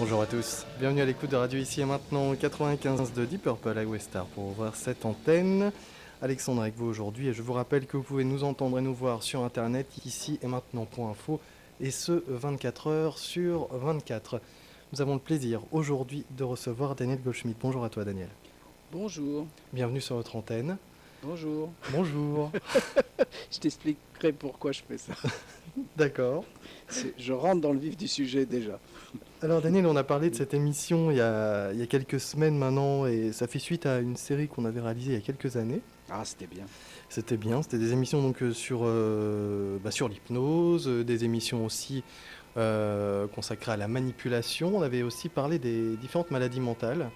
Bonjour à tous, bienvenue à l'écoute de Radio Ici et Maintenant 95 de Deep Purple à West Star pour ouvrir cette antenne. Alexandre avec vous aujourd'hui et je vous rappelle que vous pouvez nous entendre et nous voir sur internet ici et maintenant.info et ce 24 heures sur 24. Nous avons le plaisir aujourd'hui de recevoir Daniel Goldschmidt. Bonjour à toi Daniel. Bonjour. Bienvenue sur votre antenne. Bonjour. Bonjour. Je t'expliquerai pourquoi je fais ça. D'accord. Je rentre dans le vif du sujet déjà. Alors Daniel, on a parlé de cette émission il y a quelques semaines maintenant et ça fait suite à une série qu'on avait réalisée il y a quelques années. Ah, c'était bien. C'était bien, c'était des émissions donc sur l'hypnose, des émissions aussi consacrées à la manipulation. On avait aussi parlé des différentes maladies mentales.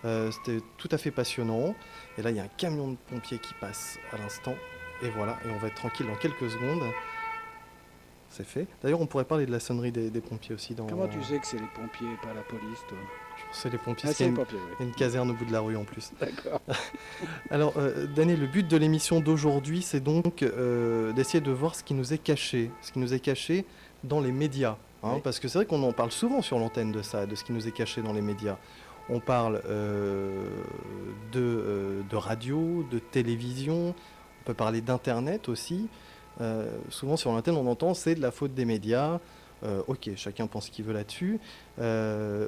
C'était tout à fait passionnant. Et là, il y a un camion de pompiers qui passe à l'instant. Et voilà, et on va être tranquille dans quelques secondes. C'est fait. D'ailleurs, on pourrait parler de la sonnerie des pompiers aussi. Comment tu sais que c'est les pompiers et pas la police, toi? C'est les pompiers, Ah, c'est les pompiers, oui. Il y a une caserne au bout de la rue en plus. D'accord. Alors, Daniel, le but de l'émission d'aujourd'hui, c'est donc d'essayer de voir ce qui nous est caché. Ce qui nous est caché dans les médias. Hein, Oui. parce que c'est vrai qu'on en parle souvent sur l'antenne de ça, de ce qui nous est caché dans les médias. On parle de radio, de télévision, on peut parler d'Internet aussi. Souvent sur l'antenne, on entend c'est de la faute des médias. Ok, chacun pense ce qu'il veut là-dessus.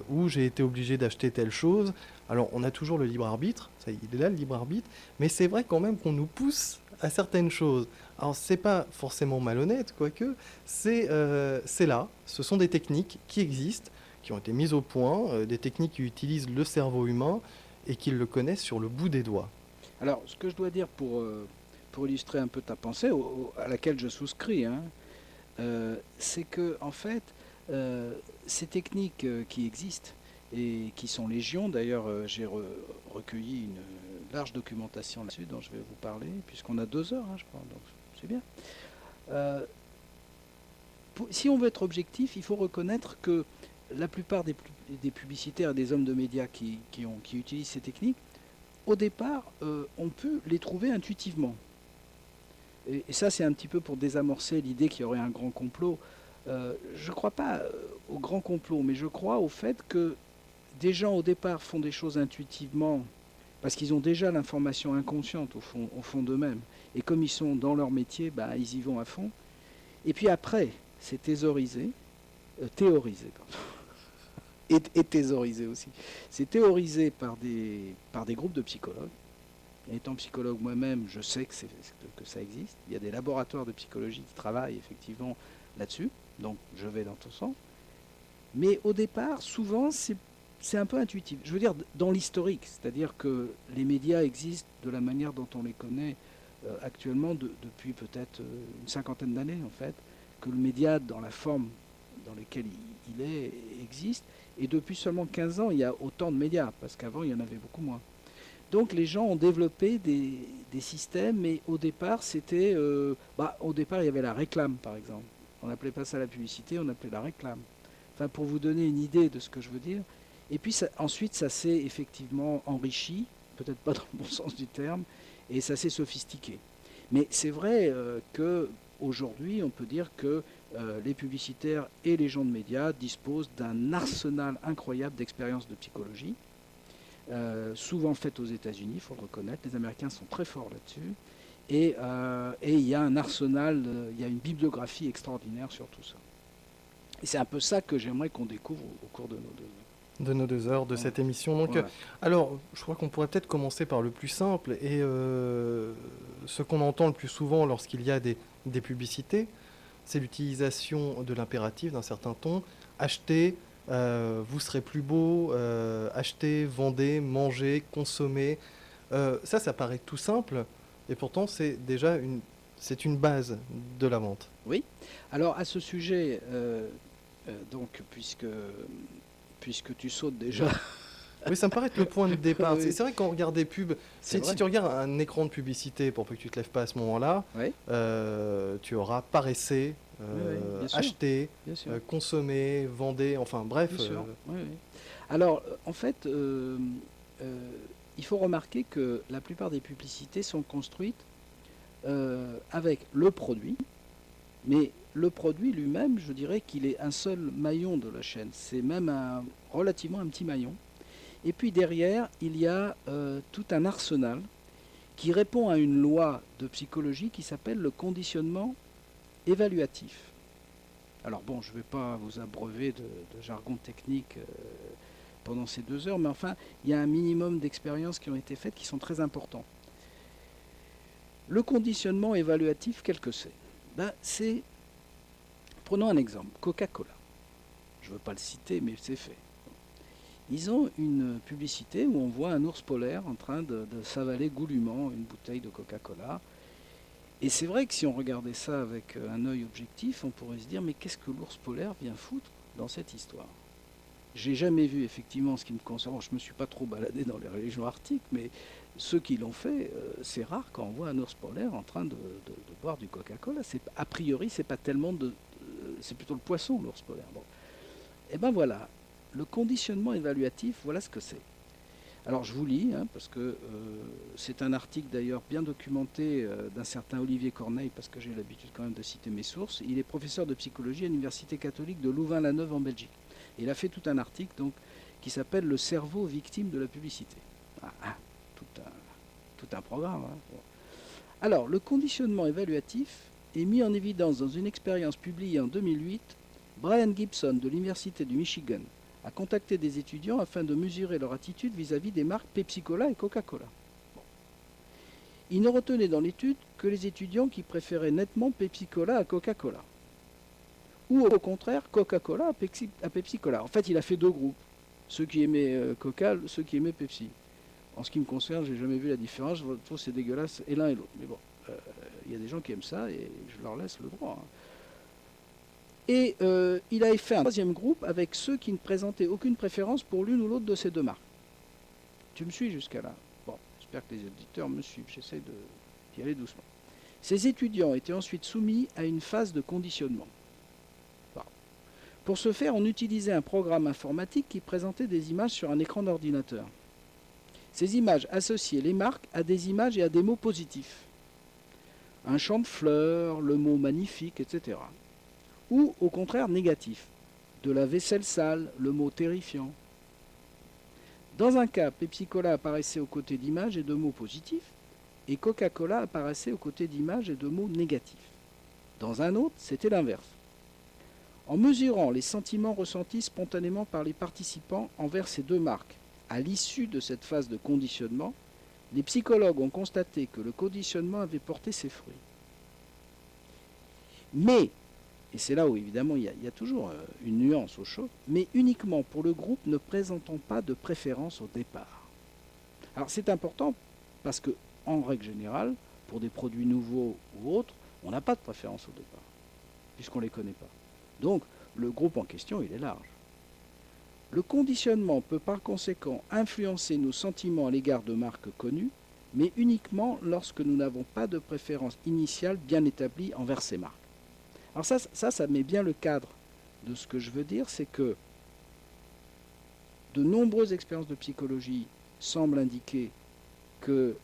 Ou j'ai été obligé d'acheter telle chose. Alors, on a toujours le libre arbitre. Ça, il est là, le libre arbitre. Mais c'est vrai quand même qu'on nous pousse à certaines choses. Alors, c'est pas forcément malhonnête, quoique. C'est là. Ce sont des techniques qui existent, qui ont été mises au point, des techniques qui utilisent le cerveau humain et qui le connaissent sur le bout des doigts. Alors, ce que je dois dire pour illustrer un peu ta pensée, à laquelle je souscris, hein, c'est que, en fait, ces techniques qui existent et qui sont légion, d'ailleurs, j'ai recueilli une large documentation là-dessus dont je vais vous parler, puisqu'on a 2 heures, hein, je crois, donc c'est bien. Si on veut être objectif, il faut reconnaître que la plupart des publicitaires et des hommes de médias qui utilisent ces techniques, au départ, on peut les trouver intuitivement. Et ça, c'est un petit peu pour désamorcer l'idée qu'il y aurait un grand complot. Je ne crois pas au grand complot, mais je crois au fait que des gens, au départ, font des choses intuitivement parce qu'ils ont déjà l'information inconsciente au fond d'eux-mêmes. Et comme ils sont dans leur métier, bah, ils y vont à fond. Et puis après, c'est théorisé, pardon, et thésaurisé aussi. C'est théorisé par des groupes de psychologues. Et étant psychologue moi-même, je sais que ça existe. Il y a des laboratoires de psychologie qui travaillent effectivement là-dessus. Donc je vais dans ton sens. Mais au départ, souvent, c'est un peu intuitif. Je veux dire, dans l'historique, c'est-à-dire que les médias existent de la manière dont on les connaît actuellement depuis peut-être une 50aine d'années, en fait, que le média, dans la forme dans laquelle il est, existe. Et depuis seulement 15 ans, il y a autant de médias, parce qu'avant, il y en avait beaucoup moins. Donc les gens ont développé des systèmes, mais au départ, au départ, il y avait la réclame, par exemple. On n'appelait pas ça la publicité, on appelait la réclame. Enfin, pour vous donner une idée de ce que je veux dire. Et puis ensuite, ça s'est effectivement enrichi, peut-être pas dans le bon sens du terme, et ça s'est sophistiqué. Mais c'est vrai qu'aujourd'hui, on peut dire que les publicitaires et les gens de médias disposent d'un arsenal incroyable d'expériences de psychologie. Souvent faites aux États-Unis, il faut le reconnaître. Les Américains sont très forts là-dessus. Et il y a un arsenal, il y a une bibliographie extraordinaire sur tout ça. Et c'est un peu ça que j'aimerais qu'on découvre au cours de nos 2 heures. De nos 2 heures de cette émission. Donc, alors, je crois qu'on pourrait peut-être commencer par le plus simple. Et ce qu'on entend le plus souvent lorsqu'il y a des publicités, c'est l'utilisation de l'impératif d'un certain ton. Achetez, vous serez plus beau, achetez, vendez, mangez, consommez. Ça paraît tout simple, et pourtant c'est déjà une base de la vente. Oui. Alors à ce sujet, donc puisque tu sautes déjà. Oui, ça me paraît être le point de départ. Oui. C'est vrai que quand on regarde des pubs, si tu regardes un écran de publicité, pour peu que tu ne te lèves pas à ce moment-là, oui. Tu auras paressé, acheté, consommé, vendé, enfin bref. Bien sûr. Oui. Alors, en fait, il faut remarquer que la plupart des publicités sont construites avec le produit, mais le produit lui-même, je dirais qu'il est un seul maillon de la chaîne. C'est même relativement un petit maillon. Et puis derrière, il y a tout un arsenal qui répond à une loi de psychologie qui s'appelle le conditionnement évaluatif. Alors bon, je ne vais pas vous abreuver de jargon technique pendant ces 2 heures, mais enfin, il y a un minimum d'expériences qui ont été faites qui sont très importantes. Le conditionnement évaluatif, quel que c'est? C'est, prenons un exemple, Coca-Cola. Je ne veux pas le citer, mais c'est fait. Ils ont une publicité où on voit un ours polaire en train de s'avaler goulûment une bouteille de Coca-Cola. Et c'est vrai que si on regardait ça avec un œil objectif, on pourrait se dire, mais qu'est-ce que l'ours polaire vient foutre dans cette histoire? J'ai jamais vu, effectivement, ce qui me concerne, je ne me suis pas trop baladé dans les régions arctiques, mais ceux qui l'ont fait, c'est rare quand on voit un ours polaire en train de boire du Coca-Cola. A priori, c'est pas tellement c'est plutôt le poisson, l'ours polaire. Bon. Et ben voilà, le conditionnement évaluatif, voilà ce que c'est. Alors je vous lis, parce que c'est un article d'ailleurs bien documenté d'un certain Olivier Corneille, parce que j'ai l'habitude quand même de citer mes sources. Il est professeur de psychologie à l'Université catholique de Louvain-la-Neuve en Belgique. Et il a fait tout un article donc, qui s'appelle « Le cerveau victime de la publicité ». Tout un programme. Bon. Alors, le conditionnement évaluatif est mis en évidence dans une expérience publiée en 2008. Brian Gibson de l'Université du Michigan a contacté des étudiants afin de mesurer leur attitude vis-à-vis des marques Pepsi-Cola et Coca-Cola. Bon. Il ne retenait dans l'étude que les étudiants qui préféraient nettement Pepsi-Cola à Coca-Cola. Ou au contraire, Coca-Cola à Pepsi-Cola. En fait, il a fait 2 groupes. Ceux qui aimaient Coca, ceux qui aimaient Pepsi. En ce qui me concerne, j'ai jamais vu la différence. Je trouve que c'est dégueulasse et l'un et l'autre. Mais bon, il y a des gens qui aiment ça et je leur laisse le droit. Et il a fait un 3e groupe avec ceux qui ne présentaient aucune préférence pour l'une ou l'autre de ces 2 marques. Tu me suis jusqu'à là? Bon, j'espère que les auditeurs me suivent. J'essaie d'y aller doucement. Ces étudiants étaient ensuite soumis à une phase de conditionnement. Bon. Pour ce faire, on utilisait un programme informatique qui présentait des images sur un écran d'ordinateur. Ces images associaient les marques à des images et à des mots positifs. Un champ de fleurs, le mot magnifique, etc. Ou au contraire négatif. De la vaisselle sale, le mot terrifiant. Dans un cas, Pepsi-Cola apparaissait aux côtés d'images et de mots positifs, et Coca-Cola apparaissait aux côtés d'images et de mots négatifs. Dans un autre, c'était l'inverse. En mesurant les sentiments ressentis spontanément par les participants envers ces 2 marques, à l'issue de cette phase de conditionnement, les psychologues ont constaté que le conditionnement avait porté ses fruits. Mais, et c'est là où évidemment il y a toujours une nuance aux choses, mais uniquement pour le groupe ne présentant pas de préférence au départ. Alors c'est important parce que, en règle générale, pour des produits nouveaux ou autres, on n'a pas de préférence au départ, puisqu'on ne les connaît pas. Donc, le groupe en question, il est large. Le conditionnement peut par conséquent influencer nos sentiments à l'égard de marques connues, mais uniquement lorsque nous n'avons pas de préférence initiale bien établie envers ces marques. Alors ça met bien le cadre de ce que je veux dire, c'est que de nombreuses expériences de psychologie semblent indiquer qu'il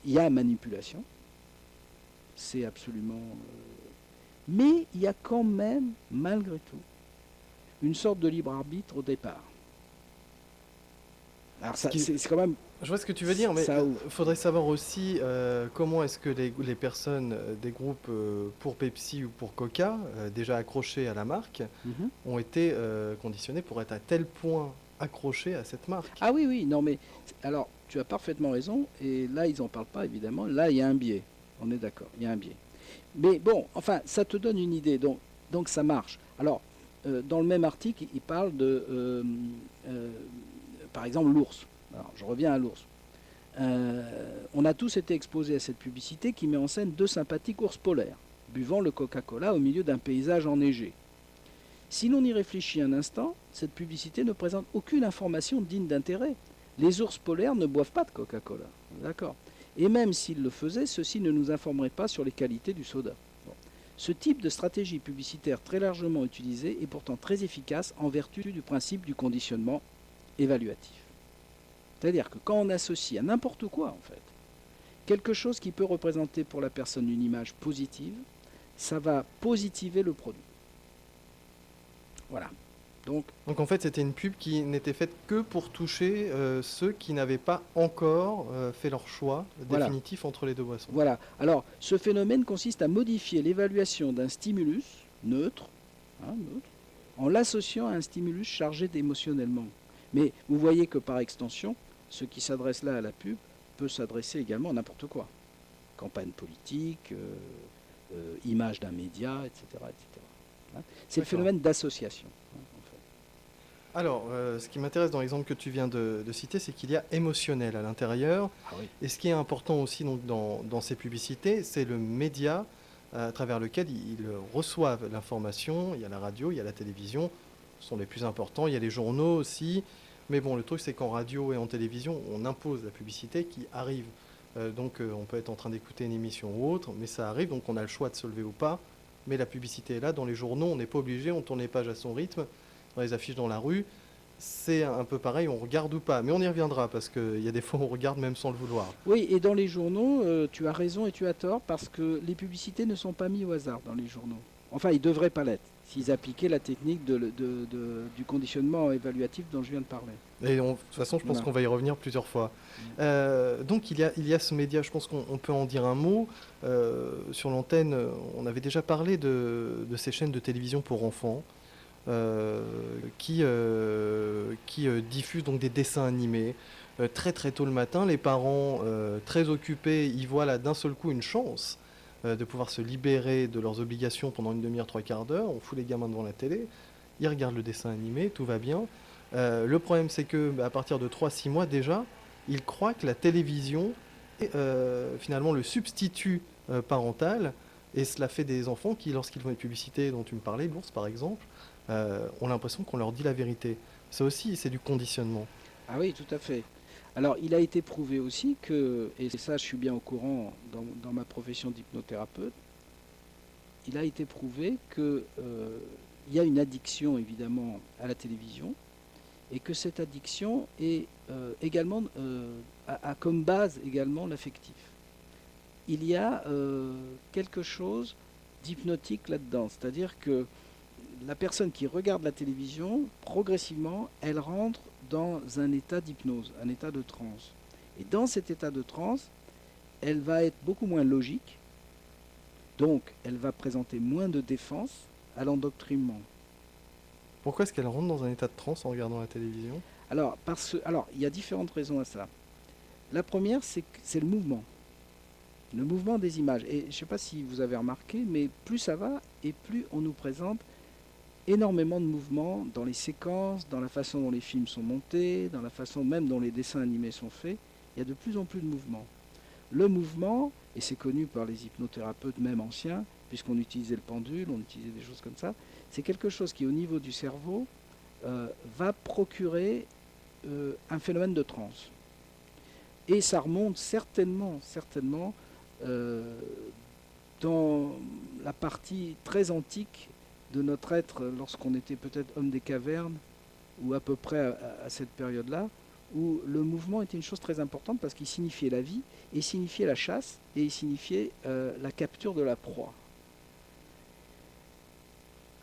y a manipulation, c'est absolument... mais il y a quand même, malgré tout, une sorte de libre arbitre au départ. Alors c'est quand même... Je vois ce que tu veux dire, mais il faudrait savoir aussi comment est-ce que les personnes des groupes pour Pepsi ou pour Coca, déjà accrochées à la marque, ont été conditionnées pour être à tel point accrochées à cette marque. Ah oui, non mais... Alors, tu as parfaitement raison, et là, ils n'en parlent pas, évidemment. Là, il y a un biais. On est d'accord, il y a un biais. Mais bon, enfin, ça te donne une idée, donc ça marche. Alors, dans le même article, il parle de, par exemple, l'ours. Alors, je reviens à l'ours. On a tous été exposés à cette publicité qui met en scène 2 sympathiques ours polaires, buvant le Coca-Cola au milieu d'un paysage enneigé. Si l'on y réfléchit un instant, cette publicité ne présente aucune information digne d'intérêt. Les ours polaires ne boivent pas de Coca-Cola, d'accord. Et même s'ils le faisaient, ceci ne nous informerait pas sur les qualités du soda. Ce type de stratégie publicitaire très largement utilisée est pourtant très efficace en vertu du principe du conditionnement évaluatif. C'est-à-dire que quand on associe à n'importe quoi, en fait, quelque chose qui peut représenter pour la personne une image positive, ça va positiver le produit. Voilà. Donc en fait, c'était une pub qui n'était faite que pour toucher ceux qui n'avaient pas encore fait leur choix Voilà. définitif entre les deux boissons. Voilà. Alors, ce phénomène consiste à modifier l'évaluation d'un stimulus neutre, neutre, en l'associant à un stimulus chargé émotionnellement. Mais vous voyez que par extension, ce qui s'adresse là à la pub peut s'adresser également à n'importe quoi. Campagne politique, image d'un média, etc. etc. C'est le phénomène d'association. Alors, ce qui m'intéresse dans l'exemple que tu viens de citer, c'est qu'il y a émotionnel à l'intérieur. Ah oui. Et ce qui est important aussi donc, dans ces publicités, c'est le média à travers lequel ils reçoivent l'information. Il y a la radio, il y a la télévision, ce sont les plus importants. Il y a les journaux aussi. Mais bon, le truc, c'est qu'en radio et en télévision, on impose la publicité qui arrive. Donc, on peut être en train d'écouter une émission ou autre, mais ça arrive, donc on a le choix de se lever ou pas. Mais la publicité est là. Dans les journaux, on n'est pas obligé, on tourne les pages à son rythme. Dans les affiches dans la rue, c'est un peu pareil, on regarde ou pas. Mais on y reviendra, parce qu'il y a des fois où on regarde même sans le vouloir. Oui, et dans les journaux, tu as raison et tu as tort, parce que les publicités ne sont pas mises au hasard dans les journaux. Enfin, ils ne devraient pas l'être, s'ils appliquaient la technique du conditionnement évaluatif dont je viens de parler. Et de toute façon, je pense qu'on va y revenir plusieurs fois. Donc, il y a ce média, je pense qu'on peut en dire un mot. Sur l'antenne, on avait déjà parlé de ces chaînes de télévision pour enfants. Qui diffusent donc des dessins animés très très tôt le matin. Les parents très occupés, ils voient là d'un seul coup une chance de pouvoir se libérer de leurs obligations pendant une demi-heure, trois quarts d'heure. On fout les gamins devant la télé, ils regardent le dessin animé, tout va bien. Le problème, c'est que à partir de 3-6 mois déjà, ils croient que la télévision est finalement le substitut parental. Et cela fait des enfants qui, lorsqu'ils voient les publicités dont tu me parlais, l'ours par exemple, ont l'impression qu'on leur dit la vérité. Ça aussi, c'est du conditionnement. Ah oui, tout à fait. Alors, il a été prouvé aussi que, et ça je suis bien au courant dans ma profession d'hypnothérapeute, il a été prouvé que il y a une addiction évidemment à la télévision et que cette addiction est également a comme base également l'affectif. Il y a quelque chose d'hypnotique là-dedans, c'est-à-dire que la personne qui regarde la télévision, progressivement, elle rentre dans un état d'hypnose, un état de transe. Et dans cet état de transe, elle va être beaucoup moins logique, donc elle va présenter moins de défense à l'endoctrinement. Pourquoi est-ce qu'elle rentre dans un état de transe en regardant la télévision? Alors, il y a différentes raisons à ça. La première, c'est le mouvement des images. Et je ne sais pas si vous avez remarqué, mais plus ça va, et plus on nous présente énormément de mouvements dans les séquences, dans la façon dont les films sont montés, dans la façon même dont les dessins animés sont faits. Il y a de plus en plus de mouvements. Le mouvement, et c'est connu par les hypnothérapeutes même anciens, puisqu'on utilisait le pendule, on utilisait des choses comme ça, c'est quelque chose qui au niveau du cerveau va procurer un phénomène de transe. Et ça remonte certainement dans la partie très antique de notre être lorsqu'on était peut-être homme des cavernes, ou à peu près à cette période-là, où le mouvement était une chose très importante parce qu'il signifiait la vie, et il signifiait la chasse, et il signifiait la capture de la proie.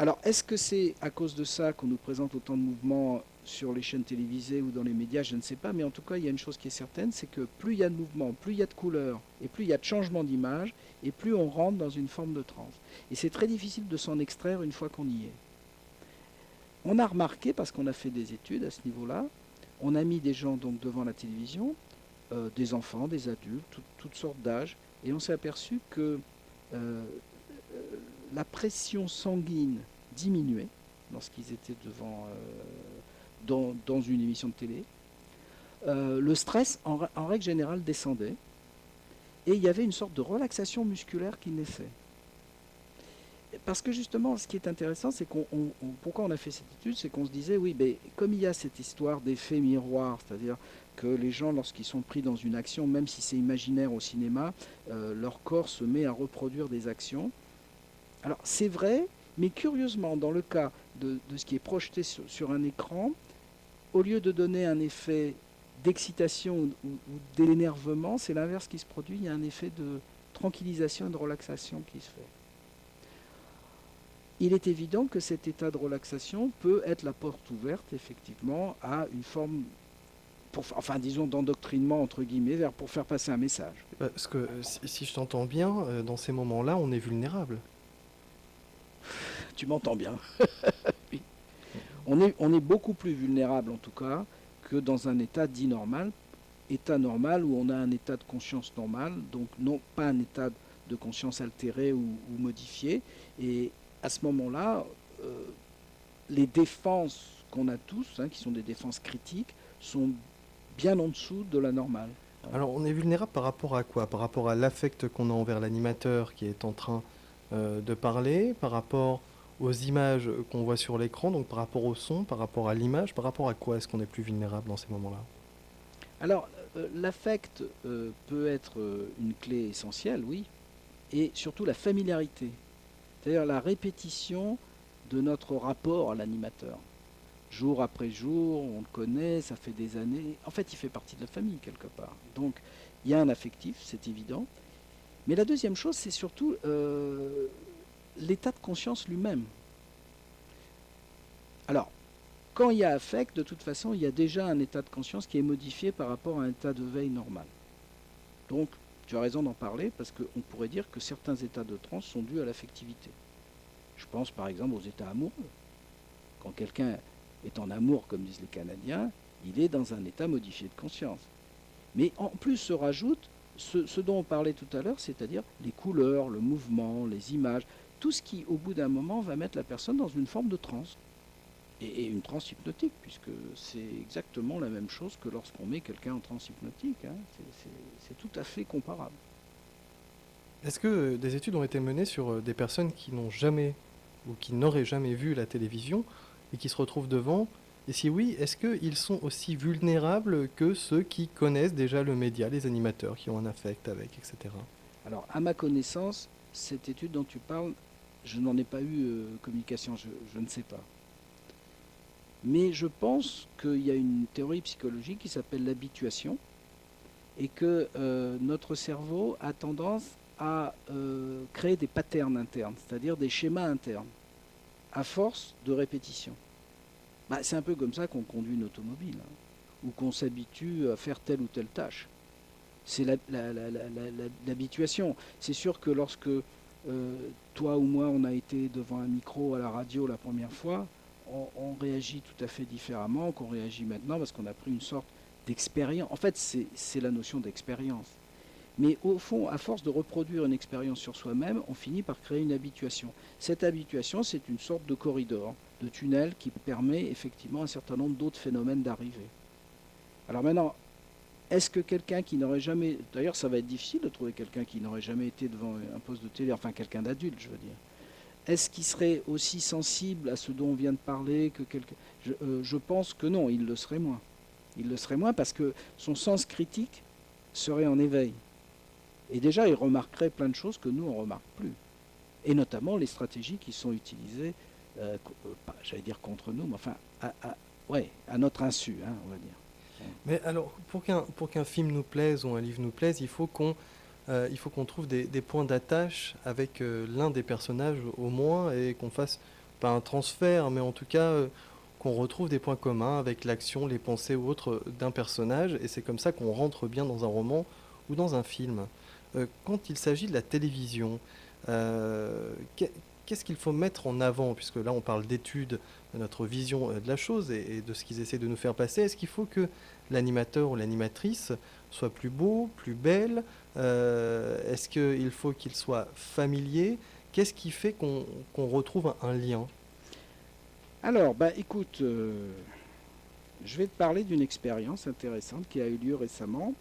Alors, est-ce que c'est à cause de ça qu'on nous présente autant de mouvements sur les chaînes télévisées ou dans les médias? Je ne sais pas, mais en tout cas, il y a une chose qui est certaine, c'est que plus il y a de mouvements, plus il y a de couleurs, et plus il y a de changements d'image, et plus on rentre dans une forme de transe. Et c'est très difficile de s'en extraire une fois qu'on y est. On a remarqué, parce qu'on a fait des études à ce niveau-là, on a mis des gens donc devant la télévision, des enfants, des adultes, toutes sortes d'âges, et on s'est aperçu que la pression sanguine diminuait lorsqu'ils étaient dans une émission de télé. Le stress, en règle générale, descendait, et il y avait une sorte de relaxation musculaire qui naissait. Parce que justement, ce qui est intéressant, c'est pourquoi on a fait cette étude, c'est qu'on se disait, oui, mais comme il y a cette histoire d'effet miroir, c'est-à-dire que les gens, lorsqu'ils sont pris dans une action, même si c'est imaginaire au cinéma, leur corps se met à reproduire des actions. Alors c'est vrai, mais curieusement, dans le cas de ce qui est projeté sur un écran, au lieu de donner un effet d'excitation ou d'énervement, c'est l'inverse qui se produit, il y a un effet de tranquillisation et de relaxation qui se fait. il est évident que cet état de relaxation peut être la porte ouverte, effectivement, à une forme, disons, d'endoctrinement, entre guillemets, pour faire passer un message. Parce que si je t'entends bien, dans ces moments-là, on est vulnérable. Tu m'entends bien. Oui. On est beaucoup plus vulnérable, en tout cas, que dans un état dit normal. État normal où on a un état de conscience normal, donc non pas un état de conscience altéré ou modifié. Et à ce moment-là, les défenses qu'on a tous, qui sont des défenses critiques, sont bien en dessous de la normale. Alors, on est vulnérable par rapport à quoi? Par rapport à l'affect qu'on a envers l'animateur qui est en train de parler, par rapport aux images qu'on voit sur l'écran, donc par rapport au son, par rapport à l'image, par rapport à quoi est-ce qu'on est plus vulnérable dans ces moments-là? Alors, l'affect peut être une clé essentielle, oui, et surtout la familiarité, c'est-à-dire la répétition de notre rapport à l'animateur. Jour après jour, on le connaît, ça fait des années. En fait, il fait partie de la famille quelque part. Donc, il y a un affectif, c'est évident. Mais la deuxième chose, c'est surtout l'état de conscience lui-même. Alors, quand il y a affect, de toute façon, il y a déjà un état de conscience qui est modifié par rapport à un état de veille normal. Donc, tu as raison d'en parler, parce qu'on pourrait dire que certains états de transe sont dus à l'affectivité. Je pense par exemple aux états amoureux. Quand quelqu'un est en amour, comme disent les Canadiens, il est dans un état modifié de conscience. Mais en plus se rajoute ce dont on parlait tout à l'heure, c'est-à-dire les couleurs, le mouvement, les images, tout ce qui, au bout d'un moment, va mettre la personne dans une forme de transe. Et une transe hypnotique, puisque c'est exactement la même chose que lorsqu'on met quelqu'un en transe hypnotique. C'est tout à fait comparable. Est-ce que des études ont été menées sur des personnes qui n'ont jamais ou qui n'auraient jamais vu la télévision et qui se retrouvent devant? Et si oui, est-ce qu'ils sont aussi vulnérables que ceux qui connaissent déjà le média, les animateurs, qui ont un affect avec, etc. Alors, à ma connaissance, cette étude dont tu parles, je n'en ai pas eu communication, je ne sais pas. Mais je pense qu'il y a une théorie psychologique qui s'appelle l'habituation et que notre cerveau a tendance à créer des patterns internes, c'est-à-dire des schémas internes, à force de répétition. C'est un peu comme ça qu'on conduit une automobile, ou qu'on s'habitue à faire telle ou telle tâche. C'est l'habituation. C'est sûr que lorsque toi ou moi on a été devant un micro à la radio la première fois, on réagit tout à fait différemment qu'on réagit maintenant parce qu'on a pris une sorte d'expérience. En fait, c'est la notion d'expérience. Mais au fond, à force de reproduire une expérience sur soi-même, on finit par créer une habituation. Cette habituation, c'est une sorte de corridor, de tunnel qui permet effectivement un certain nombre d'autres phénomènes d'arriver. Alors maintenant, est-ce que quelqu'un qui n'aurait jamais... D'ailleurs, ça va être difficile de trouver quelqu'un qui n'aurait jamais été devant un poste de télé, enfin quelqu'un d'adulte, je veux dire. Est-ce qu'il serait aussi sensible à ce dont on vient de parler que quelqu'un... Je pense que non, il le serait moins. Il le serait moins parce que son sens critique serait en éveil. Et déjà, il remarquerait plein de choses que nous, on ne remarque plus. Et notamment les stratégies qui sont utilisées, j'allais dire contre nous, mais enfin, à notre insu, on va dire. Mais alors, pour qu'un film nous plaise ou un livre nous plaise, il faut qu'on trouve des points d'attache avec l'un des personnages au moins et qu'on fasse, pas un transfert, mais en tout cas qu'on retrouve des points communs avec l'action, les pensées ou autres d'un personnage. Et c'est comme ça qu'on rentre bien dans un roman ou dans un film. Quand il s'agit de la télévision, qu'est-ce qu'il faut mettre en avant? Puisque là, on parle d'études, de notre vision de la chose et de ce qu'ils essaient de nous faire passer. Est-ce qu'il faut que l'animateur ou l'animatrice soit plus beau, plus belle? Est-ce qu'il faut qu'il soit familier? Qu'est-ce qui fait qu'on retrouve un lien? Alors, écoute, je vais te parler d'une expérience intéressante qui a eu lieu récemment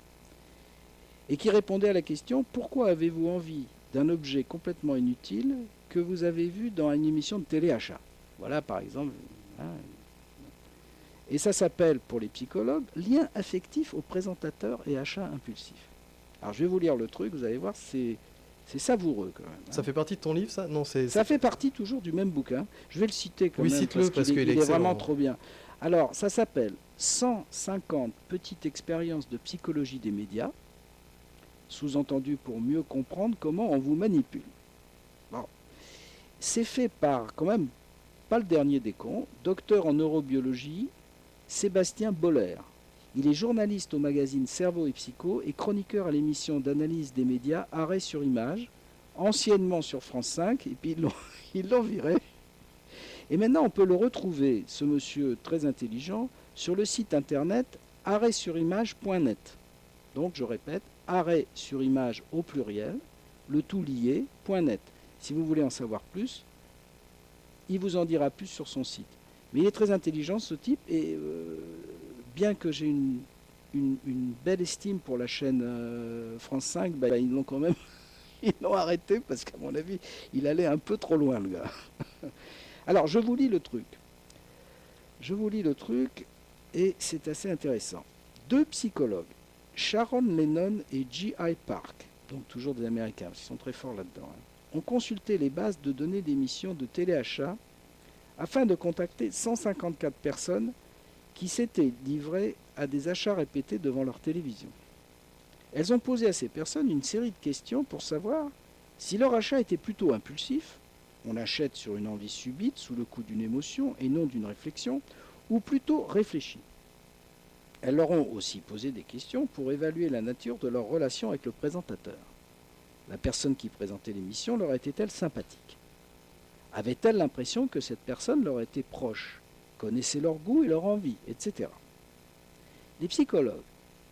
et qui répondait à la question « Pourquoi avez-vous envie d'un objet complètement inutile que vous avez vu dans une émission de téléachat ?» Voilà, par exemple. Et ça s'appelle, pour les psychologues, lien affectif au présentateur et achat impulsif. Alors, je vais vous lire le truc, vous allez voir, c'est savoureux quand même. Ça fait partie de ton livre, ça? Non, ça fait partie toujours du même bouquin. Je vais le citer quand même, cite-le parce qu'il est vraiment trop bien. Alors, ça s'appelle 150 petites expériences de psychologie des médias, sous-entendu pour mieux comprendre comment on vous manipule. Bon. C'est fait par, quand même, pas le dernier des cons, docteur en neurobiologie, Sébastien Boller. Il est journaliste au magazine Cerveau et Psycho et chroniqueur à l'émission d'analyse des médias Arrêt sur Image, anciennement sur France 5, et puis ils l'ont viré. Et maintenant, on peut le retrouver, ce monsieur très intelligent, sur le site internet arrêtsurimage.net. Donc, je répète, arrêtsurimage au pluriel, le tout lié.net. Si vous voulez en savoir plus, il vous en dira plus sur son site. Mais il est très intelligent, ce type, et bien que j'ai une belle estime pour la chaîne France 5, bah, ils l'ont quand même ils l'ont arrêté parce qu'à mon avis, il allait un peu trop loin, le gars. Alors, je vous lis le truc. Je vous lis le truc, et c'est assez intéressant. Deux psychologues, Sharon Lennon et J.I. Park, donc toujours des Américains, parce qu'ils sont très forts là-dedans, ont consulté les bases de données d'émissions de téléachat afin de contacter 154 personnes qui s'étaient livrées à des achats répétés devant leur télévision. Elles ont posé à ces personnes une série de questions pour savoir si leur achat était plutôt impulsif, on achète sur une envie subite, sous le coup d'une émotion et non d'une réflexion, ou plutôt réfléchi. Elles leur ont aussi posé des questions pour évaluer la nature de leur relation avec le présentateur. La personne qui présentait l'émission leur était-elle sympathique? Avait-elle l'impression que cette personne leur était proche, connaissait leur goût et leur envie, etc. Les psychologues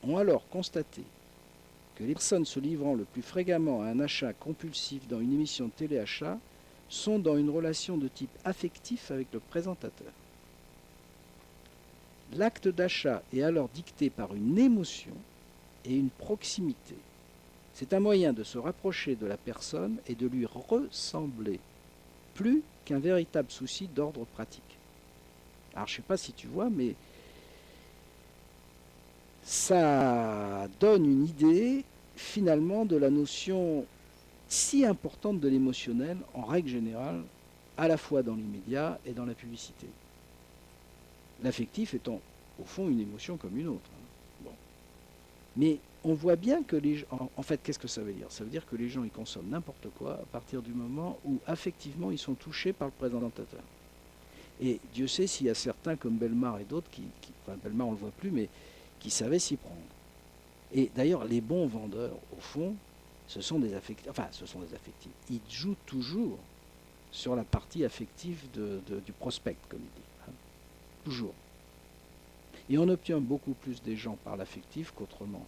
ont alors constaté que les personnes se livrant le plus fréquemment à un achat compulsif dans une émission de téléachat sont dans une relation de type affectif avec le présentateur. L'acte d'achat est alors dicté par une émotion et une proximité. C'est un moyen de se rapprocher de la personne et de lui ressembler, plus qu'un véritable souci d'ordre pratique. Alors je ne sais pas si tu vois, mais ça donne une idée finalement de la notion si importante de l'émotionnel en règle générale, à la fois dans l'immédiat et dans la publicité. L'affectif étant au fond une émotion comme une autre. Bon. Mais on voit bien que les gens, en fait, qu'est-ce que ça veut dire? Ça veut dire que les gens ils consomment n'importe quoi à partir du moment où affectivement ils sont touchés par le présentateur. Et Dieu sait s'il y a certains comme Bellemare et d'autres enfin Bellemare on le voit plus, mais qui savaient s'y prendre. Et d'ailleurs, les bons vendeurs, au fond, ce sont des affectifs. Enfin, ce sont des affectifs. Ils jouent toujours sur la partie affective du prospect, comme il dit. Hein. Toujours. Et on obtient beaucoup plus des gens par l'affectif qu'autrement.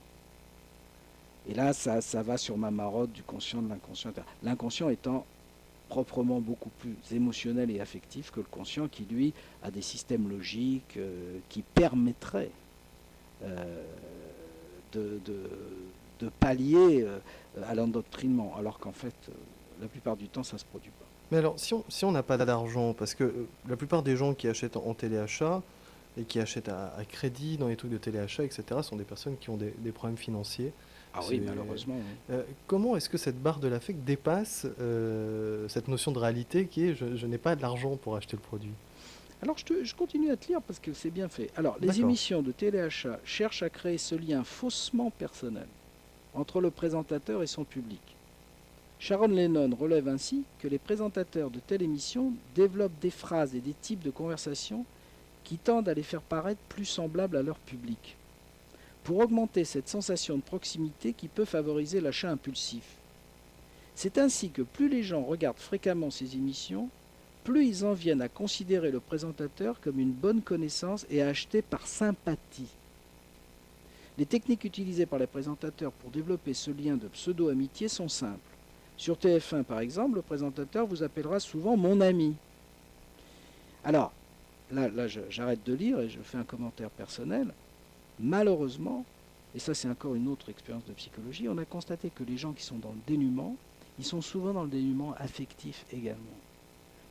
Et là, ça va sur ma marotte du conscient, de l'inconscient. L'inconscient étant proprement beaucoup plus émotionnel et affectif que le conscient qui, lui, a des systèmes logiques qui permettraient de pallier à l'endoctrinement, alors qu'en fait, la plupart du temps, ça ne se produit pas. Mais alors, si on n'a pas d'argent, parce que la plupart des gens qui achètent en téléachat et qui achètent à crédit dans les trucs de téléachat, etc., sont des personnes qui ont des problèmes financiers. Ah oui, malheureusement. Oui. Comment est-ce que cette barre de l'affect dépasse cette notion de réalité qui est je n'ai pas de l'argent pour acheter le produit? Alors je continue à te lire parce que c'est bien fait. Alors les émissions de téléachat cherchent à créer ce lien faussement personnel entre le présentateur et son public. Sharon Lennon relève ainsi que les présentateurs de telle émission développent des phrases et des types de conversations qui tendent à les faire paraître plus semblables à leur public, pour augmenter cette sensation de proximité qui peut favoriser l'achat impulsif. C'est ainsi que plus les gens regardent fréquemment ces émissions, plus ils en viennent à considérer le présentateur comme une bonne connaissance et à acheter par sympathie. Les techniques utilisées par les présentateurs pour développer ce lien de pseudo-amitié sont simples. Sur TF1, par exemple, le présentateur vous appellera souvent « mon ami ». Alors, là j'arrête de lire et je fais un commentaire personnel. Malheureusement, et ça c'est encore une autre expérience de psychologie, on a constaté que les gens qui sont dans le dénuement, ils sont souvent dans le dénuement affectif également.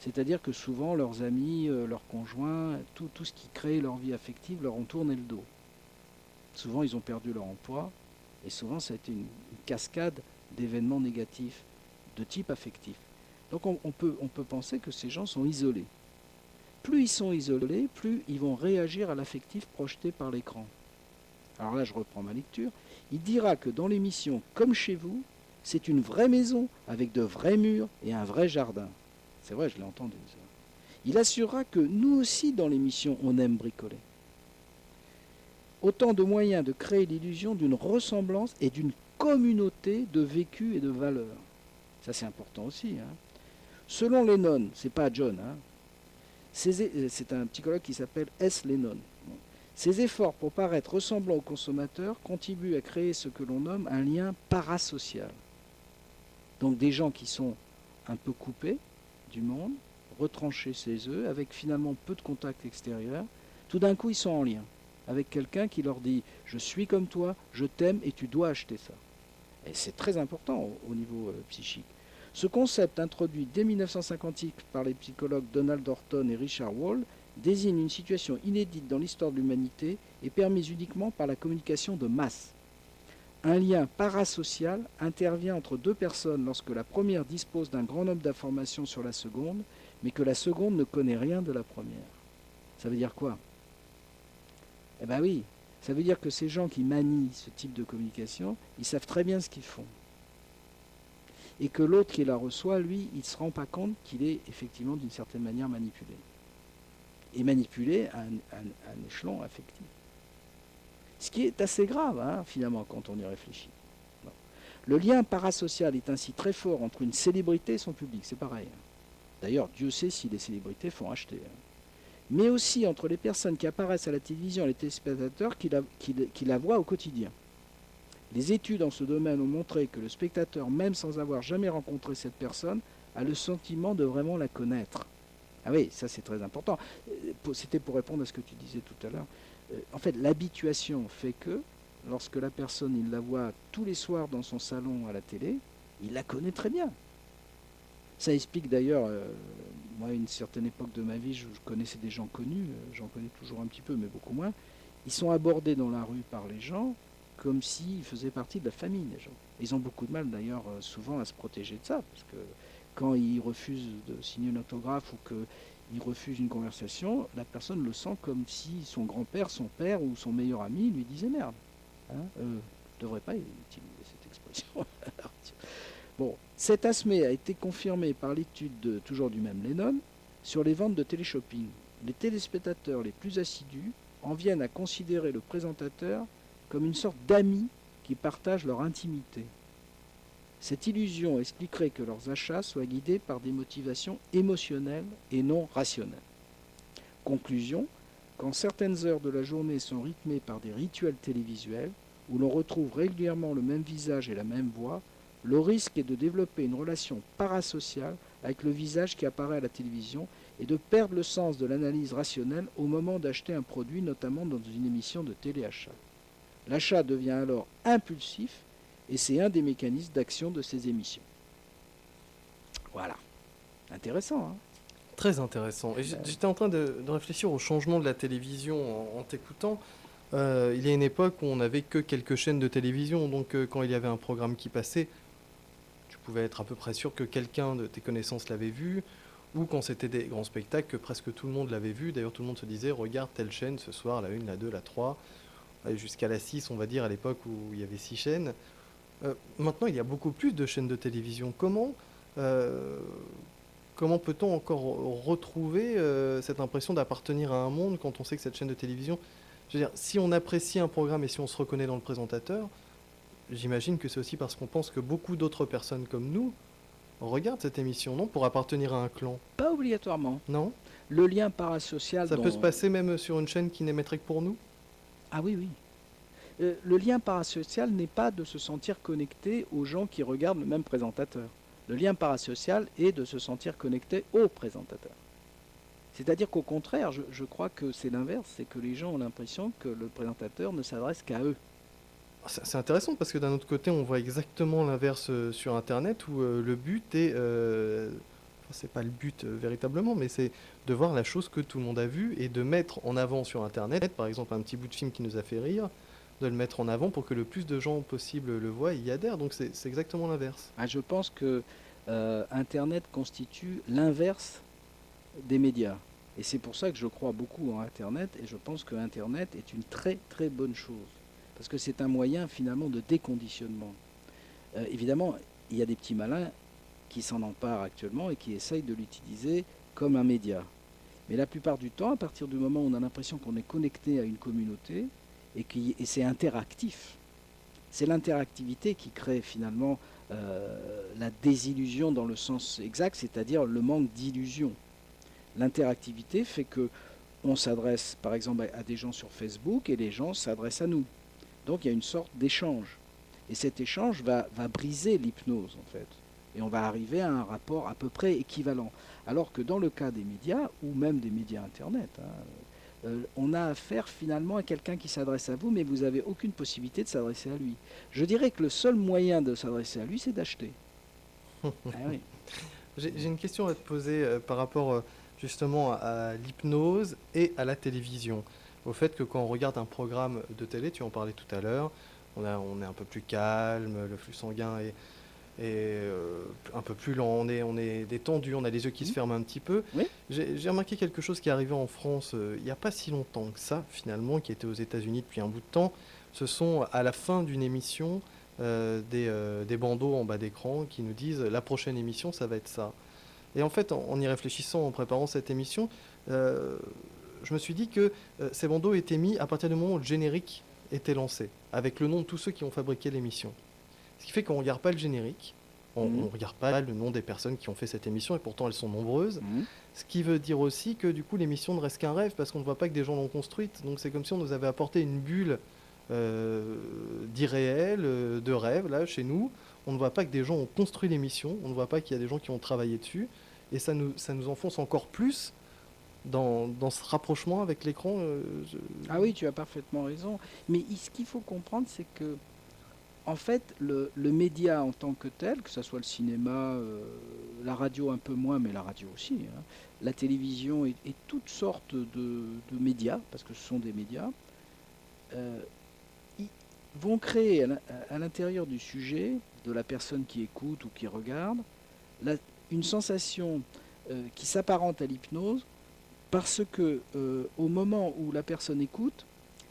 C'est-à-dire que souvent leurs amis, leurs conjoints, tout ce qui crée leur vie affective leur ont tourné le dos. Souvent ils ont perdu leur emploi et souvent ça a été une cascade d'événements négatifs de type affectif. Donc on peut penser que ces gens sont isolés. Plus ils sont isolés, plus ils vont réagir à l'affectif projeté par l'écran. Alors là je reprends ma lecture. Il dira que dans l'émission Comme chez vous, c'est une vraie maison avec de vrais murs et un vrai jardin. C'est vrai, je l'ai entendu. Ça. Il assurera que nous aussi, dans l'émission, on aime bricoler. Autant de moyens de créer l'illusion d'une ressemblance et d'une communauté de vécus et de valeurs. Ça, c'est important aussi. Hein. Selon Lennon, c'est pas John, hein, c'est un psychologue qui s'appelle S. Lennon. Ces efforts pour paraître ressemblants aux consommateurs contribuent à créer ce que l'on nomme un lien parasocial. Donc des gens qui sont un peu coupés du monde, retranchés chez eux, avec finalement peu de contact extérieur, tout d'un coup ils sont en lien avec quelqu'un qui leur dit « je suis comme toi, je t'aime et tu dois acheter ça ». Et c'est très important au niveau psychique. Ce concept, introduit dès 1958 par les psychologues Donald Horton et Richard Wall, désigne une situation inédite dans l'histoire de l'humanité et permise uniquement par la communication de masse. Un lien parasocial intervient entre deux personnes lorsque la première dispose d'un grand nombre d'informations sur la seconde, mais que la seconde ne connaît rien de la première. Ça veut dire quoi? Eh bien oui, ça veut dire que ces gens qui manient ce type de communication, ils savent très bien ce qu'ils font. Et que l'autre qui la reçoit, lui, il ne se rend pas compte qu'il est effectivement d'une certaine manière manipulé. Et manipulé à un échelon affectif. Ce qui est assez grave, hein, finalement, quand on y réfléchit. Bon. Le lien parasocial est ainsi très fort entre une célébrité et son public, c'est pareil. D'ailleurs, Dieu sait si les célébrités font acheter. Hein. Mais aussi entre les personnes qui apparaissent à la télévision et les téléspectateurs qui la voient au quotidien. Les études en ce domaine ont montré que le spectateur, même sans avoir jamais rencontré cette personne, a le sentiment de vraiment la connaître. Ah oui, ça c'est très important. C'était pour répondre à ce que tu disais tout à l'heure. En fait, l'habituation fait que, lorsque la personne, il la voit tous les soirs dans son salon à la télé, il la connaît très bien. Ça explique d'ailleurs, moi à une certaine époque de ma vie, je connaissais des gens connus, j'en connais toujours un petit peu, mais beaucoup moins. Ils sont abordés dans la rue par les gens comme s'ils faisaient partie de la famille des gens. Ils ont beaucoup de mal d'ailleurs souvent à se protéger de ça, parce que quand ils refusent de signer un autographe ou qu'ils refusent une conversation, la personne le sent comme si son grand-père, son père ou son meilleur ami lui disait merde. Hein, je ne devrais pas utiliser cette expression. Bon, cet aspect a été confirmé par l'étude toujours du même Lennon sur les ventes de téléshopping. Les téléspectateurs les plus assidus en viennent à considérer le présentateur comme une sorte d'ami qui partagent leur intimité. Cette illusion expliquerait que leurs achats soient guidés par des motivations émotionnelles et non rationnelles. Conclusion, quand certaines heures de la journée sont rythmées par des rituels télévisuels, où l'on retrouve régulièrement le même visage et la même voix, le risque est de développer une relation parasociale avec le visage qui apparaît à la télévision et de perdre le sens de l'analyse rationnelle au moment d'acheter un produit, notamment dans une émission de téléachat. L'achat devient alors impulsif et c'est un des mécanismes d'action de ces émissions. Voilà. Intéressant, hein? Très intéressant. Et j'étais en train de réfléchir au changement de la télévision en t'écoutant. Il y a une époque où on n'avait que quelques chaînes de télévision, donc quand il y avait un programme qui passait, tu pouvais être à peu près sûr que quelqu'un de tes connaissances l'avait vu, ou quand c'était des grands spectacles, que presque tout le monde l'avait vu. D'ailleurs, tout le monde se disait, regarde telle chaîne ce soir, la 1, la 2, la 3, jusqu'à la 6, on va dire, à l'époque où il y avait 6 chaînes. Maintenant, il y a beaucoup plus de chaînes de télévision. Comment peut-on encore retrouver cette impression d'appartenir à un monde quand on sait que cette chaîne de télévision... Je veux dire, si on apprécie un programme et si on se reconnaît dans le présentateur, j'imagine que c'est aussi parce qu'on pense que beaucoup d'autres personnes comme nous regardent cette émission, non? Pour appartenir à un clan. Pas obligatoirement. Non? Le lien parasocial... Ça peut se passer même sur une chaîne qui n'émettrait que pour nous? Ah oui, oui. Le lien parasocial n'est pas de se sentir connecté aux gens qui regardent le même présentateur. Le lien parasocial est de se sentir connecté au présentateur. C'est-à-dire qu'au contraire, je crois que c'est l'inverse, c'est que les gens ont l'impression que le présentateur ne s'adresse qu'à eux. C'est intéressant parce que d'un autre côté, on voit exactement l'inverse sur Internet où le but est... c'est pas le but véritablement, mais c'est de voir la chose que tout le monde a vue et de mettre en avant sur Internet, par exemple un petit bout de film qui nous a fait rire, de le mettre en avant pour que le plus de gens possible le voient et y adhèrent. Donc c'est exactement l'inverse. Ah, je pense que Internet constitue l'inverse des médias. Et c'est pour ça que je crois beaucoup en Internet et je pense que Internet est une très très bonne chose. Parce que c'est un moyen finalement de déconditionnement. Évidemment, il y a des petits malins qui s'en emparent actuellement et qui essayent de l'utiliser comme un média. Mais la plupart du temps, à partir du moment où on a l'impression qu'on est connecté à une communauté et c'est interactif, c'est l'interactivité qui crée finalement la désillusion dans le sens exact, c'est-à-dire le manque d'illusion. L'interactivité fait que on s'adresse par exemple à des gens sur Facebook et les gens s'adressent à nous. Donc il y a une sorte d'échange. Et cet échange va briser l'hypnose en fait. Et on va arriver à un rapport à peu près équivalent. Alors que dans le cas des médias, ou même des médias Internet, on a affaire finalement à quelqu'un qui s'adresse à vous, mais vous n'avez aucune possibilité de s'adresser à lui. Je dirais que le seul moyen de s'adresser à lui, c'est d'acheter. Ah oui. J'ai une question à te poser par rapport justement à l'hypnose et à la télévision. Au fait que quand on regarde un programme de télé, tu en parlais tout à l'heure, on est un peu plus calme, le flux sanguin est un peu plus lent, on est détendu, on a les yeux qui se ferment un petit peu. Oui. J'ai remarqué quelque chose qui est arrivé en France il n'y a pas si longtemps que ça, finalement, qui était aux États-Unis depuis un bout de temps. Ce sont à la fin d'une émission des bandeaux en bas d'écran qui nous disent la prochaine émission, ça va être ça. Et en fait, en y réfléchissant, en préparant cette émission, je me suis dit que ces bandeaux étaient mis à partir du moment où le générique était lancé, avec le nom de tous ceux qui ont fabriqué l'émission. Ce qui fait qu'on ne regarde pas le générique, on ne regarde pas le nom des personnes qui ont fait cette émission, et pourtant elles sont nombreuses. Ce qui veut dire aussi que du coup l'émission ne reste qu'un rêve, parce qu'on ne voit pas que des gens l'ont construite. Donc c'est comme si on nous avait apporté une bulle d'irréel, de rêve, là, chez nous. On ne voit pas que des gens ont construit l'émission, on ne voit pas qu'il y a des gens qui ont travaillé dessus, et ça nous enfonce encore plus dans ce rapprochement avec l'écran. Ah oui, tu as parfaitement raison. Mais ce qu'il faut comprendre, c'est que en fait, le média en tant que tel, que ce soit le cinéma, la radio un peu moins, mais la radio aussi, hein, la télévision et toutes sortes de médias, parce que ce sont des médias, ils vont créer à l'intérieur du sujet, de la personne qui écoute ou qui regarde, une sensation qui s'apparente à l'hypnose, parce que au moment où la personne écoute,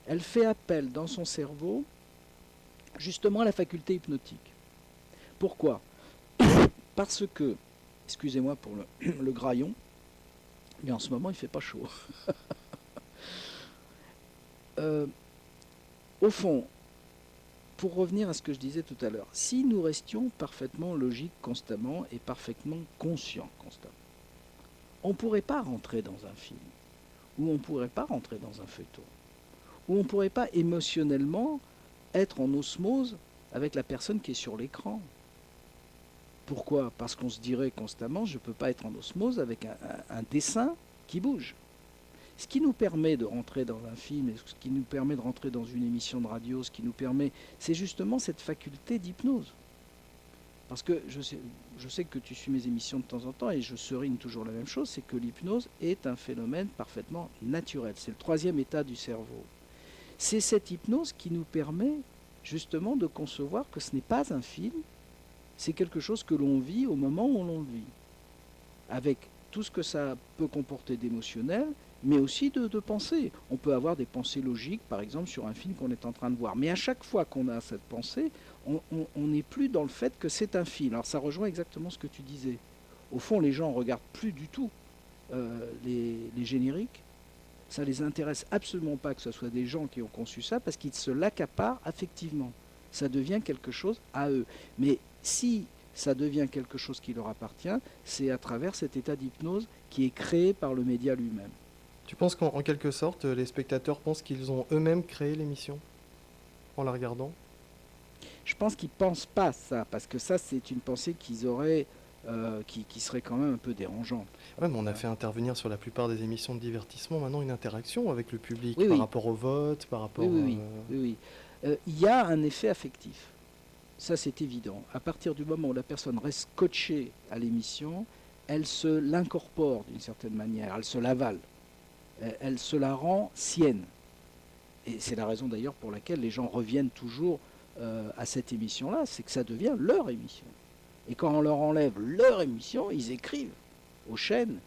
elle fait appel dans son cerveau justement à la faculté hypnotique. Pourquoi? Parce que, excusez-moi pour le graillon, mais en ce moment il ne fait pas chaud. Au fond, pour revenir à ce que je disais tout à l'heure, si nous restions parfaitement logiques constamment et parfaitement conscients constamment, on ne pourrait pas rentrer dans un film, ou on ne pourrait pas rentrer dans un feuilleton, ou on ne pourrait pas émotionnellement être en osmose avec la personne qui est sur l'écran. Pourquoi? Parce qu'on se dirait constamment, je ne peux pas être en osmose avec un dessin qui bouge. Ce qui nous permet de rentrer dans un film, ce qui nous permet de rentrer dans une émission de radio, ce qui nous permet, c'est justement cette faculté d'hypnose. Parce que je sais que tu suis mes émissions de temps en temps et je souligne toujours la même chose, c'est que l'hypnose est un phénomène parfaitement naturel. C'est le troisième état du cerveau. C'est cette hypnose qui nous permet justement de concevoir que ce n'est pas un film, c'est quelque chose que l'on vit au moment où l'on le vit, avec tout ce que ça peut comporter d'émotionnel, mais aussi de pensée. On peut avoir des pensées logiques, par exemple, sur un film qu'on est en train de voir. Mais à chaque fois qu'on a cette pensée, on n'est plus dans le fait que c'est un film. Alors ça rejoint exactement ce que tu disais. Au fond, les gens ne regardent plus du tout les génériques. Ça ne les intéresse absolument pas que ce soit des gens qui ont conçu ça, parce qu'ils se l'accaparent affectivement. Ça devient quelque chose à eux. Mais si ça devient quelque chose qui leur appartient, c'est à travers cet état d'hypnose qui est créé par le média lui-même. Tu penses qu'en quelque sorte, les spectateurs pensent qu'ils ont eux-mêmes créé l'émission en la regardant? Je pense qu'ils ne pensent pas ça, parce que ça, c'est une pensée qu'ils auraient, qui serait quand même un peu dérangeante. Ouais, mais on a fait intervenir sur la plupart des émissions de divertissement maintenant une interaction avec le public Oui, par oui. rapport au vote, par rapport... Oui. Il y a un effet affectif. Ça, c'est évident. À partir du moment où la personne reste scotchée à l'émission, elle se l'incorpore d'une certaine manière, elle se l'avale, elle se la rend sienne. Et c'est la raison d'ailleurs pour laquelle les gens reviennent toujours à cette émission-là, c'est que ça devient leur émission. Et quand on leur enlève leur émission, ils écrivent aux chaînes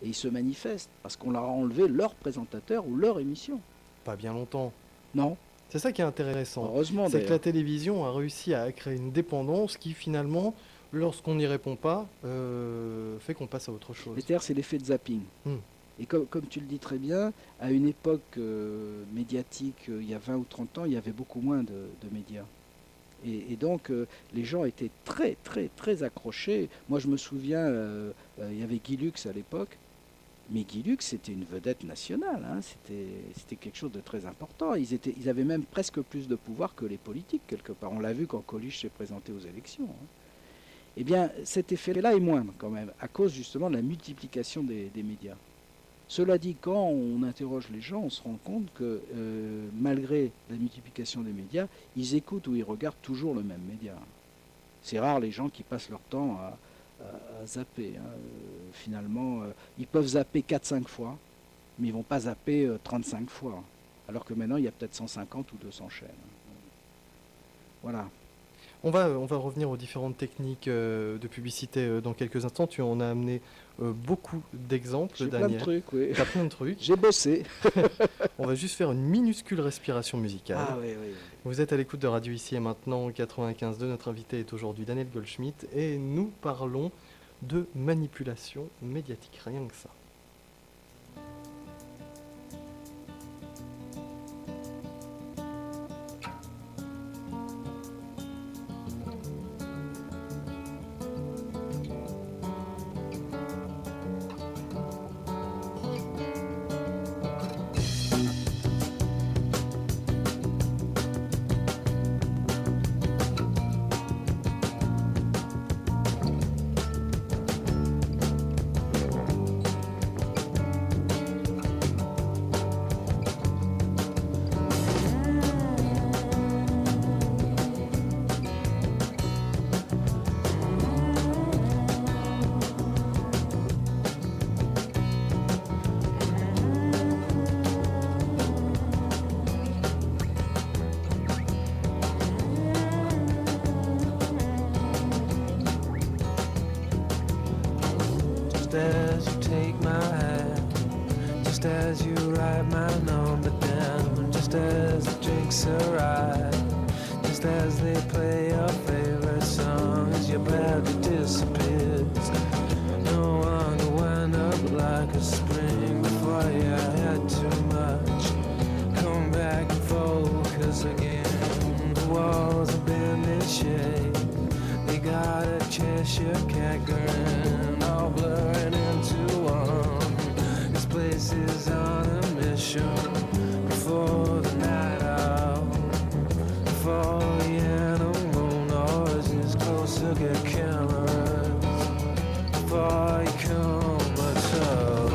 et ils se manifestent parce qu'on leur a enlevé leur présentateur ou leur émission. Pas bien longtemps. Non. C'est ça qui est intéressant. Heureusement, c'est d'ailleurs. que la télévision a réussi à créer une dépendance qui finalement lorsqu'on n'y répond pas, fait qu'on passe à autre chose. C'est-à-dire, c'est l'effet de zapping. Et comme tu le dis très bien, à une époque médiatique, il y a 20 ou 30 ans, il y avait beaucoup moins de médias. Et donc, les gens étaient très, très, très accrochés. Moi, je me souviens, il y avait Guy Lux à l'époque. Mais Guy Lux, c'était une vedette nationale. Hein. C'était quelque chose de très important. Ils avaient même presque plus de pouvoir que les politiques, quelque part. On l'a vu quand Coluche s'est présenté aux élections. Hein. Eh bien, cet effet-là est moindre, quand même, à cause justement de la multiplication des médias. Cela dit, quand on interroge les gens, on se rend compte que malgré la multiplication des médias, ils écoutent ou ils regardent toujours le même média. C'est rare les gens qui passent leur temps à zapper. Hein. Finalement, ils peuvent zapper 4-5 fois, mais ils ne vont pas zapper 35 fois. Alors que maintenant, il y a peut-être 150 ou 200 chaînes. Voilà. On va revenir aux différentes techniques de publicité dans quelques instants. Tu en as amené beaucoup d'exemples, J'ai Daniel. Plein de trucs, oui. T'as plein de trucs. J'ai bossé. On va juste faire une minuscule respiration musicale. Ah oui, oui. Vous êtes à l'écoute de Radio Ici et Maintenant 95.2. Notre invité est aujourd'hui Daniel Goldschmidt et nous parlons de manipulation médiatique. Rien que ça. As you take my hand, just as you write my number down, just as the drinks arrive, just as they play your favorite song, as your body disappears. No longer wind up like a spring before you had too much. Come back and focus again. The walls have been in shape. They got a Cheshire cat grin, all blurring into one. This place is on a mission before the night out, before the animal noises closer get cameras, before you come at all.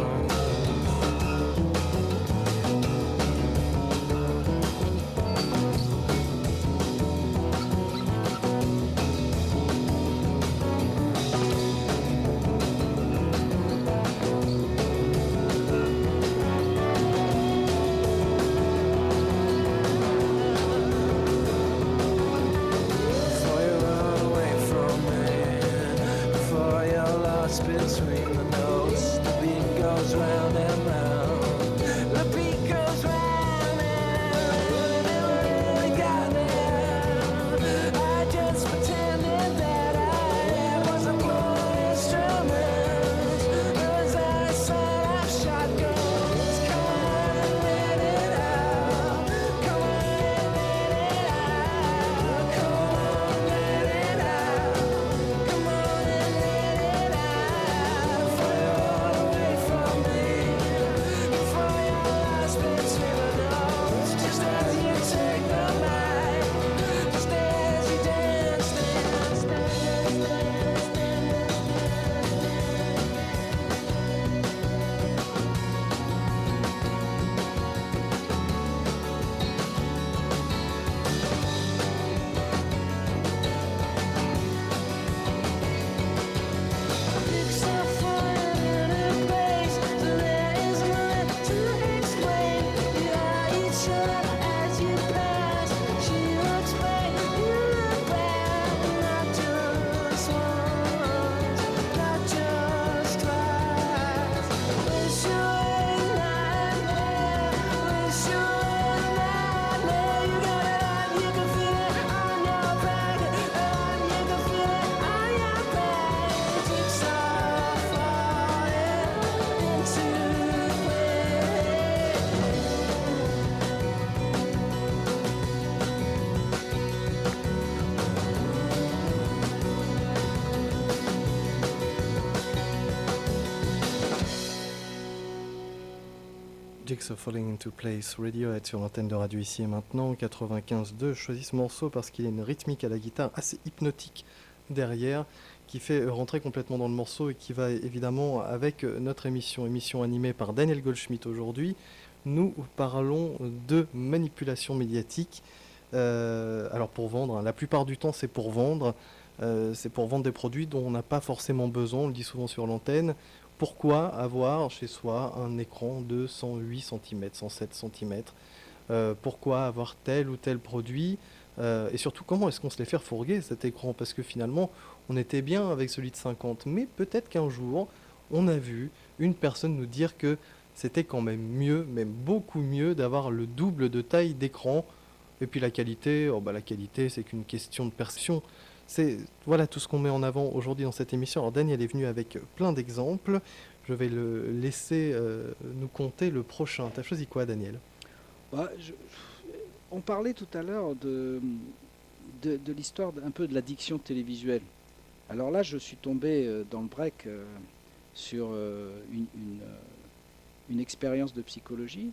Jigsaw Falling into Place, Radiohead sur l'antenne de Radio Ici et Maintenant, 95.2. Je choisis ce morceau parce qu'il y a une rythmique à la guitare assez hypnotique derrière, qui fait rentrer complètement dans le morceau et qui va évidemment avec notre émission animée par Daniel Goldschmidt aujourd'hui. Nous parlons de manipulation médiatique. Alors pour vendre, hein, la plupart du temps c'est pour vendre des produits dont on n'a pas forcément besoin, on le dit souvent sur l'antenne. Pourquoi avoir chez soi un écran de 108 cm, 107 cm Pourquoi avoir tel ou tel produit et surtout, comment est-ce qu'on se les fait refourguer cet écran? Parce que finalement, on était bien avec celui de 50, mais peut-être qu'un jour, on a vu une personne nous dire que c'était quand même mieux, même beaucoup mieux, d'avoir le double de taille d'écran. Et puis la qualité, la qualité, c'est qu'une question de perception. C'est voilà tout ce qu'on met en avant aujourd'hui dans cette émission. Alors Daniel est venu avec plein d'exemples. Je vais le laisser nous conter le prochain. T'as choisi quoi, Daniel? Bah, on parlait tout à l'heure de l'histoire un peu de l'addiction télévisuelle. Alors là, je suis tombé dans le break sur une expérience de psychologie.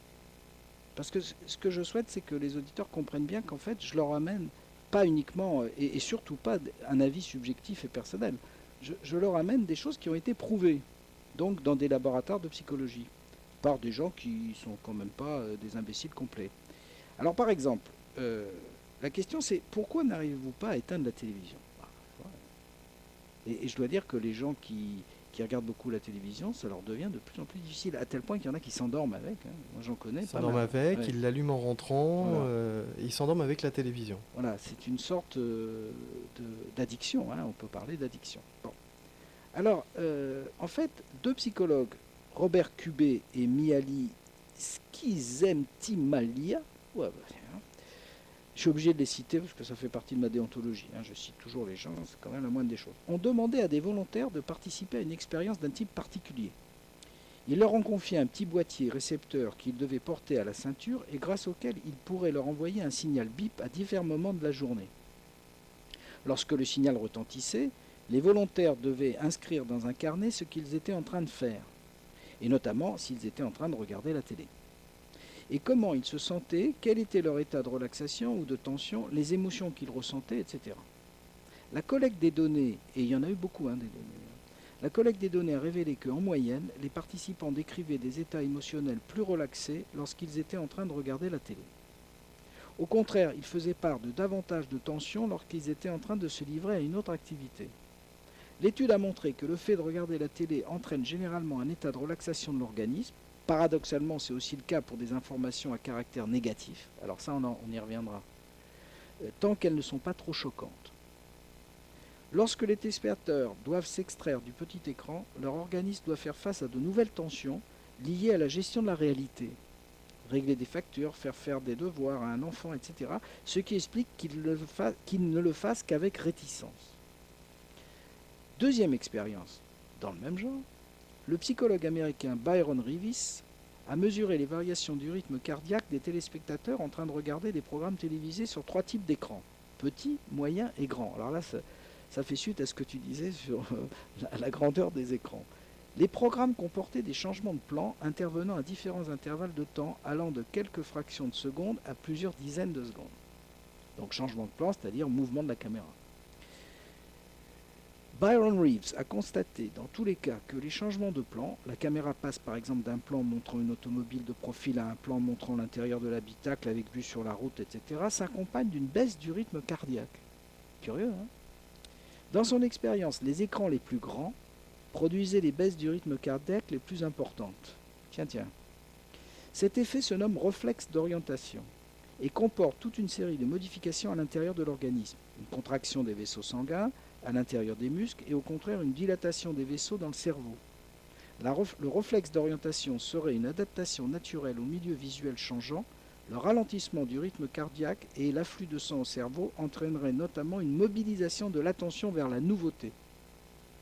Parce que ce que je souhaite, c'est que les auditeurs comprennent bien qu'en fait, je leur amène pas uniquement, et surtout pas un avis subjectif et personnel. Je leur amène des choses qui ont été prouvées, donc dans des laboratoires de psychologie, par des gens qui sont quand même pas des imbéciles complets. Alors par exemple, la question c'est pourquoi n'arrivez-vous pas à éteindre la télévision? Et je dois dire que les gens qui regardent beaucoup la télévision, ça leur devient de plus en plus difficile, à tel point qu'il y en a qui s'endorment avec. Hein. Moi j'en connais. Ils s'endorment avec, ouais. Ils l'allument en rentrant, voilà. Ils s'endorment avec la télévision. Voilà, c'est une sorte d'addiction, hein, on peut parler d'addiction. Bon. Alors, en fait, deux psychologues, Robert Kubé et Mihaly Csikszentmihalyi, je suis obligé de les citer parce que ça fait partie de ma déontologie, hein, je cite toujours les gens, c'est quand même la moindre des choses, ont demandé à des volontaires de participer à une expérience d'un type particulier. Ils leur ont confié un petit boîtier récepteur qu'ils devaient porter à la ceinture et grâce auquel ils pourraient leur envoyer un signal bip à divers moments de la journée. Lorsque le signal retentissait, les volontaires devaient inscrire dans un carnet ce qu'ils étaient en train de faire, et notamment s'ils étaient en train de regarder la télé. Et comment ils se sentaient, quel était leur état de relaxation ou de tension, les émotions qu'ils ressentaient, etc. La collecte des données, et il y en a eu beaucoup, des données, la collecte des données a révélé qu'en moyenne, les participants décrivaient des états émotionnels plus relaxés lorsqu'ils étaient en train de regarder la télé. Au contraire, ils faisaient part de davantage de tension lorsqu'ils étaient en train de se livrer à une autre activité. L'étude a montré que le fait de regarder la télé entraîne généralement un état de relaxation de l'organisme. Paradoxalement, c'est aussi le cas pour des informations à caractère négatif. Alors ça, on y reviendra. Tant qu'elles ne sont pas trop choquantes. Lorsque les téléspectateurs doivent s'extraire du petit écran, leur organisme doit faire face à de nouvelles tensions liées à la gestion de la réalité. Régler des factures, faire des devoirs à un enfant, etc. Ce qui explique qu'il ne le fasse qu'avec réticence. Deuxième expérience, dans le même genre, le psychologue américain Byron Reeves a mesuré les variations du rythme cardiaque des téléspectateurs en train de regarder des programmes télévisés sur 3 types d'écrans, petit, moyen et grand. Alors là, ça fait suite à ce que tu disais sur la grandeur des écrans. Les programmes comportaient des changements de plan intervenant à différents intervalles de temps allant de quelques fractions de secondes à plusieurs dizaines de secondes. Donc changement de plan, c'est-à-dire mouvement de la caméra. Byron Reeves a constaté dans tous les cas que les changements de plan, la caméra passe par exemple d'un plan montrant une automobile de profil à un plan montrant l'intérieur de l'habitacle avec vue sur la route, etc., s'accompagnent d'une baisse du rythme cardiaque. Curieux, hein? Dans son expérience, les écrans les plus grands produisaient les baisses du rythme cardiaque les plus importantes. Tiens. Cet effet se nomme réflexe d'orientation et comporte toute une série de modifications à l'intérieur de l'organisme. Une contraction des vaisseaux sanguins à l'intérieur des muscles et au contraire une dilatation des vaisseaux dans le cerveau. Le réflexe d'orientation serait une adaptation naturelle au milieu visuel changeant. Le ralentissement du rythme cardiaque et l'afflux de sang au cerveau entraîneraient notamment une mobilisation de l'attention vers la nouveauté.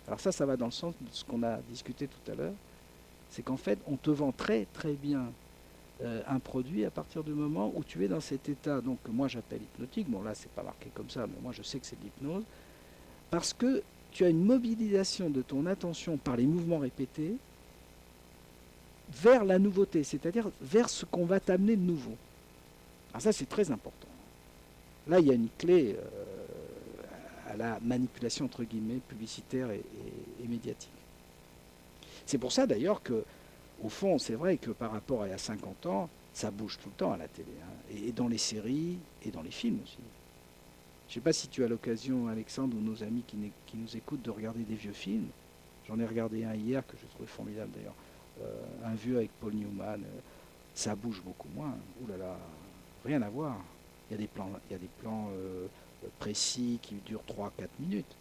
Alors ça va dans le sens de ce qu'on a discuté tout à l'heure. C'est qu'en fait, on te vend très très bien un produit à partir du moment où tu es dans cet état, donc que moi j'appelle hypnotique. Bon là, c'est pas marqué comme ça, mais moi je sais que c'est de l'hypnose. Parce que tu as une mobilisation de ton attention par les mouvements répétés vers la nouveauté, c'est-à-dire vers ce qu'on va t'amener de nouveau. Alors ça, c'est très important. Là, il y a une clé à la manipulation, entre guillemets, publicitaire et médiatique. C'est pour ça, d'ailleurs, que, au fond, c'est vrai que par rapport à il y a 50 ans, ça bouge tout le temps à la télé, hein, et dans les séries, et dans les films aussi. Je ne sais pas si tu as l'occasion, Alexandre, ou nos amis qui nous écoutent, de regarder des vieux films. J'en ai regardé un hier que j'ai trouvé formidable, d'ailleurs. Un vieux avec Paul Newman. Ça bouge beaucoup moins. Ouh là là, rien à voir. Il y a des plans précis qui durent 3-4 minutes.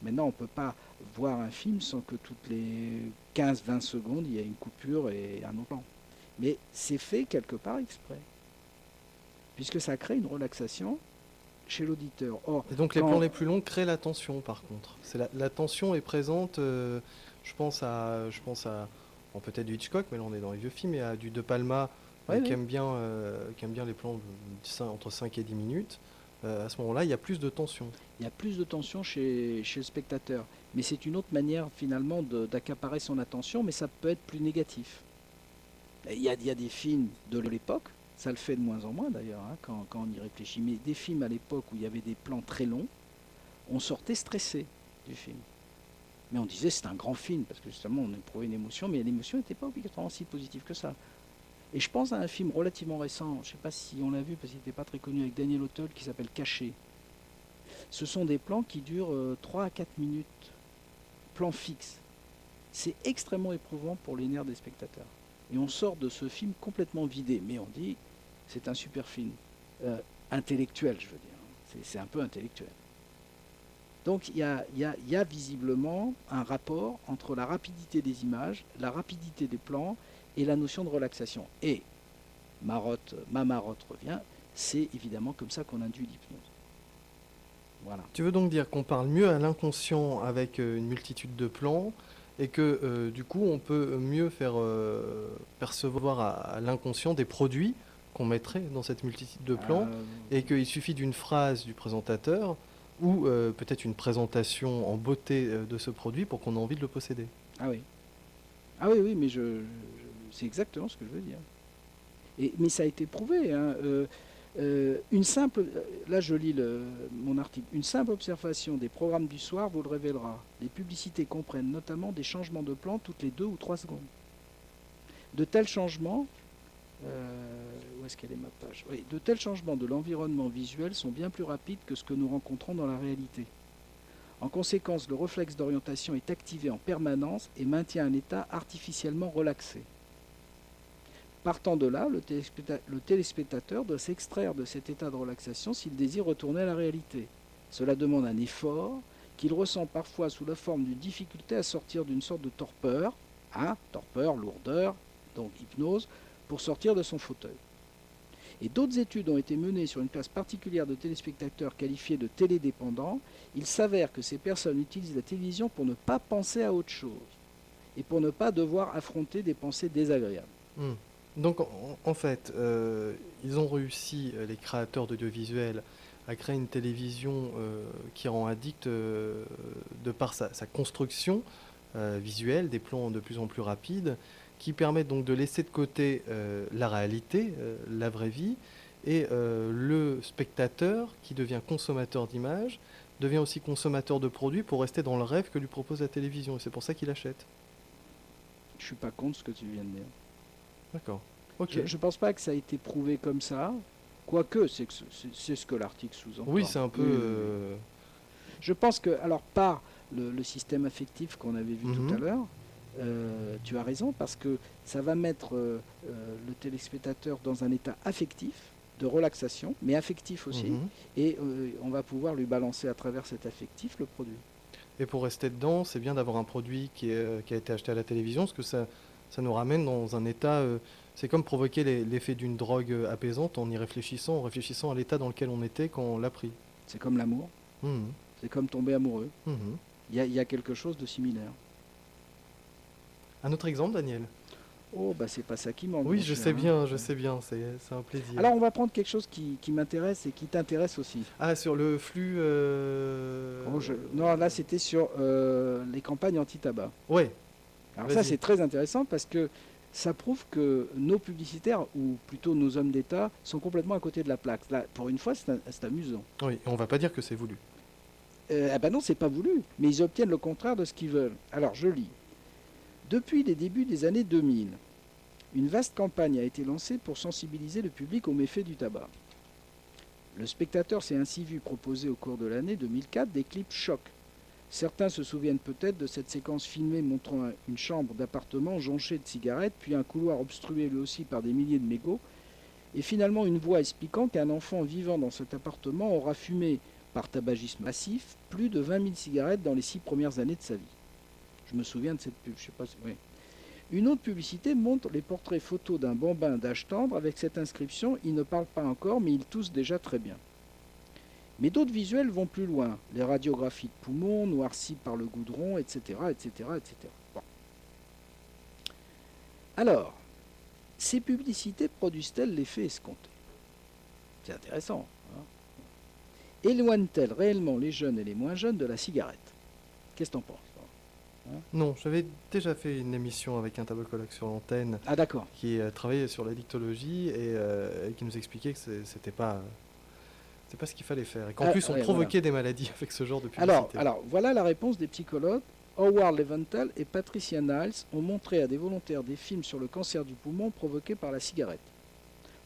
Maintenant, on ne peut pas voir un film sans que toutes les 15-20 secondes, il y ait une coupure et un autre plan. Mais c'est fait quelque part exprès, puisque ça crée une relaxation chez l'auditeur. Or, Et donc les plans les plus longs créent la tension, par contre. La tension est présente, je pense à bon, peut-être du Hitchcock, mais là on est dans les vieux films, et à du De Palma, qui aime bien les plans entre 5 et 10 minutes. À ce moment-là, il y a plus de tension. Il y a plus de tension chez le spectateur. Mais c'est une autre manière, finalement, d'accaparer son attention, mais ça peut être plus négatif. Il y a des films de l'époque, ça le fait de moins en moins d'ailleurs, hein, quand on y réfléchit, mais des films à l'époque où il y avait des plans très longs, on sortait stressé du film. Mais on disait c'est un grand film, parce que justement on éprouvait une émotion, mais l'émotion n'était pas obligatoirement si positive que ça. Et je pense à un film relativement récent, je ne sais pas si on l'a vu parce qu'il n'était pas très connu, avec Daniel Auteuil, qui s'appelle Caché. Ce sont des plans qui durent 3 à 4 minutes, plans fixes. C'est extrêmement éprouvant pour les nerfs des spectateurs. Et on sort de ce film complètement vidé, mais on dit c'est un super film. Intellectuel, je veux dire. C'est un peu intellectuel. Donc il y a visiblement un rapport entre la rapidité des images, la rapidité des plans et la notion de relaxation. Et ma marotte revient, c'est évidemment comme ça qu'on induit l'hypnose. Voilà. Tu veux donc dire qu'on parle mieux à l'inconscient avec une multitude de plans, et que du coup on peut mieux faire percevoir à l'inconscient des produits qu'on mettrait dans cette multitude de plans, et qu'il suffit d'une phrase du présentateur ou peut-être une présentation en beauté de ce produit pour qu'on ait envie de le posséder. Ah oui. Ah oui, mais c'est exactement ce que je veux dire. Mais ça a été prouvé. Hein. Là je lis mon article, une simple observation des programmes du soir vous le révélera. Les publicités comprennent notamment des changements de plan toutes les 2 ou 3 secondes. De tels changements, où est-ce qu'elle est ma page ? Oui, de tels changements de l'environnement visuel sont bien plus rapides que ce que nous rencontrons dans la réalité. En conséquence, le réflexe d'orientation est activé en permanence et maintient un état artificiellement relaxé. Partant de là, le téléspectateur doit s'extraire de cet état de relaxation s'il désire retourner à la réalité. Cela demande un effort qu'il ressent parfois sous la forme d'une difficulté à sortir d'une sorte de torpeur, lourdeur, donc hypnose, pour sortir de son fauteuil. Et d'autres études ont été menées sur une classe particulière de téléspectateurs qualifiés de télédépendants. Il s'avère que ces personnes utilisent la télévision pour ne pas penser à autre chose et pour ne pas devoir affronter des pensées désagréables. Donc en fait, ils ont réussi, les créateurs d'audiovisuel, à créer une télévision qui rend addict de par sa construction visuelle, des plans de plus en plus rapides, qui permettent donc de laisser de côté la réalité, la vraie vie, et le spectateur, qui devient consommateur d'images, devient aussi consommateur de produits pour rester dans le rêve que lui propose la télévision, et c'est pour ça qu'il achète. Je ne suis pas contre ce que tu viens de dire. D'accord. Ok. Je ne pense pas que ça a été prouvé comme ça, quoique c'est ce que l'article sous-entend. Oui, c'est un peu... Je pense que, alors par le système affectif qu'on avait vu tout à l'heure, tu as raison, parce que ça va mettre le téléspectateur dans un état affectif, de relaxation, mais affectif aussi, et on va pouvoir lui balancer à travers cet affectif le produit. Et pour rester dedans, c'est bien d'avoir un produit qui a été acheté à la télévision, parce que ça nous ramène dans un état... c'est comme provoquer l'effet d'une drogue apaisante en réfléchissant à l'état dans lequel on était quand on l'a pris. C'est comme l'amour, c'est comme tomber amoureux. Il y a quelque chose de similaire. Un autre exemple, Daniel ? Oh, bah c'est pas ça qui manque. Oui, je sais bien, c'est un plaisir. Alors on va prendre quelque chose qui m'intéresse et qui t'intéresse aussi. Ah, sur le flux... Non, là c'était sur les campagnes anti-tabac. Oui. Alors ça c'est très intéressant parce que ça prouve que nos publicitaires, ou plutôt nos hommes d'État, sont complètement à côté de la plaque. Là, pour une fois, c'est amusant. Oui, on va pas dire que c'est voulu. Ah ben non, c'est pas voulu, mais ils obtiennent le contraire de ce qu'ils veulent. Alors, je lis. Depuis les débuts des années 2000, une vaste campagne a été lancée pour sensibiliser le public aux méfaits du tabac. Le spectateur s'est ainsi vu proposer au cours de l'année 2004 des clips chocs. Certains se souviennent peut-être de cette séquence filmée montrant une chambre d'appartement jonchée de cigarettes, puis un couloir obstrué lui aussi par des milliers de mégots, et finalement une voix expliquant qu'un enfant vivant dans cet appartement aura fumé, par tabagisme massif, plus de 20 000 cigarettes dans les 6 premières années de sa vie. Je me souviens de cette pub, je sais pas si... Oui. Une autre publicité montre les portraits photos d'un bambin d'âge tendre avec cette inscription « Il ne parle pas encore, mais il tousse déjà très bien ». Mais d'autres visuels vont plus loin, les radiographies de poumons, noircies par le goudron, etc. etc., etc. Bon. Alors, ces publicités produisent-elles l'effet escompté? C'est intéressant. Hein. Éloignent-elles réellement les jeunes et les moins jeunes de la cigarette? Qu'est-ce que t'en penses? Hein? Non, j'avais déjà fait une émission avec un tabacologue sur l'antenne Ah d'accord. qui travaillait sur l'addictologie et qui nous expliquait que c'était pas ce qu'il fallait faire et qu'en plus on ouais, provoquait des maladies avec ce genre de publicité. Alors, voilà la réponse des psychologues. Howard Leventhal et Patricia Niles ont montré à des volontaires des films sur le cancer du poumon provoqué par la cigarette.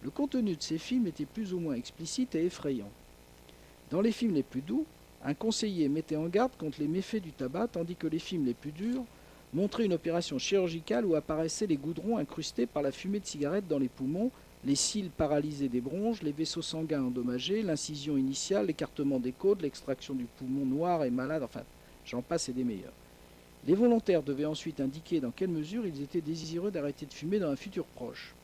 Le contenu de ces films était plus ou moins explicite et effrayant. Dans les films les plus doux, un conseiller mettait en garde contre les méfaits du tabac, tandis que les films les plus durs montraient une opération chirurgicale où apparaissaient les goudrons incrustés par la fumée de cigarette dans les poumons, les cils paralysés des bronches, les vaisseaux sanguins endommagés, l'incision initiale, l'écartement des côtes, l'extraction du poumon noir et malade, enfin, j'en passe et des meilleurs. Les volontaires devaient ensuite indiquer dans quelle mesure ils étaient désireux d'arrêter de fumer dans un futur proche.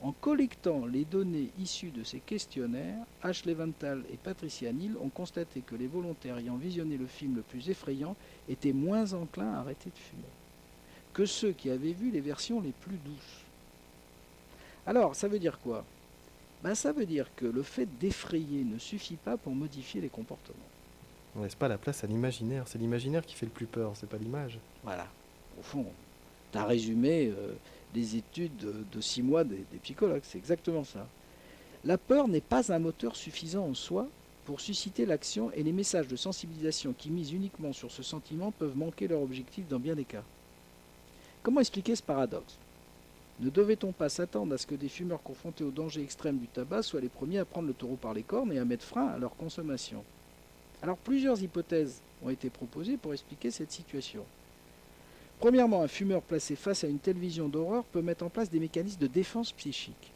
En collectant les données issues de ces questionnaires, H. Leventhal et Patricia Neal ont constaté que les volontaires ayant visionné le film le plus effrayant étaient moins enclins à arrêter de fumer que ceux qui avaient vu les versions les plus douces. Alors, ça veut dire quoi? Ça veut dire que le fait d'effrayer ne suffit pas pour modifier les comportements. On laisse pas la place à l'imaginaire. C'est l'imaginaire qui fait le plus peur, c'est pas l'image. Voilà. Au fond, tu as résumé les études de 6 mois des psychologues. C'est exactement ça. La peur n'est pas un moteur suffisant en soi pour susciter l'action et les messages de sensibilisation qui misent uniquement sur ce sentiment peuvent manquer leur objectif dans bien des cas. Comment expliquer ce paradoxe? Ne devait-on pas s'attendre à ce que des fumeurs confrontés au danger extrême du tabac soient les premiers à prendre le taureau par les cornes et à mettre frein à leur consommation? Alors plusieurs hypothèses ont été proposées pour expliquer cette situation. Premièrement, un fumeur placé face à une télévision d'horreur peut mettre en place des mécanismes de défense psychique.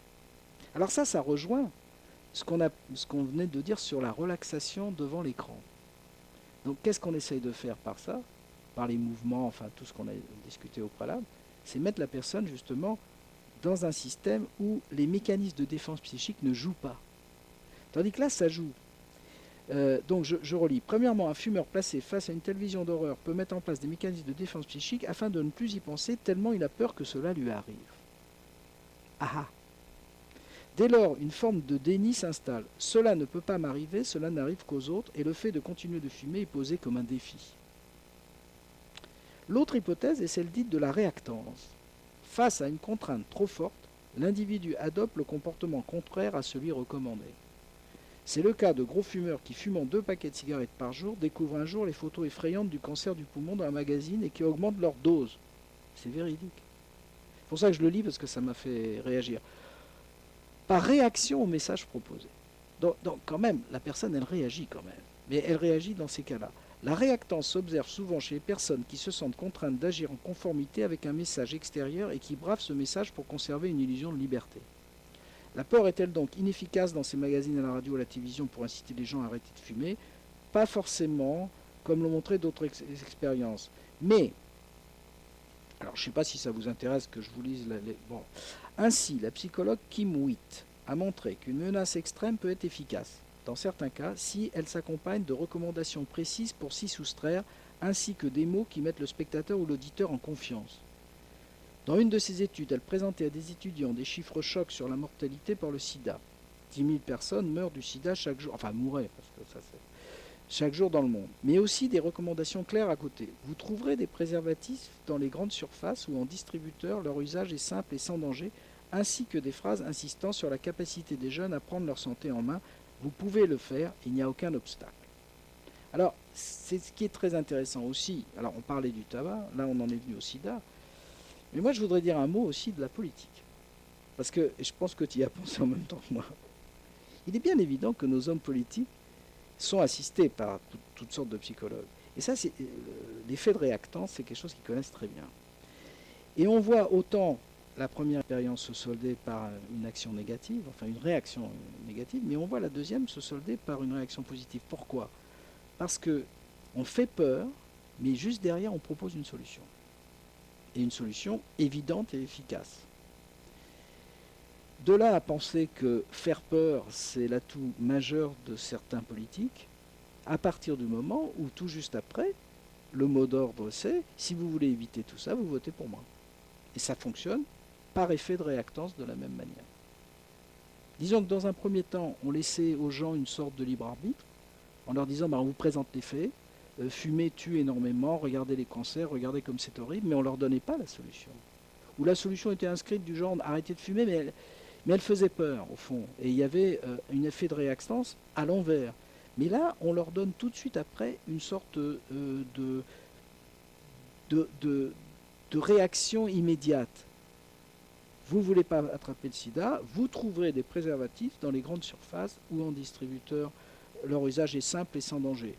Alors ça rejoint ce qu'on venait de dire sur la relaxation devant l'écran. Donc qu'est-ce qu'on essaye de faire par ça? Par les mouvements, enfin tout ce qu'on a discuté au préalable, c'est mettre la personne justement dans un système où les mécanismes de défense psychique ne jouent pas. Tandis que là, ça joue. Donc je relis. Premièrement, un fumeur placé face à une télévision d'horreur peut mettre en place des mécanismes de défense psychique afin de ne plus y penser tellement il a peur que cela lui arrive. Ah ah. Dès lors, une forme de déni s'installe. Cela ne peut pas m'arriver, cela n'arrive qu'aux autres, et le fait de continuer de fumer est posé comme un défi. L'autre hypothèse est celle dite de la réactance. Face à une contrainte trop forte, l'individu adopte le comportement contraire à celui recommandé. C'est le cas de gros fumeurs qui, fumant 2 paquets de cigarettes par jour, découvrent un jour les photos effrayantes du cancer du poumon dans un magazine et qui augmentent leur dose. C'est véridique. C'est pour ça que je le lis, parce que ça m'a fait réagir. Par réaction au message proposé. Donc quand même, la personne, elle réagit quand même. Mais elle réagit dans ces cas-là. La réactance s'observe souvent chez les personnes qui se sentent contraintes d'agir en conformité avec un message extérieur et qui bravent ce message pour conserver une illusion de liberté. La peur est-elle donc inefficace dans ces magazines, à la radio, à la télévision pour inciter les gens à arrêter de fumer? Pas forcément, comme l'ont montré d'autres expériences. Mais, alors je ne sais pas si ça vous intéresse que je vous lise bon. Ainsi, la psychologue Kim Witt a montré qu'une menace extrême peut être efficace, dans certains cas, si elle s'accompagne de recommandations précises pour s'y soustraire, ainsi que des mots qui mettent le spectateur ou l'auditeur en confiance. Dans une de ses études, elle présentait à des étudiants des chiffres chocs sur la mortalité par le sida. 10 000 personnes meurent du sida chaque jour, enfin mouraient, parce que ça chaque jour dans le monde, mais aussi des recommandations claires à côté. Vous trouverez des préservatifs dans les grandes surfaces ou en distributeur, leur usage est simple et sans danger, ainsi que des phrases insistant sur la capacité des jeunes à prendre leur santé en main. Vous pouvez le faire, il n'y a aucun obstacle. Alors, c'est ce qui est très intéressant aussi. Alors, on parlait du tabac, là on en est venu au sida, mais moi je voudrais dire un mot aussi de la politique. Parce que je pense que tu y as pensé en même temps que moi. Il est bien évident que nos hommes politiques sont assistés par toutes sortes de psychologues. Et ça, c'est l'effet de réactance, c'est quelque chose qu'ils connaissent très bien. Et on voit autant la première expérience se solder par une action négative, enfin une réaction négative, mais on voit la deuxième se solder par une réaction positive. Pourquoi ? Parce que on fait peur, mais juste derrière, on propose une solution. Et une solution évidente et efficace. De là à penser que faire peur, c'est l'atout majeur de certains politiques, à partir du moment où, tout juste après, le mot d'ordre c'est « si vous voulez éviter tout ça, vous votez pour moi ». Et ça fonctionne par effet de réactance de la même manière. Disons que dans un premier temps, on laissait aux gens une sorte de libre arbitre, en leur disant on vous présente les faits, fumer tue énormément, regardez les cancers, regardez comme c'est horrible, mais on ne leur donnait pas la solution. Ou la solution était inscrite du genre arrêtez de fumer, mais elle faisait peur au fond. Et il y avait un effet de réactance à l'envers. Mais là, on leur donne tout de suite après une sorte de réaction immédiate. Vous ne voulez pas attraper le sida, vous trouverez des préservatifs dans les grandes surfaces ou en distributeur. Leur usage est simple et sans danger.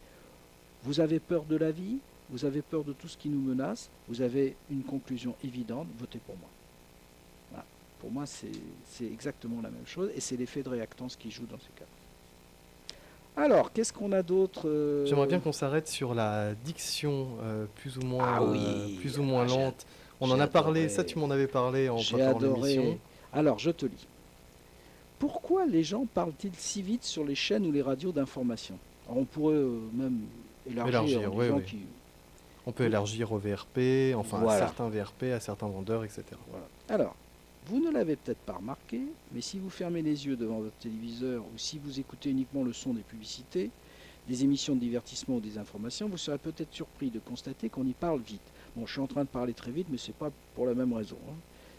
Vous avez peur de la vie, vous avez peur de tout ce qui nous menace, vous avez une conclusion évidente, votez pour moi. Voilà. Pour moi, c'est exactement la même chose et c'est l'effet de réactance qui joue dans ces cas. Alors, qu'est-ce qu'on a d'autre J'aimerais bien qu'on s'arrête sur la diction plus ou moins lente. On en a parlé, ça tu m'en avais parlé en préparant l'émission. Alors, je te lis. Pourquoi les gens parlent-ils si vite sur les chaînes ou les radios d'information ? Alors, on pourrait même élargir oui. Qui... On peut élargir au VRP, enfin à certains VRP, à certains vendeurs, etc. Voilà. Alors, vous ne l'avez peut-être pas remarqué, mais si vous fermez les yeux devant votre téléviseur ou si vous écoutez uniquement le son des publicités, des émissions de divertissement ou des informations, vous serez peut-être surpris de constater qu'on y parle vite. Bon, je suis en train de parler très vite, mais ce n'est pas pour la même raison. Hein.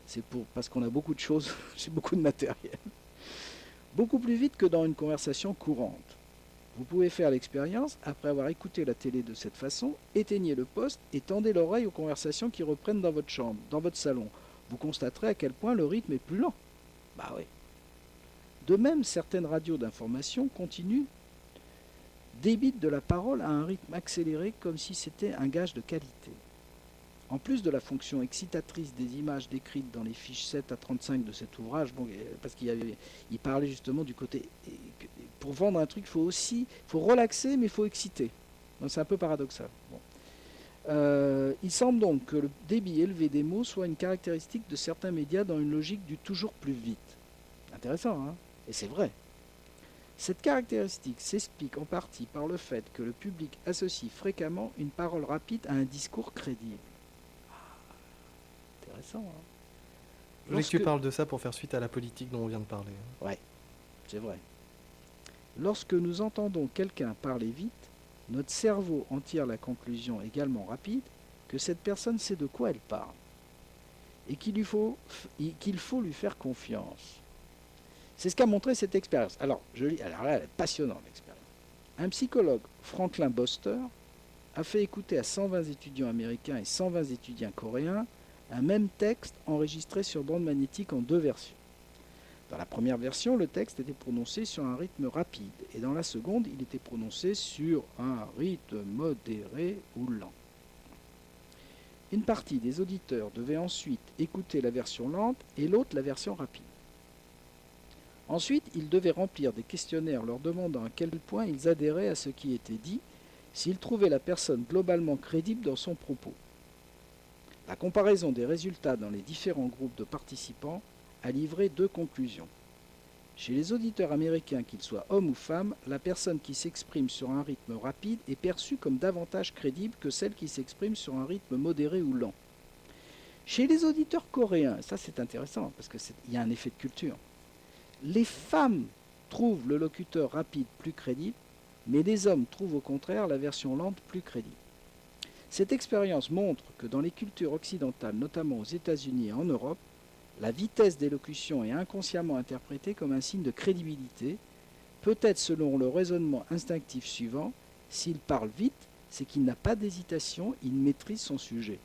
C'est parce qu'on a beaucoup de choses, j'ai beaucoup de matériel. Beaucoup plus vite que dans une conversation courante. Vous pouvez faire l'expérience, après avoir écouté la télé de cette façon, éteignez le poste et tendez l'oreille aux conversations qui reprennent dans votre chambre, dans votre salon. Vous constaterez à quel point le rythme est plus lent. Bah oui. De même, certaines radios d'information continuent, débitent de la parole à un rythme accéléré comme si c'était un gage de qualité. En plus de la fonction excitatrice des images décrites dans les fiches 7 à 35 de cet ouvrage, bon, parce qu'il parlait justement du côté... Pour vendre un truc, il faut relaxer, mais il faut exciter. Donc c'est un peu paradoxal. Bon. Il semble donc que le débit élevé des mots soit une caractéristique de certains médias dans une logique du toujours plus vite. Intéressant, hein ? Et c'est vrai. Cette caractéristique s'explique en partie par le fait que le public associe fréquemment une parole rapide à un discours crédible. Intéressant, hein ? Je voulais que tu parles de ça pour faire suite à la politique dont on vient de parler. Oui, c'est vrai. Lorsque nous entendons quelqu'un parler vite, notre cerveau en tire la conclusion également rapide que cette personne sait de quoi elle parle et qu'il faut lui faire confiance. C'est ce qu'a montré cette expérience. Alors là, elle est passionnante l'expérience. Un psychologue, Franklin Boster, a fait écouter à 120 étudiants américains et 120 étudiants coréens un même texte enregistré sur bande magnétique en 2 versions. Dans la première version, le texte était prononcé sur un rythme rapide, et dans la seconde, il était prononcé sur un rythme modéré ou lent. Une partie des auditeurs devait ensuite écouter la version lente et l'autre la version rapide. Ensuite, ils devaient remplir des questionnaires leur demandant à quel point ils adhéraient à ce qui était dit, s'ils trouvaient la personne globalement crédible dans son propos. La comparaison des résultats dans les différents groupes de participants a livré 2 conclusions. Chez les auditeurs américains, qu'ils soient hommes ou femmes, la personne qui s'exprime sur un rythme rapide est perçue comme davantage crédible que celle qui s'exprime sur un rythme modéré ou lent. Chez les auditeurs coréens, ça c'est intéressant parce qu'il y a un effet de culture, les femmes trouvent le locuteur rapide plus crédible, mais les hommes trouvent au contraire la version lente plus crédible. Cette expérience montre que dans les cultures occidentales, notamment aux États-Unis et en Europe, la vitesse d'élocution est inconsciemment interprétée comme un signe de crédibilité, peut-être selon le raisonnement instinctif suivant: s'il parle vite, c'est qu'il n'a pas d'hésitation, il maîtrise son sujet.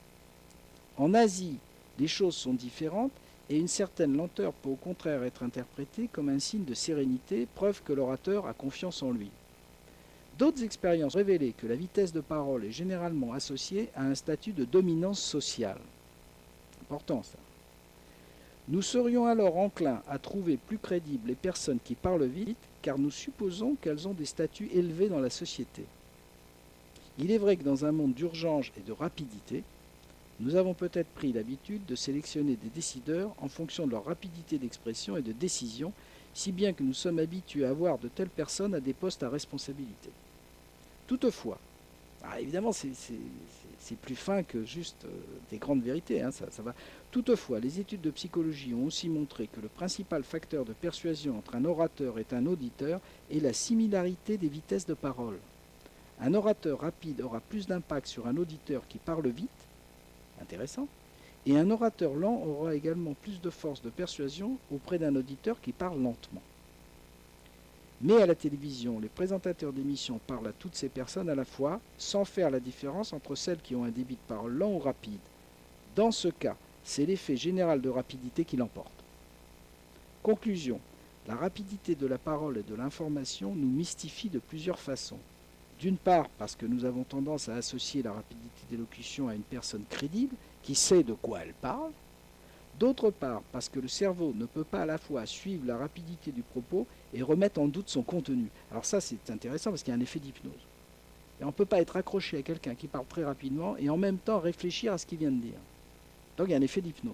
En Asie, les choses sont différentes et une certaine lenteur peut au contraire être interprétée comme un signe de sérénité, preuve que l'orateur a confiance en lui. D'autres expériences révélaient que la vitesse de parole est généralement associée à un statut de dominance sociale. Important ça. Nous serions alors enclins à trouver plus crédibles les personnes qui parlent vite, car nous supposons qu'elles ont des statuts élevés dans la société. Il est vrai que dans un monde d'urgence et de rapidité, nous avons peut-être pris l'habitude de sélectionner des décideurs en fonction de leur rapidité d'expression et de décision, si bien que nous sommes habitués à voir de telles personnes à des postes à responsabilité. Toutefois, évidemment c'est plus fin que juste des grandes vérités, ça va. Toutefois, les études de psychologie ont aussi montré que le principal facteur de persuasion entre un orateur et un auditeur est la similarité des vitesses de parole. Un orateur rapide aura plus d'impact sur un auditeur qui parle vite, intéressant, et un orateur lent aura également plus de force de persuasion auprès d'un auditeur qui parle lentement. Mais à la télévision, les présentateurs d'émissions parlent à toutes ces personnes à la fois, sans faire la différence entre celles qui ont un débit de parole lent ou rapide. Dans ce cas, c'est l'effet général de rapidité qui l'emporte. Conclusion: la rapidité de la parole et de l'information nous mystifie de plusieurs façons. D'une part, parce que nous avons tendance à associer la rapidité d'élocution à une personne crédible, qui sait de quoi elle parle. D'autre part, parce que le cerveau ne peut pas à la fois suivre la rapidité du propos et remettre en doute son contenu. Alors ça, c'est intéressant parce qu'il y a un effet d'hypnose. Et on ne peut pas être accroché à quelqu'un qui parle très rapidement et en même temps réfléchir à ce qu'il vient de dire. Donc il y a un effet d'hypnose.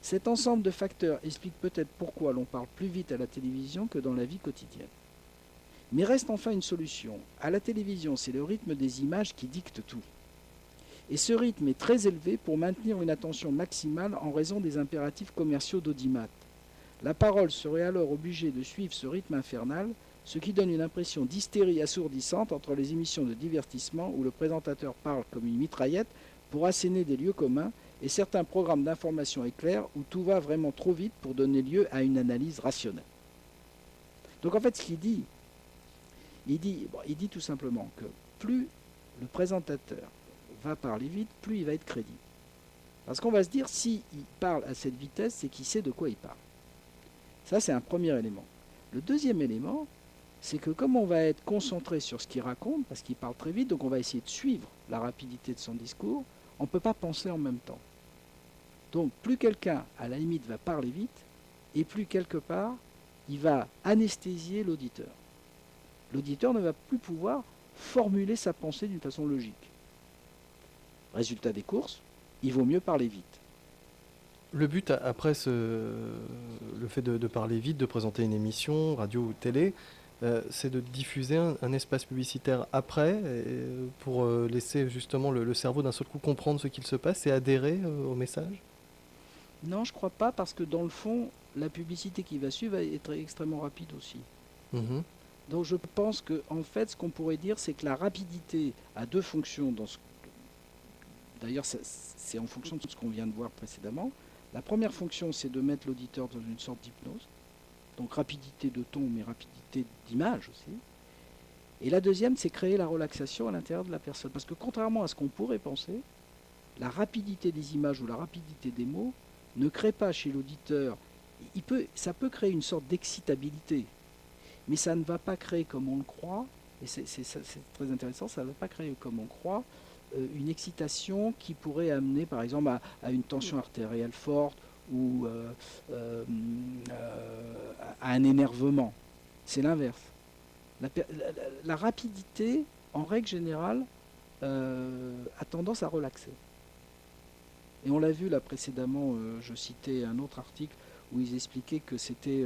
Cet ensemble de facteurs explique peut-être pourquoi l'on parle plus vite à la télévision que dans la vie quotidienne. Mais reste enfin une solution. À la télévision, c'est le rythme des images qui dicte tout. Et ce rythme est très élevé pour maintenir une attention maximale en raison des impératifs commerciaux d'audimat. La parole serait alors obligée de suivre ce rythme infernal, ce qui donne une impression d'hystérie assourdissante entre les émissions de divertissement où le présentateur parle comme une mitraillette pour asséner des lieux communs et certains programmes d'information éclairs où tout va vraiment trop vite pour donner lieu à une analyse rationnelle. Donc en fait, ce qu'il dit, il dit tout simplement que plus le présentateur va parler vite, plus il va être crédible. Parce qu'on va se dire, s'il parle à cette vitesse, c'est qu'il sait de quoi il parle. Ça, c'est un premier élément. Le deuxième élément, c'est que comme on va être concentré sur ce qu'il raconte, parce qu'il parle très vite, donc on va essayer de suivre la rapidité de son discours, on ne peut pas penser en même temps. Donc plus quelqu'un, à la limite, va parler vite, et plus quelque part, il va anesthésier l'auditeur. L'auditeur ne va plus pouvoir formuler sa pensée d'une façon logique. Résultat des courses, il vaut mieux parler vite. Le but, après le fait de parler vite, de présenter une émission, radio ou télé, c'est de diffuser un espace publicitaire après, pour laisser justement le cerveau d'un seul coup comprendre ce qu'il se passe et adhérer au message. Non, je ne crois pas, parce que dans le fond, la publicité qui va suivre va être extrêmement rapide aussi. Mmh. Donc je pense qu'en fait, ce qu'on pourrait dire, c'est que la rapidité a deux fonctions. D'ailleurs, c'est en fonction de ce qu'on vient de voir précédemment. La première fonction, c'est de mettre l'auditeur dans une sorte d'hypnose. Donc rapidité de ton, mais rapidité d'image aussi. Et la deuxième, c'est créer la relaxation à l'intérieur de la personne. Parce que contrairement à ce qu'on pourrait penser, la rapidité des images ou la rapidité des mots ne crée pas chez l'auditeur, ça peut créer une sorte d'excitabilité, mais ça ne va pas créer comme on le croit, et c'est très intéressant, ça ne va pas créer comme on croit une excitation qui pourrait amener par exemple à une tension artérielle forte ou à un énervement. C'est l'inverse. La rapidité, en règle générale, a tendance à relaxer. Et on l'a vu là précédemment, je citais un autre article où ils expliquaient que c'était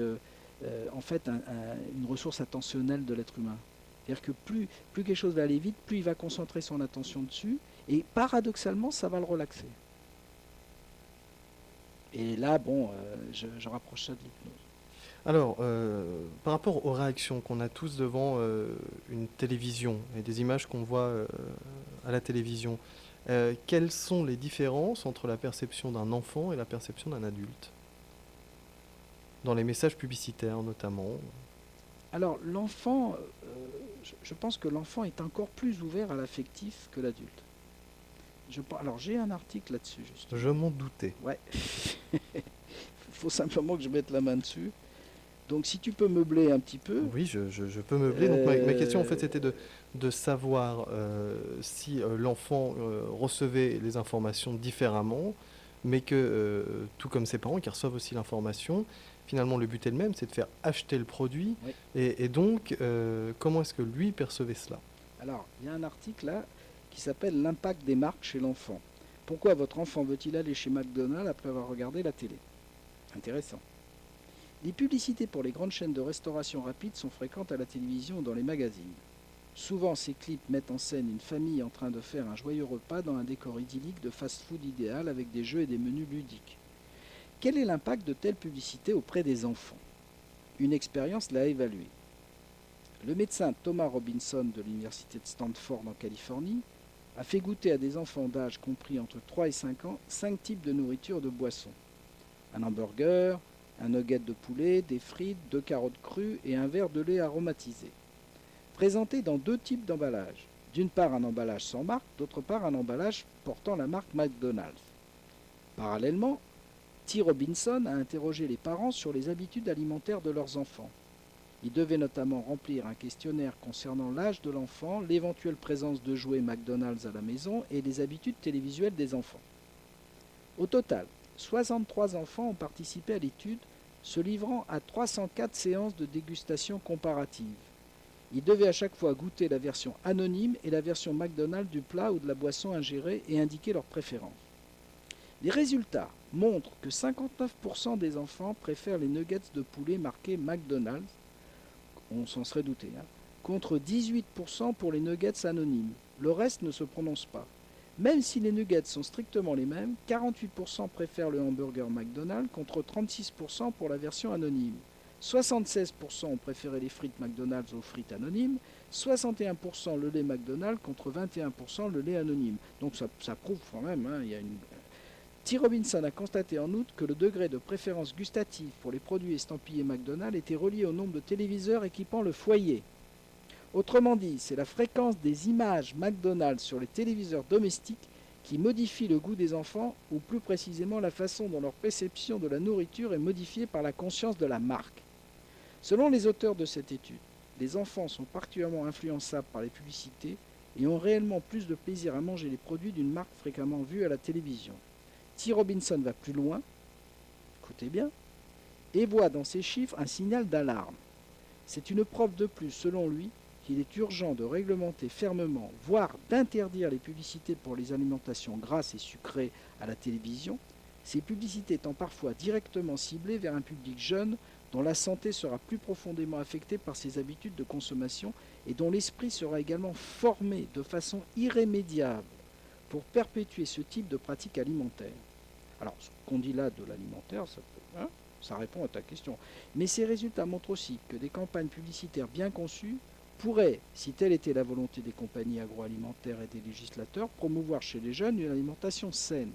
en fait une ressource attentionnelle de l'être humain. C'est-à-dire que plus quelque chose va aller vite, plus il va concentrer son attention dessus, et paradoxalement, ça va le relaxer. Et là, bon, je rapproche ça de l'hypnose. Alors, par rapport aux réactions qu'on a tous devant une télévision et des images qu'on voit à la télévision, quelles sont les différences entre la perception d'un enfant et la perception d'un adulte? Dans les messages publicitaires notamment. Alors l'enfant, je pense que l'enfant est encore plus ouvert à l'affectif que l'adulte. Alors j'ai un article là-dessus justement. Je m'en doutais. Ouais. Il faut simplement que je mette la main dessus. Donc si tu peux meubler un petit peu. Oui, je peux meubler. Donc ma question en fait c'était de savoir si l'enfant recevait les informations différemment, mais que tout comme ses parents qui reçoivent aussi l'information, finalement le but est le même, c'est de faire acheter le produit. Oui. Et donc comment est-ce que lui percevait cela? Alors il y a un article là qui s'appelle l'impact des marques chez l'enfant. Pourquoi votre enfant veut-il aller chez McDonald's après avoir regardé la télé? Intéressant. Les publicités pour les grandes chaînes de restauration rapide sont fréquentes à la télévision ou dans les magazines. Souvent, ces clips mettent en scène une famille en train de faire un joyeux repas dans un décor idyllique de fast-food idéal avec des jeux et des menus ludiques. Quel est l'impact de telles publicités auprès des enfants? Une expérience l'a évalué. Le médecin Thomas Robinson de l'université de Stanford en Californie a fait goûter à des enfants d'âge compris entre 3 et 5 ans 5 types de nourriture et de boissons. Un hamburger, un nugget de poulet, des frites, 2 carottes crues et un verre de lait aromatisé. Présentés dans 2 types d'emballages. D'une part un emballage sans marque, d'autre part un emballage portant la marque McDonald's. Parallèlement, T. Robinson a interrogé les parents sur les habitudes alimentaires de leurs enfants. Ils devaient notamment remplir un questionnaire concernant l'âge de l'enfant, l'éventuelle présence de jouets McDonald's à la maison et les habitudes télévisuelles des enfants. Au total, 63 enfants ont participé à l'étude, se livrant à 304 séances de dégustation comparative. Ils devaient à chaque fois goûter la version anonyme et la version McDonald's du plat ou de la boisson ingérée et indiquer leurs préférences. Les résultats montrent que 59% des enfants préfèrent les nuggets de poulet marqués McDonald's, on s'en serait douté, contre 18% pour les nuggets anonymes. Le reste ne se prononce pas. Même si les nuggets sont strictement les mêmes, 48% préfèrent le hamburger McDonald's contre 36% pour la version anonyme. 76% ont préféré les frites McDonald's aux frites anonymes, 61% le lait McDonald's contre 21% le lait anonyme. Donc ça prouve quand même, il y a une... T. Robinson a constaté en outre que le degré de préférence gustative pour les produits estampillés McDonald's était relié au nombre de téléviseurs équipant le foyer. Autrement dit, c'est la fréquence des images McDonald's sur les téléviseurs domestiques qui modifie le goût des enfants, ou plus précisément la façon dont leur perception de la nourriture est modifiée par la conscience de la marque. Selon les auteurs de cette étude, les enfants sont particulièrement influençables par les publicités et ont réellement plus de plaisir à manger les produits d'une marque fréquemment vue à la télévision. T. Robinson va plus loin, écoutez bien, et voit dans ces chiffres un signal d'alarme. C'est une preuve de plus, selon lui, qu'il est urgent de réglementer fermement, voire d'interdire les publicités pour les alimentations grasses et sucrées à la télévision, ces publicités étant parfois directement ciblées vers un public jeune dont la santé sera plus profondément affectée par ses habitudes de consommation et dont l'esprit sera également formé de façon irrémédiable pour perpétuer ce type de pratique alimentaire. Alors, ce qu'on dit là de l'alimentaire, ça répond à ta question. Mais ces résultats montrent aussi que des campagnes publicitaires bien conçues pourraient, si telle était la volonté des compagnies agroalimentaires et des législateurs, promouvoir chez les jeunes une alimentation saine.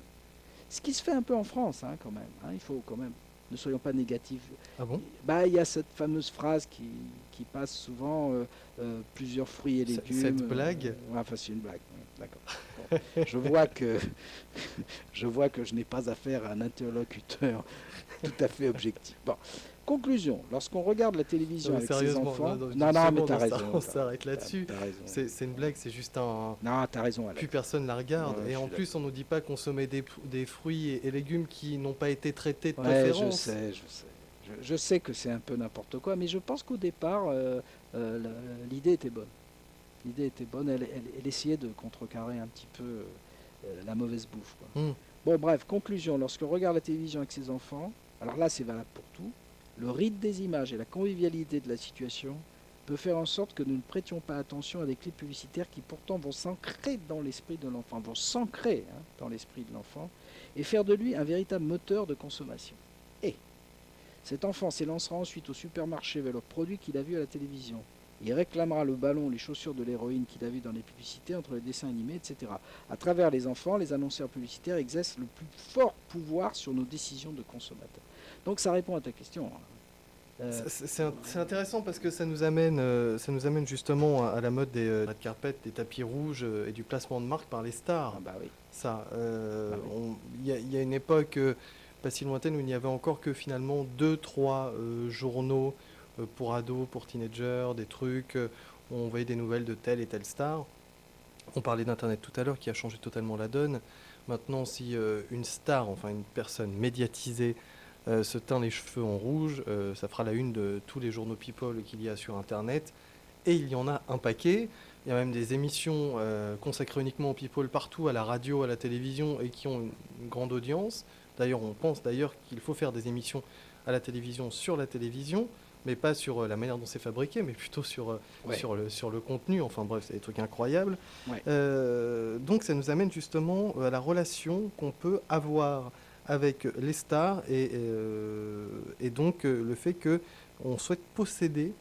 Ce qui se fait un peu en France, quand même. Il faut quand même, ne soyons pas négatifs. Ah bon? Il y a cette fameuse phrase qui passe souvent, plusieurs fruits et légumes. Cette blague enfin, c'est une blague, d'accord. Bon. Je vois que je n'ai pas affaire à un interlocuteur tout à fait objectif. Bon. Conclusion, lorsqu'on regarde la télévision avec ses enfants... Non, mais t'as raison. On s'arrête là-dessus. C'est une blague, c'est juste un... Non, t'as raison, Alex. Plus personne la regarde. Et en plus, on nous dit pas consommer des fruits et légumes qui n'ont pas été traités de préférence. Je sais que c'est un peu n'importe quoi, mais je pense qu'au départ, l'idée était bonne. L'idée était bonne, elle essayait de contrecarrer un petit peu la mauvaise bouffe, quoi. Bon, bref, conclusion, lorsqu'on regarde la télévision avec ses enfants, alors là, c'est valable pour tout, le rythme des images et la convivialité de la situation peut faire en sorte que nous ne prêtions pas attention à des clips publicitaires qui pourtant vont s'ancrer dans l'esprit de l'enfant, dans l'esprit de l'enfant, et faire de lui un véritable moteur de consommation. Et Cet enfant s'élancera ensuite au supermarché vers le produit qu'il a vu à la télévision. Il réclamera le ballon, les chaussures de l'héroïne qu'il a vu dans les publicités, entre les dessins animés, etc. À travers les enfants, les annonceurs publicitaires exercent le plus fort pouvoir sur nos décisions de consommateurs. Donc ça répond à ta question. C'est intéressant parce que ça nous amène justement à la mode des red carpet, des tapis rouges et du placement de marque par les stars. Ah bah oui. Ça, Bah oui. il y a une époque pas si lointaine où il n'y avait encore que finalement 2-3 journaux pour ados, pour teenagers, des trucs où on voyait des nouvelles de telle et telle star. On parlait d'Internet tout à l'heure qui a changé totalement la donne. Maintenant, si une star, enfin une personne médiatisée, se teint les cheveux en rouge, ça fera la une de tous les journaux People qu'il y a sur Internet. Et il y en a un paquet. Il y a même des émissions consacrées uniquement aux People partout, à la radio, à la télévision, et qui ont une grande audience. D'ailleurs, on pense qu'il faut faire des émissions à la télévision sur la télévision, mais pas sur la manière dont c'est fabriqué, mais plutôt Ouais. sur le contenu. Enfin bref, c'est des trucs incroyables. Ouais. Donc ça nous amène justement à la relation qu'on peut avoir avec les stars et donc le fait qu'on souhaite posséder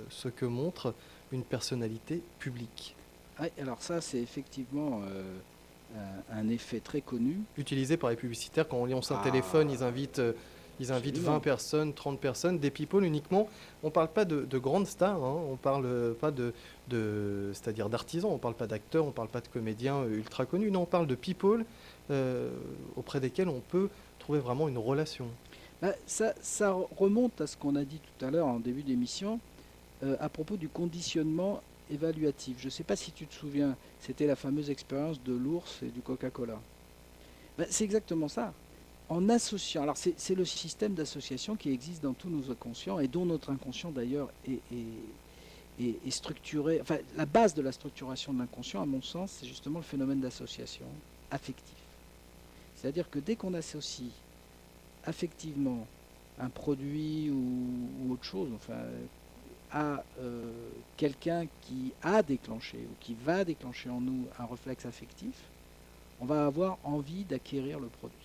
ce que montre une personnalité publique. Ouais, alors ça, c'est effectivement un effet très connu. Utilisé par les publicitaires, quand on lance un Ah, téléphone, ils invitent absolument. 20 personnes, 30 personnes, des people uniquement. On ne parle pas de grandes stars, hein, on ne parle pas c'est-à-dire d'artisans, on ne parle pas d'acteurs, on ne parle pas de comédiens ultra connus, non, on parle de people auprès desquels on peut trouver vraiment une relation. Bah, ça remonte à ce qu'on a dit tout à l'heure en début d'émission à propos du conditionnement évaluatif. Je ne sais pas si tu te souviens, c'était la fameuse expérience de l'ours et du Coca-Cola. Bah, c'est exactement ça. En associant, alors c'est le système d'association qui existe dans tous nos inconscients et dont notre inconscient d'ailleurs est structuré. Enfin, la base de la structuration de l'inconscient, à mon sens, c'est justement le phénomène d'association affectif. C'est-à-dire que dès qu'on associe affectivement un produit ou autre chose, enfin, à quelqu'un qui a déclenché ou qui va déclencher en nous un réflexe affectif, on va avoir envie d'acquérir le produit.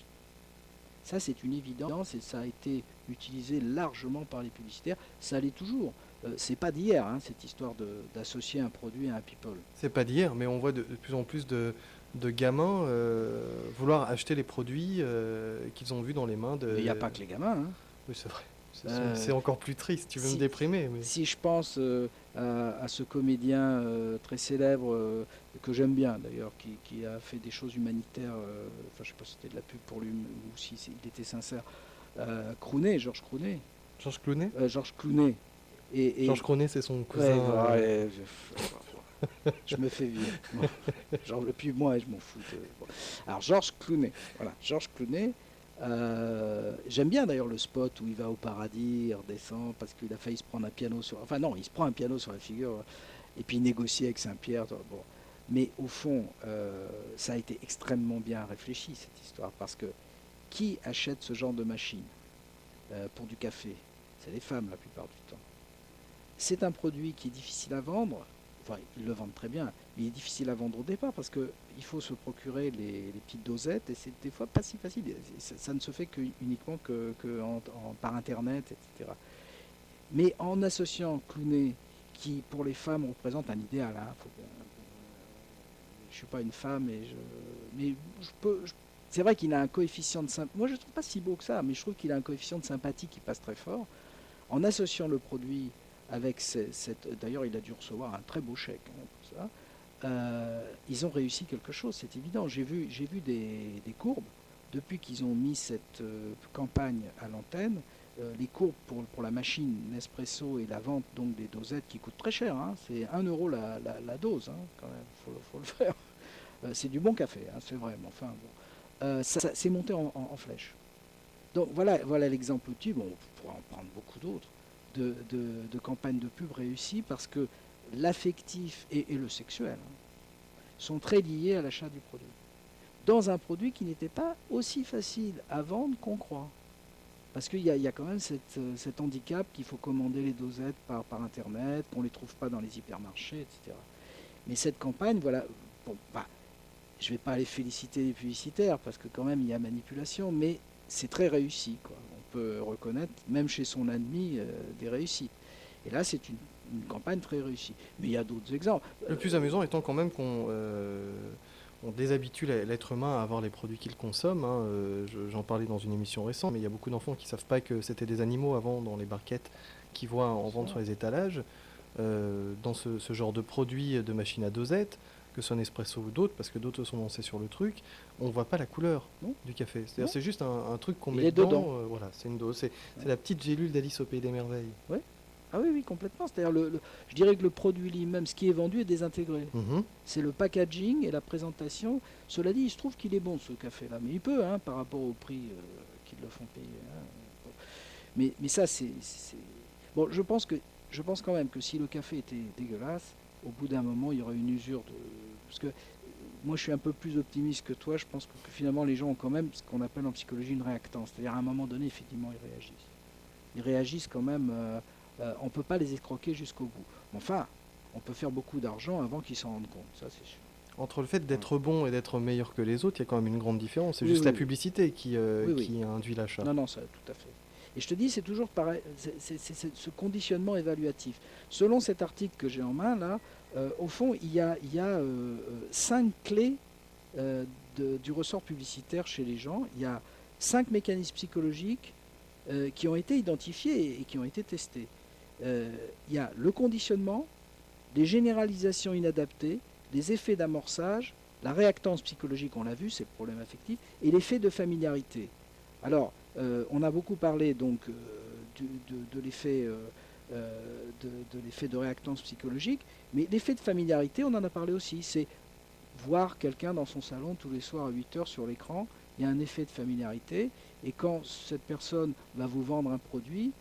Ça, c'est une évidence et ça a été utilisé largement par les publicitaires. Ça l'est toujours. C'est pas d'hier, hein, cette histoire d'associer un produit à un people. C'est pas d'hier, mais on voit de plus en plus de gamins vouloir acheter les produits qu'ils ont vus dans les mains de... Mais il n'y a pas que les gamins. Hein. Oui, c'est vrai. Euh, C'est encore plus triste, tu veux si- me déprimer. Mais... Si je pense à ce comédien très célèbre, que j'aime bien d'ailleurs, qui a fait des choses humanitaires, enfin je sais pas si c'était de la pub pour lui ou si il était sincère, Clooney, Georges Clooney. Georges Clooney Georges Clooney. Georges Clooney, c'est son cousin. Je me fais vieux. Genre, depuis moi, je m'en fous. Bon. Alors, Georges Clooney. Voilà, Georges Clooney. J'aime bien d'ailleurs le spot où il va au paradis, il redescend parce qu'il a failli se prendre un piano sur... Enfin non, il se prend un piano sur la figure et puis il négocie avec Saint-Pierre. Bon. Mais au fond, ça a été extrêmement bien réfléchi cette histoire parce que qui achète ce genre de machine pour du café? C'est les femmes la plupart du temps. C'est un produit qui est difficile à vendre. Enfin, ils le vendent très bien, mais il est difficile à vendre au départ parce qu'il faut se procurer les petites dosettes et c'est des fois pas si facile. Ça ne se fait uniquement par Internet, etc. Mais en associant Clooney, qui pour les femmes représente un idéal, hein, je ne suis pas une femme, mais c'est vrai qu'il a un coefficient de sympathie. Moi, je ne trouve pas si beau que ça, mais je trouve qu'il a un coefficient de sympathie qui passe très fort. En associant le produit avec d'ailleurs, il a dû recevoir un très beau chèque hein, pour ça. Ils ont réussi quelque chose, c'est évident. J'ai vu des courbes depuis qu'ils ont mis cette campagne à l'antenne. Les courbes pour la machine Nespresso et la vente donc des dosettes qui coûtent très cher. Hein, c'est 1 euro la dose, hein, quand même. Faut le faire. C'est du bon café, hein, c'est vrai. Mais enfin, bon. Ça s'est monté en flèche. Donc voilà l'exemple type. Bon, on pourra en prendre beaucoup d'autres. De campagnes de pub réussies parce que l'affectif et le sexuel sont très liés à l'achat du produit. Dans un produit qui n'était pas aussi facile à vendre qu'on croit. Parce qu'il y a quand même cet handicap qu'il faut commander les dosettes par Internet, qu'on ne les trouve pas dans les hypermarchés, etc. Mais cette campagne, voilà, bon, bah, je ne vais pas aller féliciter les publicitaires parce que quand même il y a manipulation, mais c'est très réussi, quoi. peut reconnaître, même chez son ennemi, des réussites. Et là, c'est une campagne très réussie. Mais il y a d'autres exemples. Le plus amusant étant quand même qu'on on déshabitue l'être humain à avoir les produits qu'il consomme, hein. J'en parlais dans une émission récente, mais il y a beaucoup d'enfants qui ne savent pas que c'était des animaux avant dans les barquettes qu'ils voient en vente sur les étalages. Dans ce genre de produits de machines à dosette, que ce soit Nespresso ou d'autres, parce que d'autres se sont lancés sur le truc, on ne voit pas la couleur du café. C'est-à-dire Non. c'est juste un truc qu'on Il met est dedans. voilà, c'est une dose. C'est la petite gélule d'Alice au Pays des Merveilles. Ah oui, oui, complètement. C'est-à-dire, je dirais que le produit lui-même, ce qui est vendu, est désintégré. Mhm. C'est le packaging et la présentation. Cela dit, il se trouve qu'il est bon ce café-là, mais il peut, hein, par rapport au prix qu'ils le font payer. Hein. Mais ça, bon. Je pense quand même que si le café était dégueulasse, au bout d'un moment, il y aurait une usure de. Parce que moi, je suis un peu plus optimiste que toi. Je pense que finalement, les gens ont quand même ce qu'on appelle en psychologie une réactance. C'est-à-dire, à un moment donné, effectivement, ils réagissent. Ils réagissent quand même. On ne peut pas les escroquer jusqu'au bout. Enfin, on peut faire beaucoup d'argent avant qu'ils s'en rendent compte, ça c'est sûr. Entre le fait d'être bon et d'être meilleur que les autres, il y a quand même une grande différence. C'est Oui, juste oui, la oui. publicité qui Oui. qui induit l'achat. Non, ça tout à fait. Et je te dis, c'est toujours pareil, c'est ce conditionnement évaluatif. Selon cet article que j'ai en main, là, au fond, il y a 5 clés du ressort publicitaire chez les gens. Il y a 5 mécanismes psychologiques qui ont été identifiés et qui ont été testés. Il y a le conditionnement, les généralisations inadaptées, les effets d'amorçage, la réactance psychologique, on l'a vu, c'est le problème affectif, et l'effet de familiarité. Alors, on a beaucoup parlé donc de l'effet de réactance psychologique, mais l'effet de familiarité, on en a parlé aussi. C'est voir quelqu'un dans son salon tous les soirs à 8 heures sur l'écran, il y a un effet de familiarité, et quand cette personne va vous vendre un produit,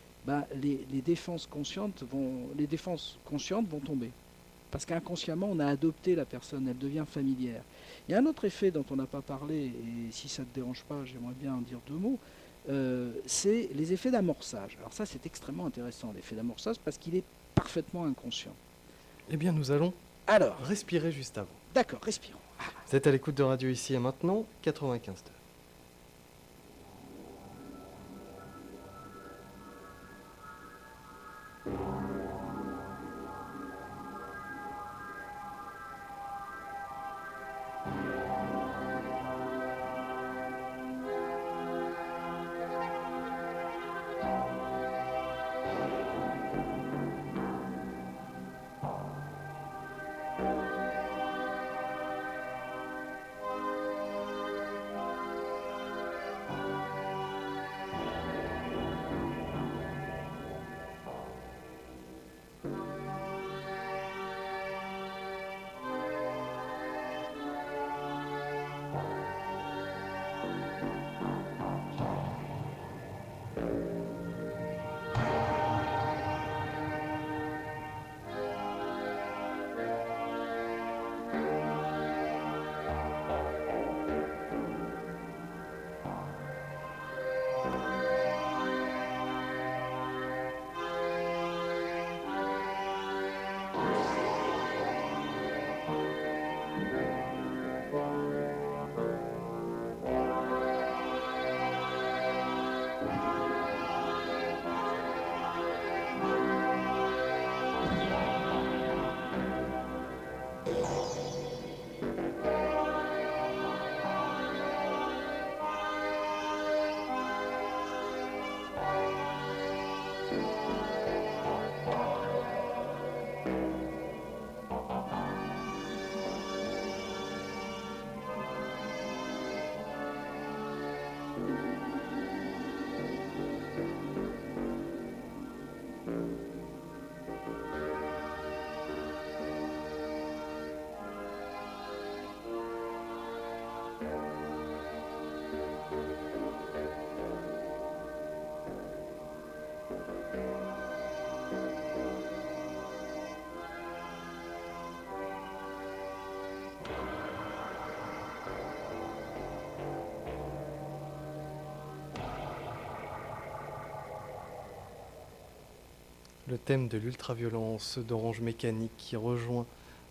les défenses conscientes vont tomber. Parce qu'inconsciemment, on a adopté la personne, elle devient familière. Il y a un autre effet dont on n'a pas parlé, et si ça ne te dérange pas, j'aimerais bien en dire 2 mots, c'est les effets d'amorçage. Alors ça, c'est extrêmement intéressant, l'effet d'amorçage, parce qu'il est parfaitement inconscient. Eh bien, nous allons Alors, respirer juste avant. d'accord, respirons. Vous êtes à l'écoute de Radio Ici et Maintenant, 95 heures. Le thème de l'ultraviolence d'Orange Mécanique qui rejoint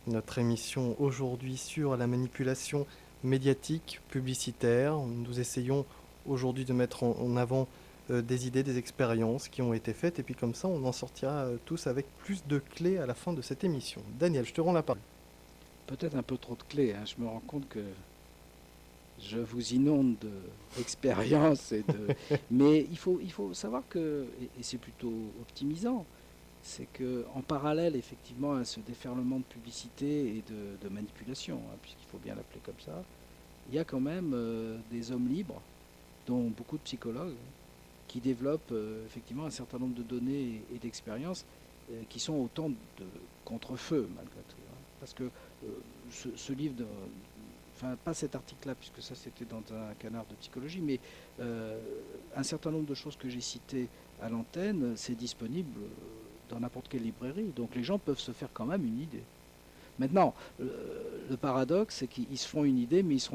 notre émission aujourd'hui sur la manipulation médiatique, publicitaire. Nous essayons aujourd'hui de mettre en avant des idées, des expériences qui ont été faites, et puis comme ça, on en sortira tous avec plus de clés à la fin de cette émission. Daniel, je te rends la parole. Peut-être un peu trop de clés, hein. Je me rends compte que je vous inonde d'expérience mais il faut savoir que, et c'est plutôt optimisant, c'est que en parallèle effectivement à ce déferlement de publicité et de manipulation, hein, puisqu'il faut bien l'appeler comme ça, il y a quand même des hommes libres, dont beaucoup de psychologues, qui développent effectivement un certain nombre de données et d'expériences qui sont autant de contre-feux malgré tout, hein. Parce que ce livre enfin pas cet article-là, puisque ça c'était dans un canard de psychologie, mais un certain nombre de choses que j'ai citées à l'antenne, c'est disponible dans n'importe quelle librairie, donc les gens peuvent se faire quand même une idée. Maintenant, le paradoxe, c'est qu'ils se font une idée, mais ils se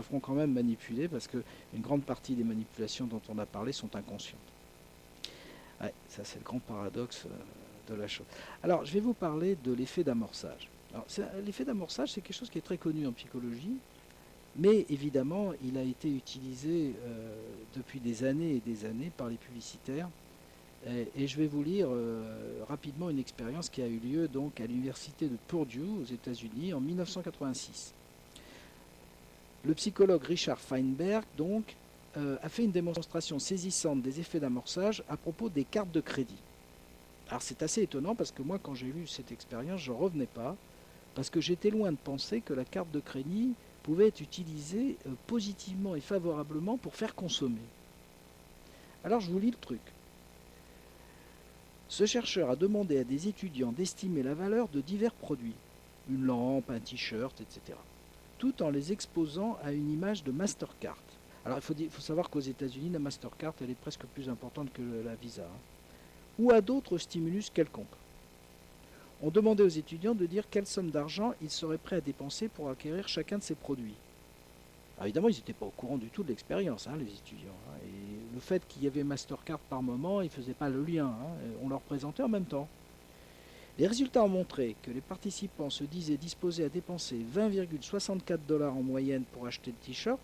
feront quand même manipuler, parce qu'une grande partie des manipulations dont on a parlé sont inconscientes. Ouais, ça c'est le grand paradoxe de la chose. Alors, je vais vous parler de l'effet d'amorçage. L'effet d'amorçage, c'est quelque chose qui est très connu en psychologie, mais évidemment, il a été utilisé depuis des années et des années par les publicitaires. Et je vais vous lire rapidement une expérience qui a eu lieu donc à l'université de Purdue aux États-Unis en 1986. Le psychologue Richard Feinberg donc a fait une démonstration saisissante des effets d'amorçage à propos des cartes de crédit. Alors c'est assez étonnant parce que moi quand j'ai lu cette expérience, je ne revenais pas, parce que j'étais loin de penser que la carte de crédit pouvait être utilisée positivement et favorablement pour faire consommer. Alors je vous lis le truc. Ce chercheur a demandé à des étudiants d'estimer la valeur de divers produits, une lampe, un t-shirt, etc., tout en les exposant à une image de Mastercard. Alors il faut savoir qu'aux États-Unis, la Mastercard elle est presque plus importante que la Visa, hein, ou à d'autres stimulus quelconques. On demandait aux étudiants de dire quelle somme d'argent ils seraient prêts à dépenser pour acquérir chacun de ces produits. Alors évidemment, ils n'étaient pas au courant du tout de l'expérience, hein, les étudiants, hein, et le fait qu'il y avait Mastercard par moment, ils ne faisaient pas le lien, hein, on leur présentait en même temps. Les résultats ont montré que les participants se disaient disposés à dépenser 20,64 $ en moyenne pour acheter le t-shirt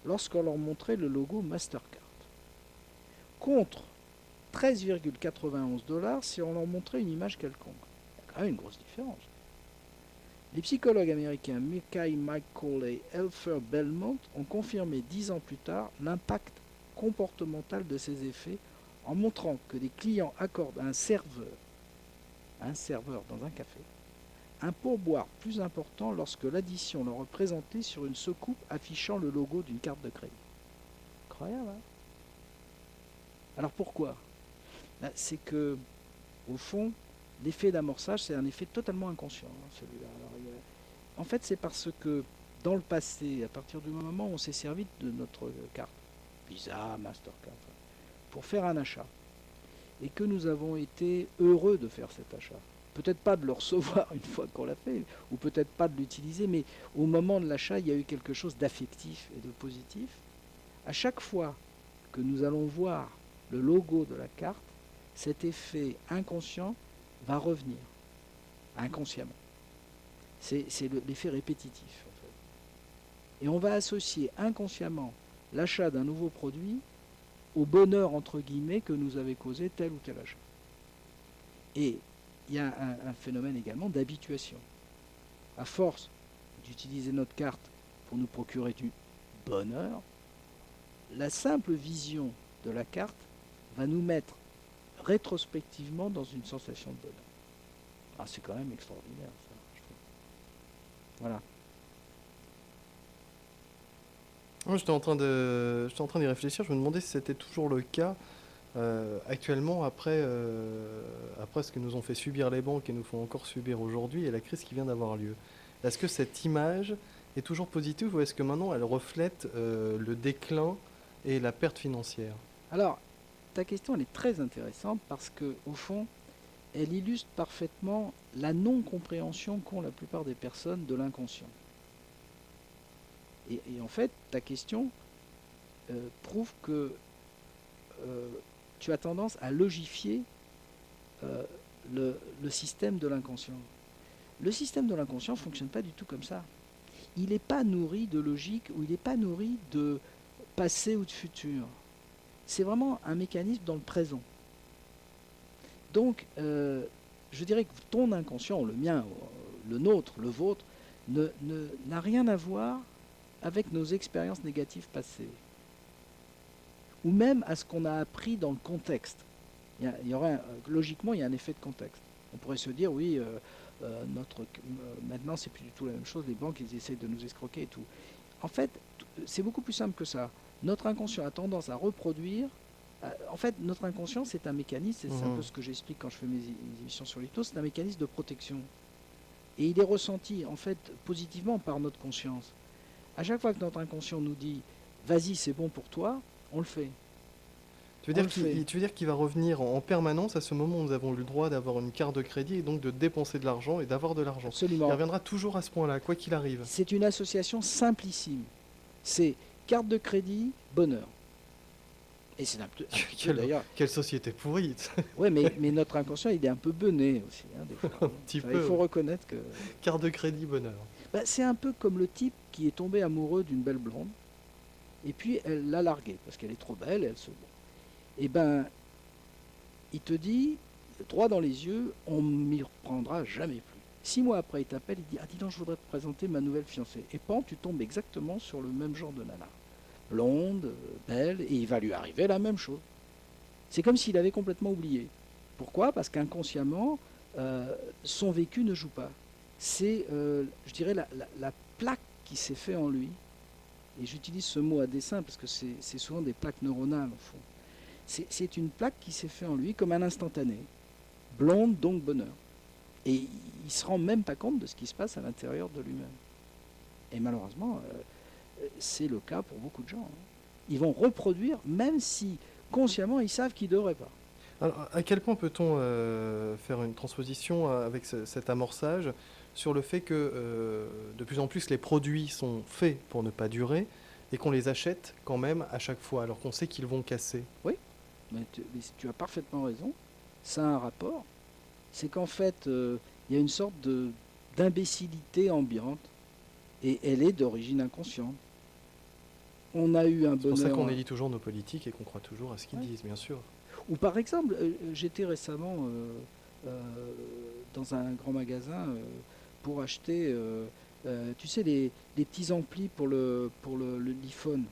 lorsqu'on leur montrait le logo Mastercard, contre 13,91 $ si on leur montrait une image quelconque. Il y a quand même une grosse différence. Les psychologues américains Michael Michael et Elfer Belmont ont confirmé 10 ans plus tard l'impact comportemental de ces effets en montrant que des clients accordent à un serveur dans un café un pourboire plus important lorsque l'addition leur est présentée sur une soucoupe affichant le logo d'une carte de crédit. Incroyable, hein? Alors pourquoi? C'est que, au fond, l'effet d'amorçage, c'est un effet totalement inconscient, hein, celui-là. En fait, c'est parce que dans le passé, à partir du moment où on s'est servi de notre carte, Visa, Mastercard, pour faire un achat, et que nous avons été heureux de faire cet achat, peut-être pas de le recevoir une fois qu'on l'a fait, ou peut-être pas de l'utiliser, mais au moment de l'achat, il y a eu quelque chose d'affectif et de positif. À chaque fois que nous allons voir le logo de la carte, cet effet inconscient va revenir, inconsciemment. C'est l'effet répétitif, en fait. Et on va associer inconsciemment l'achat d'un nouveau produit au bonheur, entre guillemets, que nous avait causé tel ou tel achat. Et il y a un phénomène également d'habituation. À force d'utiliser notre carte pour nous procurer du bonheur, la simple vision de la carte va nous mettre rétrospectivement dans une sensation de bonheur. Ah, c'est quand même extraordinaire, ça, je trouve. Voilà. Moi, j'étais en train d'y réfléchir. Je me demandais si c'était toujours le cas actuellement après ce que nous ont fait subir les banques et nous font encore subir aujourd'hui et la crise qui vient d'avoir lieu. Est-ce que cette image est toujours positive ou est-ce que maintenant elle reflète le déclin et la perte financière? Alors, ta question elle est très intéressante parce que au fond, elle illustre parfaitement la non-compréhension qu'ont la plupart des personnes de l'inconscient. Et en fait, ta question prouve que tu as tendance à logifier le système de l'inconscient. Le système de l'inconscient ne fonctionne pas du tout comme ça. Il n'est pas nourri de logique ou il n'est pas nourri de passé ou de futur. c'est vraiment un mécanisme dans le présent. Donc, je dirais que ton inconscient, le mien, le nôtre, le vôtre, n'a rien à voir avec nos expériences négatives passées, ou même à ce qu'on a appris dans le contexte. Logiquement, il y a un effet de contexte. On pourrait se dire, oui, maintenant, c'est plus du tout la même chose. Les banques, ils essayent de nous escroquer et tout. En fait, c'est beaucoup plus simple que ça. Notre inconscient a tendance à reproduire. En fait, notre inconscient, c'est un mécanisme, c'est un peu ce que j'explique quand je fais mes émissions sur l'hypnose, c'est un mécanisme de protection. Et il est ressenti, en fait, positivement par notre conscience. À chaque fois que notre inconscient nous dit « vas-y, c'est bon pour toi », on le fait. Tu veux dire qu'il va revenir en permanence à ce moment où nous avons eu le droit d'avoir une carte de crédit et donc de dépenser de l'argent et d'avoir de l'argent. Absolument. Il reviendra toujours à ce point-là, quoi qu'il arrive. C'est une association simplissime. C'est carte de crédit, bonheur. Et c'est un peu d'ailleurs. Quelle société pourrie. Oui, mais notre inconscient, il est un peu bené aussi, hein, des fois. Il faut reconnaître que... Carte de crédit, bonheur. C'est un peu comme le type qui est tombé amoureux d'une belle blonde, et puis elle l'a larguée, parce qu'elle est trop belle, elle se... Eh ben, il te dit, droit dans les yeux, on m'y reprendra jamais plus. 6 mois après, il t'appelle, il dit, ah dis donc, je voudrais te présenter ma nouvelle fiancée. Et pan, tu tombes exactement sur le même genre de nana. Blonde, belle, et il va lui arriver la même chose. C'est comme s'il avait complètement oublié. Pourquoi ? Parce qu'inconsciemment, son vécu ne joue pas. C'est, je dirais, la plaque qui s'est fait en lui. Et j'utilise ce mot à dessein parce que c'est souvent des plaques neuronales, au fond. C'est une plaque qui s'est fait en lui comme un instantané. Blonde, donc bonheur. Et il ne se rend même pas compte de ce qui se passe à l'intérieur de lui-même. Et malheureusement, c'est le cas pour beaucoup de gens. Ils vont reproduire, même si consciemment ils savent qu'ils ne devraient pas. Alors, à quel point peut-on faire une transposition avec cet amorçage sur le fait que de plus en plus les produits sont faits pour ne pas durer et qu'on les achète quand même à chaque fois, alors qu'on sait qu'ils vont casser ? Oui, mais tu as parfaitement raison. Ça a un rapport. C'est qu'en fait, il y a une sorte d'imbécilité ambiante et elle est d'origine inconsciente. On a eu un bonheur... C'est pour ça qu'on élit toujours nos politiques et qu'on croit toujours à ce qu'ils disent, bien sûr. Ou par exemple, j'étais récemment dans un grand magasin pour acheter, tu sais, les petits amplis pour l'iPhone,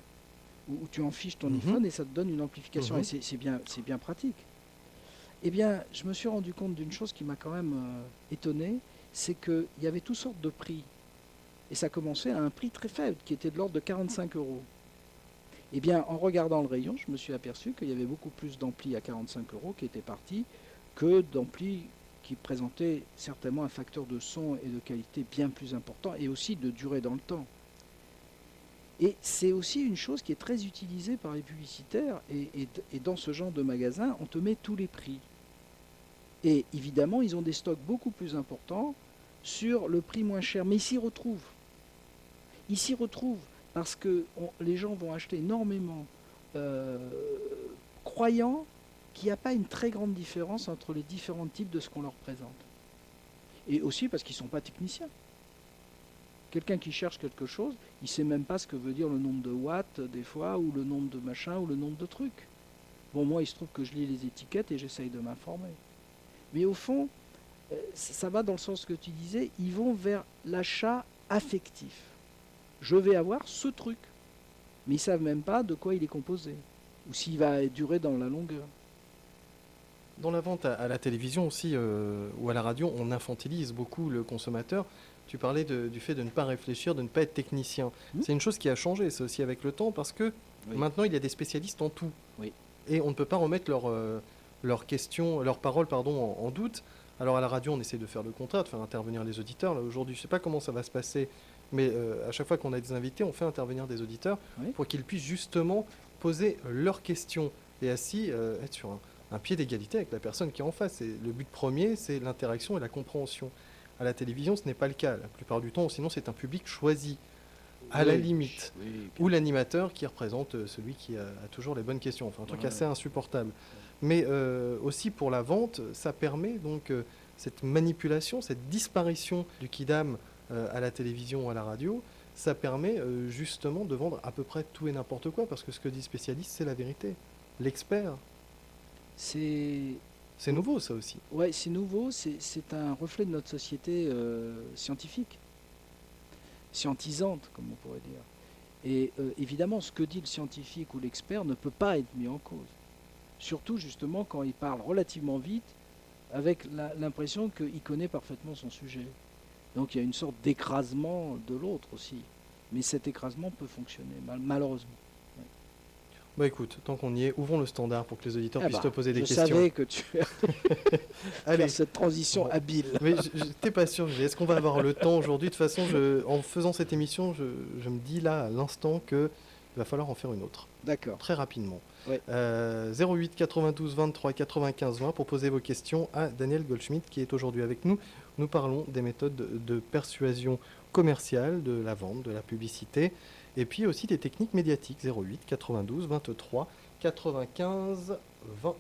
où tu enfiches ton iPhone et ça te donne une amplification. Et c'est bien pratique. Eh bien, je me suis rendu compte d'une chose qui m'a quand même étonné, c'est qu'il y avait toutes sortes de prix. Et ça commençait à un prix très faible, qui était de l'ordre de 45 €. Eh bien, en regardant le rayon, je me suis aperçu qu'il y avait beaucoup plus d'amplis à 45 € qui étaient partis que d'amplis qui présentaient certainement un facteur de son et de qualité bien plus important et aussi de durée dans le temps. Et c'est aussi une chose qui est très utilisée par les publicitaires et dans ce genre de magasin, on te met tous les prix. Et évidemment, ils ont des stocks beaucoup plus importants sur le prix moins cher, mais ils s'y retrouvent. Ils s'y retrouvent parce que les gens vont acheter énormément, croyant qu'il n'y a pas une très grande différence entre les différents types de ce qu'on leur présente. Et aussi parce qu'ils ne sont pas techniciens. Quelqu'un qui cherche quelque chose, il ne sait même pas ce que veut dire le nombre de watts des fois, ou le nombre de machins, ou le nombre de trucs. Bon, moi, il se trouve que je lis les étiquettes et j'essaye de m'informer. Mais au fond, ça va dans le sens que tu disais, ils vont vers l'achat affectif. Je vais avoir ce truc. Mais ils ne savent même pas de quoi il est composé, ou s'il va durer dans la longueur. Dans la vente à la télévision aussi, ou à la radio, on infantilise beaucoup le consommateur. Tu parlais du fait de ne pas réfléchir, de ne pas être technicien. C'est une chose qui a changé, c'est aussi avec le temps, parce que maintenant, il y a des spécialistes en tout. Oui. Et on ne peut pas remettre leurs questions, leurs paroles en doute. Alors à la radio, on essaie de faire le contraire, de faire intervenir les auditeurs. Là, aujourd'hui, je ne sais pas comment ça va se passer, mais à chaque fois qu'on a des invités, on fait intervenir des auditeurs pour qu'ils puissent justement poser leurs questions et ainsi être sur un pied d'égalité avec la personne qui est en face. Et le but premier, c'est l'interaction et la compréhension. À la télévision, ce n'est pas le cas. La plupart du temps, sinon, c'est un public choisi, à la limite. Ou l'animateur qui représente celui qui a toujours les bonnes questions. Enfin, un truc assez insupportable. Mais aussi pour la vente, ça permet donc cette manipulation, cette disparition du kidam à la télévision ou à la radio, ça permet justement de vendre à peu près tout et n'importe quoi, parce que ce que dit le spécialiste, c'est la vérité. l'expert. C'est C'est nouveau ça aussi. ouais, c'est nouveau, c'est un reflet de notre société scientifique, scientisante, comme on pourrait dire. Et évidemment, ce que dit le scientifique ou l'expert ne peut pas être mis en cause. Surtout justement quand il parle relativement vite, avec l'impression qu'il connaît parfaitement son sujet. Donc il y a une sorte d'écrasement de l'autre aussi. Mais cet écrasement peut fonctionner, malheureusement. Bah écoute, tant qu'on y est, ouvrons le standard pour que les auditeurs puissent te poser des je questions. savais que tu Allez, faire cette transition Bon. habile. mais t'es pas sûr, est-ce qu'on va avoir le temps aujourd'hui? De toute façon, en faisant cette émission, je me dis là à l'instant que il va falloir en faire une autre, D'accord. très rapidement. Ouais. 08 92 23 95 20 pour poser vos questions à Daniel Goldschmidt qui est aujourd'hui avec nous. Nous parlons des méthodes de persuasion commerciale, de la vente, de la publicité, et puis aussi des techniques médiatiques. 08 92 23 95 20.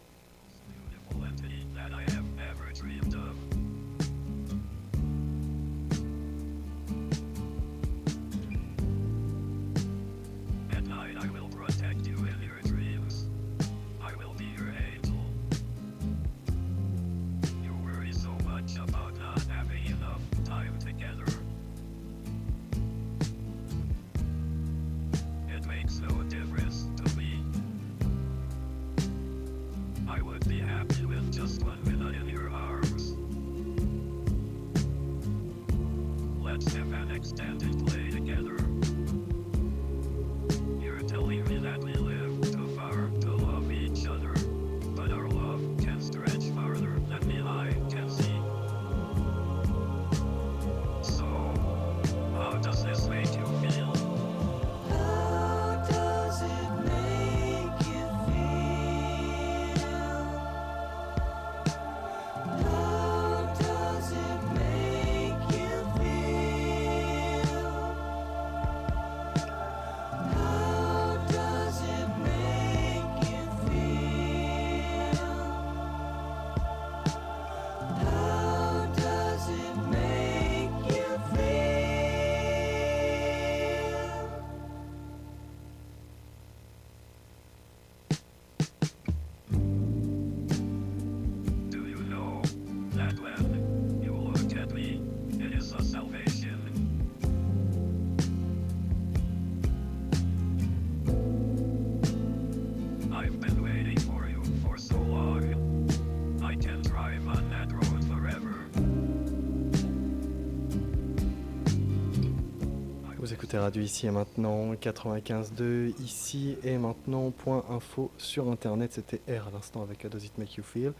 Vous écoutez Radio Ici et Maintenant, 95.2, Ici et Maintenant, point info sur Internet. C'était R à l'instant avec How Does It Make You Feel.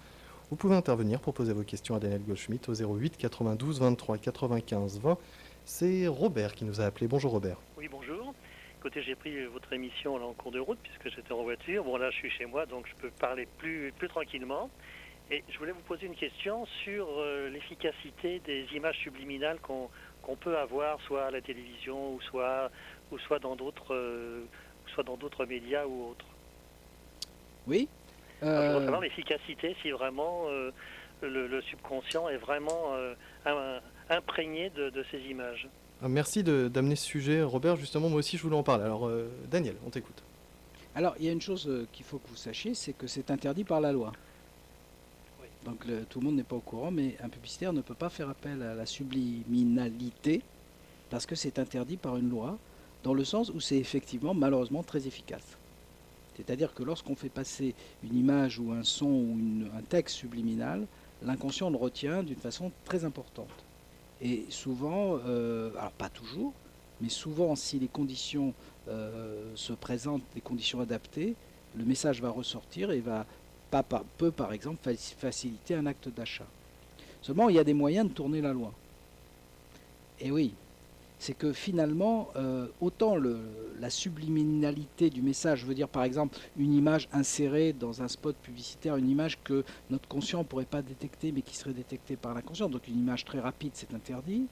Vous pouvez intervenir pour poser vos questions à Daniel Goldschmidt au 08 92 23 95 20. C'est Robert qui nous a appelé. Bonjour Robert. Oui, bonjour. Écoutez, j'ai pris votre émission là, en cours de route puisque j'étais en voiture. Bon, là, je suis chez moi, donc je peux parler plus tranquillement. Et je voulais vous poser une question sur l'efficacité des images subliminales qu'on peut avoir, soit à la télévision ou soit dans d'autres médias ou autres. Oui. Alors, je voudrais savoir l'efficacité, si vraiment le subconscient est vraiment imprégné de ces images. Merci d'amener ce sujet, Robert. Justement, moi aussi, je voulais en parler. Alors, Daniel, on t'écoute. Alors, il y a une chose qu'il faut que vous sachiez, c'est que c'est interdit par la loi. Oui. Donc, tout le monde n'est pas au courant, mais un publicitaire ne peut pas faire appel à la subliminalité parce que c'est interdit par une loi, dans le sens où c'est effectivement, malheureusement, très efficace. C'est-à-dire que lorsqu'on fait passer une image ou un son ou un texte subliminal, l'inconscient le retient d'une façon très importante. Et souvent, alors pas toujours, mais souvent si les conditions se présentent, les conditions adaptées, le message va ressortir et peut par exemple faciliter un acte d'achat. Seulement, il y a des moyens de tourner la loi. Et oui, c'est que finalement, autant la subliminalité du message, je veux dire par exemple une image insérée dans un spot publicitaire, une image que notre conscient ne pourrait pas détecter mais qui serait détectée par l'inconscient, donc une image très rapide, c'est interdit.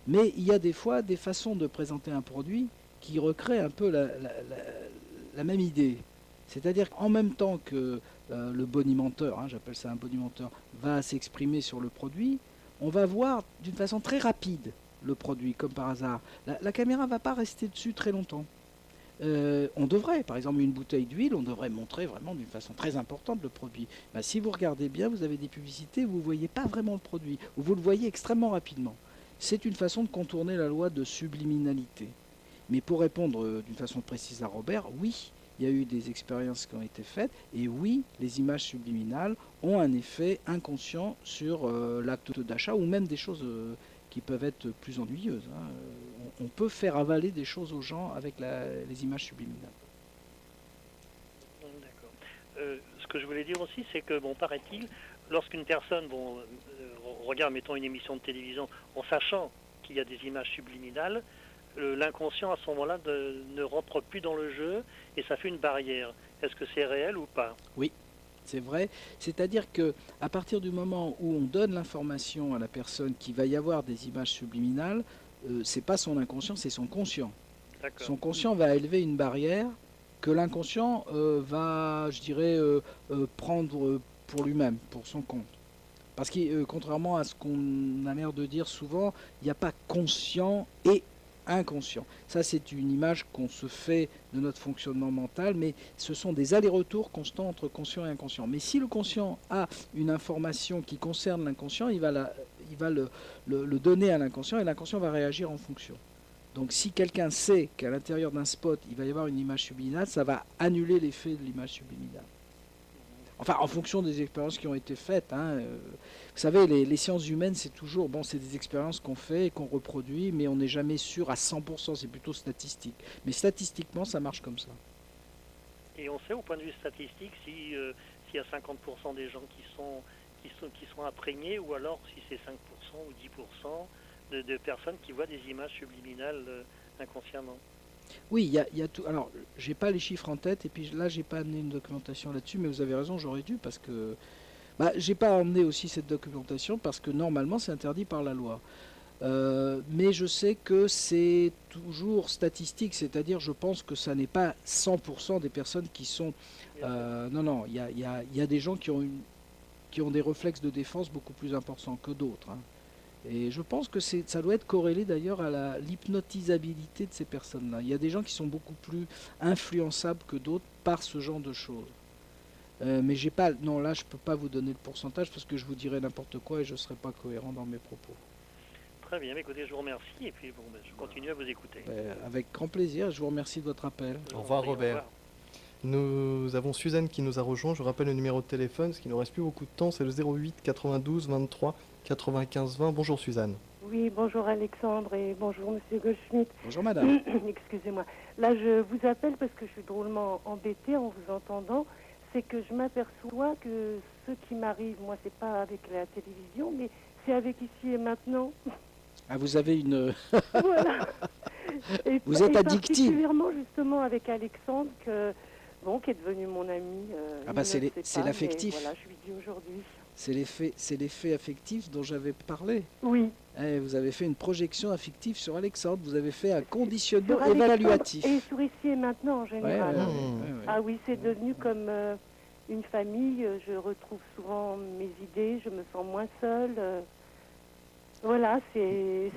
Mais il y a des fois des façons de présenter un produit qui recréent un peu la même idée. C'est-à-dire qu'en même temps que le bonimenteur, j'appelle ça un bonimenteur, va s'exprimer sur le produit, on va voir d'une façon très rapide le produit, comme par hasard. La caméra ne va pas rester dessus très longtemps. On devrait, par exemple, une bouteille d'huile, on devrait montrer vraiment d'une façon très importante le produit. Ben, si vous regardez bien, vous avez des publicités où vous ne voyez pas vraiment le produit, où vous le voyez extrêmement rapidement. C'est une façon de contourner la loi de subliminalité. Mais pour répondre d'une façon précise à Robert, oui, il y a eu des expériences qui ont été faites, et oui, les images subliminales ont un effet inconscient sur l'acte d'achat, ou même des choses qui peuvent être plus ennuyeuses. Hein. On peut faire avaler des choses aux gens avec les images subliminales. D'accord. Ce que je voulais dire aussi, c'est que, bon, paraît-il, lorsqu'une personne regarde, mettons, une émission de télévision, en sachant qu'il y a des images subliminales, l'inconscient, à ce moment-là, ne rentre plus dans le jeu, et ça fait une barrière. Est-ce que c'est réel ou pas? Oui, c'est vrai. C'est-à-dire que à partir du moment où on donne l'information à la personne qu'il va y avoir des images subliminales, c'est pas son inconscient, c'est son conscient. D'accord. Son conscient va élever une barrière que l'inconscient va, je dirais, prendre pour lui-même, pour son compte. Parce que contrairement à ce qu'on a l'air de dire souvent, il n'y a pas conscient et inconscient. Ça, c'est une image qu'on se fait de notre fonctionnement mental, mais ce sont des allers-retours constants entre conscient et inconscient. Mais si le conscient a une information qui concerne l'inconscient, il va le donner à l'inconscient, et l'inconscient va réagir en fonction. Donc si quelqu'un sait qu'à l'intérieur d'un spot, il va y avoir une image subliminale, ça va annuler l'effet de l'image subliminale. Enfin, en fonction des expériences qui ont été faites. Hein, vous savez, les sciences humaines, c'est toujours, bon, c'est des expériences qu'on fait et qu'on reproduit, mais on n'est jamais sûr à 100%, c'est plutôt statistique. Mais statistiquement, ça marche comme ça. Et on sait, au point de vue statistique, s'il y a 50% des gens qui sont imprégnés, ou alors si c'est 5% ou 10% de personnes qui voient des images subliminales inconsciemment. Oui, il y a tout. Alors, j'ai pas les chiffres en tête, et puis là, j'ai pas amené une documentation là-dessus, mais vous avez raison, j'aurais dû, parce que j'ai pas emmené aussi cette documentation parce que normalement, c'est interdit par la loi. Mais je sais que c'est toujours statistique, c'est-à-dire, je pense que ça n'est pas 100% des personnes qui sont. Non, il y a des gens qui ont des réflexes de défense beaucoup plus importants que d'autres. Hein. Et je pense que ça doit être corrélé d'ailleurs à l'hypnotisabilité de ces personnes-là. Il y a des gens qui sont beaucoup plus influençables que d'autres par ce genre de choses. Mais j'ai pas, non, là je peux pas vous donner le pourcentage parce que je vous dirais n'importe quoi et je ne serais pas cohérent dans mes propos. Très bien, écoutez, je vous remercie et puis bon, je continue à vous écouter. Avec grand plaisir, je vous remercie de votre appel. Au revoir Robert. Nous avons Suzanne qui nous a rejoint. Je rappelle le numéro de téléphone, parce qu'il ne nous reste plus beaucoup de temps, c'est le 08 92 23 95 20. Bonjour Suzanne. Oui, bonjour Alexandre et bonjour Monsieur Goldschmidt. Bonjour Madame. Excusez-moi. Là, je vous appelle parce que je suis drôlement embêtée en vous entendant. C'est que je m'aperçois que ce qui m'arrive, moi, c'est pas avec la télévision, mais c'est avec Ici et Maintenant. Ah, vous avez une... Voilà. Vous êtes addictive. Particulièrement justement avec Alexandre, qui est devenu mon ami. C'est l'affectif. Voilà, je lui dis aujourd'hui. C'est l'effet affectif dont j'avais parlé. Oui. Vous avez fait une projection affective sur Alexandre. Vous avez fait un conditionnement évaluatif. Et sur Ici et Maintenant en général. Ouais. Ah oui, c'est devenu comme une famille. Je retrouve souvent mes idées. Je me sens moins seule. Voilà, c'est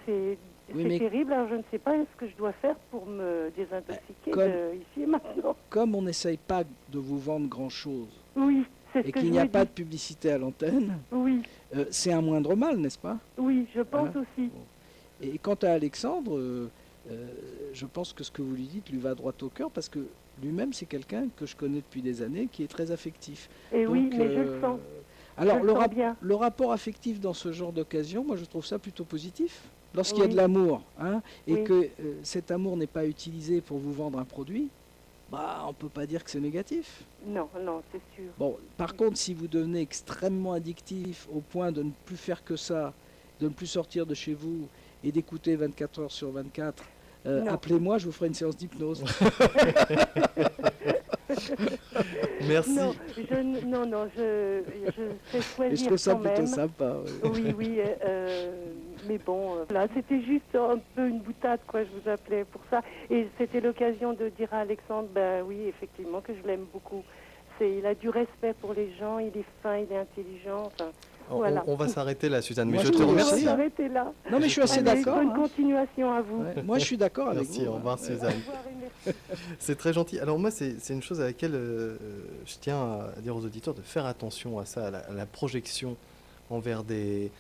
terrible. Alors je ne sais pas ce que je dois faire pour me désintoxiquer de Ici et Maintenant. Comme on n'essaye pas de vous vendre grand-chose. Oui. Et qu'il n'y a pas de publicité à l'antenne, oui. C'est un moindre mal, n'est-ce pas? Oui, je pense aussi. Et quant à Alexandre, je pense que ce que vous lui dites lui va droit au cœur, parce que lui-même, c'est quelqu'un que je connais depuis des années, qui est très affectif. Et donc, oui, mais je le sens. Alors, le rapport affectif dans ce genre d'occasion, moi, je trouve ça plutôt positif. Lorsqu'il y a de l'amour, et que cet amour n'est pas utilisé pour vous vendre un produit, on ne peut pas dire que c'est négatif. Non, c'est sûr. Bon, par contre, si vous devenez extrêmement addictif au point de ne plus faire que ça, de ne plus sortir de chez vous et d'écouter 24 heures sur 24, appelez-moi, je vous ferai une séance d'hypnose. Merci. Non, je serais choisir. Et je trouve ça quand plutôt même. sympa. Oui, mais bon, là, c'était juste un peu une boutade, quoi, je vous appelais pour ça. Et c'était l'occasion de dire à Alexandre, oui, effectivement, que je l'aime beaucoup. Il a du respect pour les gens, il est fin, il est intelligent, enfin, Voilà. On va s'arrêter là, Suzanne, mais Moi, je je te trouve On va remercie. aussi, hein. s'arrêter là. Non, mais je suis assez Allez, d'accord. bonne hein. continuation à vous. Ouais, moi, je suis d'accord avec Merci, vous. au revoir, hein. Suzanne. Au revoir et merci. C'est très gentil. Alors moi, c'est une chose à laquelle je tiens à dire aux auditeurs de faire attention à ça, à la projection envers des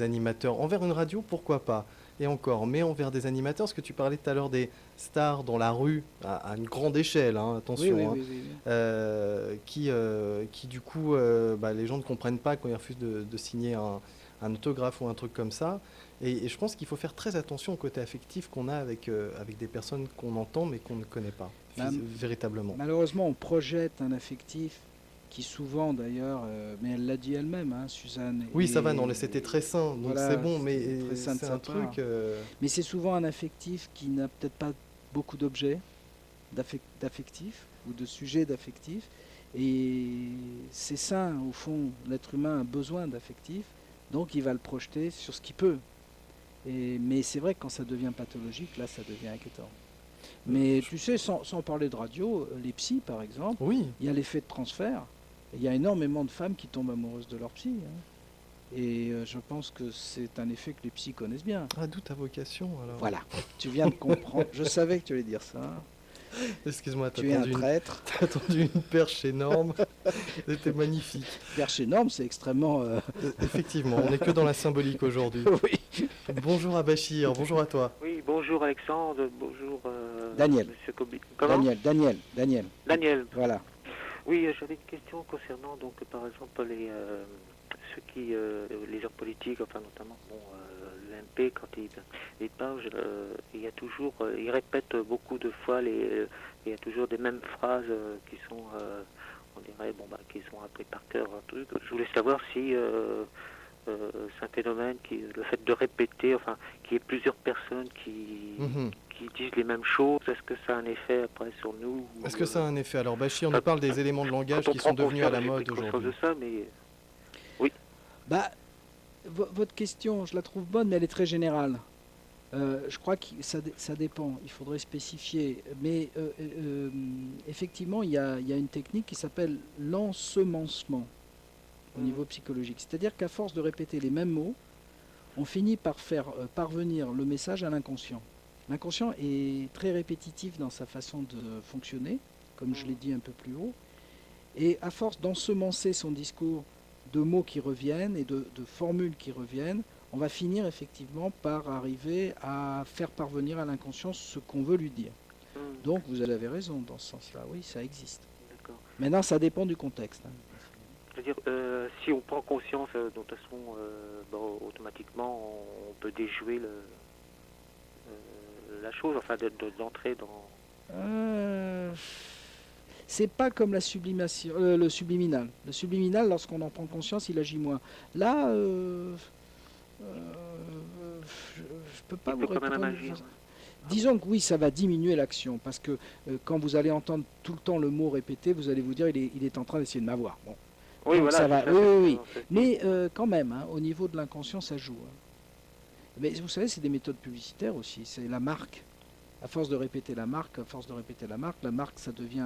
animateurs. Envers une radio, pourquoi pas? Et encore, mais envers des animateurs, parce que tu parlais tout à l'heure des stars dans la rue, à une grande échelle, hein, Oui, attention, oui, hein, oui, oui, qui du coup, les gens ne comprennent pas quand ils refusent de signer un autographe ou un truc comme ça. Et je pense qu'il faut faire très attention au côté affectif qu'on a avec des personnes qu'on entend mais qu'on ne connaît pas, Bah, véritablement. Malheureusement, on projette un affectif qui souvent, d'ailleurs, mais elle l'a dit elle-même, hein, Suzanne. Oui, et- ça va, non, là, c'était très sain, donc Voilà, c'est bon, mais c'était très sain de c'est sa un part. truc... Mais c'est souvent un affectif qui n'a peut-être pas beaucoup d'objets d'affectif ou de sujets d'affectif. Et c'est sain, au fond, l'être humain a besoin d'affectif, donc il va le projeter sur ce qu'il peut. Mais c'est vrai que quand ça devient pathologique, là, ça devient inquiétant. Mais tu sais, sans parler de radio, les psys, par exemple, Oui, il y a l'effet de transfert. Il y a énormément de femmes qui tombent amoureuses de leur psy. hein. Et je pense que c'est un effet que les psys connaissent bien. ah, d'où ta vocation, alors. Voilà, tu viens de comprendre. Je savais que tu allais dire ça. Excuse-moi, Tu es un traître. t'as tendu une perche énorme, c'était magnifique. Perche énorme, c'est extrêmement... Effectivement, on n'est que dans la symbolique aujourd'hui. Oui. Bonjour à Bachir, bonjour à toi. Oui, bonjour Alexandre, bonjour Daniel. Monsieur Kobi. Comment Daniel. Daniel. Voilà. Oui, j'avais une question concernant donc par exemple ceux qui les hommes politiques, enfin notamment l'MP quand il parle, il y a toujours il répète beaucoup de fois il y a toujours des mêmes phrases qui sont on dirait qui sont appris par cœur un truc. Je voulais savoir si c'est un phénomène le fait de répéter, enfin, qu'il y ait plusieurs personnes qui disent les mêmes choses, est-ce que ça a un effet après sur nous Est-ce que ça a un effet? Alors Bachir nous parle des éléments de langage qui sont devenus à la mode aujourd'hui. de ça, mais Bah, votre question, je la trouve bonne, mais elle est très générale. Je crois que ça dépend, il faudrait spécifier. Mais effectivement, il y a une technique qui s'appelle l'ensemencement au niveau psychologique. C'est-à-dire qu'à force de répéter les mêmes mots, on finit par faire parvenir le message à l'inconscient. L'inconscient est très répétitif dans sa façon de fonctionner, comme je l'ai dit un peu plus haut. Et à force d'ensemencer son discours de mots qui reviennent et de formules qui reviennent, on va finir effectivement par arriver à faire parvenir à l'inconscient ce qu'on veut lui dire. Donc vous avez raison dans ce sens-là, oui, ça existe. d'accord. Maintenant, ça dépend du contexte. hein. C'est-à-dire, si on prend conscience, de toute façon, automatiquement, on peut déjouer la chose, enfin, d'entrer dans... C'est pas comme la sublimation, le subliminal. Le subliminal, lorsqu'on en prend conscience, il agit moins. Là, je peux pas Il vous peut quand même répondre. agir. Disons que oui, ça va diminuer l'action, parce que quand vous allez entendre tout le temps le mot répété, vous allez vous dire il est en train d'essayer de m'avoir. Bon. Oui, Donc, voilà. ça va. c'est Oui. en fait. Mais quand même, hein, au niveau de l'inconscient, ça joue. hein. Mais vous savez, c'est des méthodes publicitaires aussi. C'est la marque. À force de répéter la marque, la marque, ça devient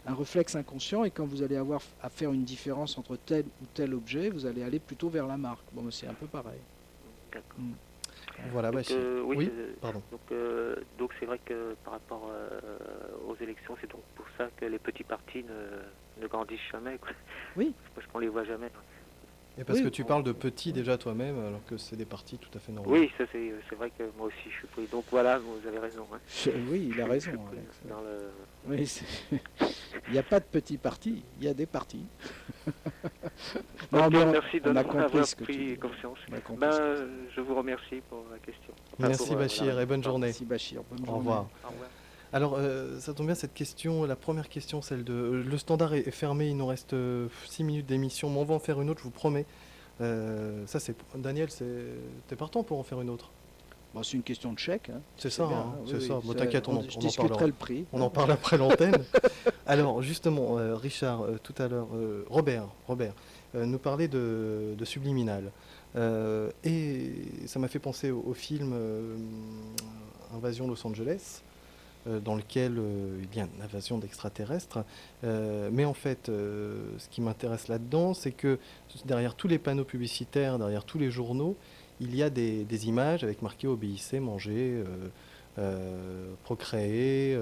un réflexe inconscient. Et quand vous allez avoir à faire une différence entre tel ou tel objet, vous allez aller plutôt vers la marque. Bon, c'est un peu pareil. D'accord. Voilà, Donc, Bachir. oui, pardon. donc c'est vrai que par rapport aux élections, c'est donc pour ça que les petits partis ne grandissent jamais. Quoi. Oui. Parce qu'on les voit jamais. Et parce Oui. que tu parles de petits déjà toi-même, alors que c'est des parties tout à fait normales. Oui, ça c'est vrai que moi aussi je suis pris. Donc voilà, vous avez raison. Hein. Oui, il a raison. Je suis pris Alex. dans le... Oui, il n'y a pas de petits partis, il y a des partis. Non, Ok, mais merci de on a m'avoir compris ce que tu pris dis. conscience. On a compris ce que Je vous remercie pour la question. Enfin, Merci pour, Bachir la et bonne réponse. journée. Merci Bachir, bonne Au journée. revoir. Au revoir. Alors, ça tombe bien cette question, la première question, celle de... le standard est fermé, il nous reste 6 minutes d'émission, mais on va en faire une autre, je vous promets. Ça c'est... Daniel, t'es partant pour en faire une autre? Bon, c'est une question de chèque. Hein. C'est ça, bien, hein, oui, c'est oui, ça. Bon, t'inquiète, je on en discuterai parlera. le prix. On en parle après l'antenne. Alors, justement, Richard, tout à l'heure, Robert nous parlait de subliminal. Et ça m'a fait penser au film Invasion Los Angeles, dans lequel il y a une invasion d'extraterrestres. Mais en fait, ce qui m'intéresse là-dedans, c'est que derrière tous les panneaux publicitaires, derrière tous les journaux, il y a des images avec marqué obéissez, mangez, procréez,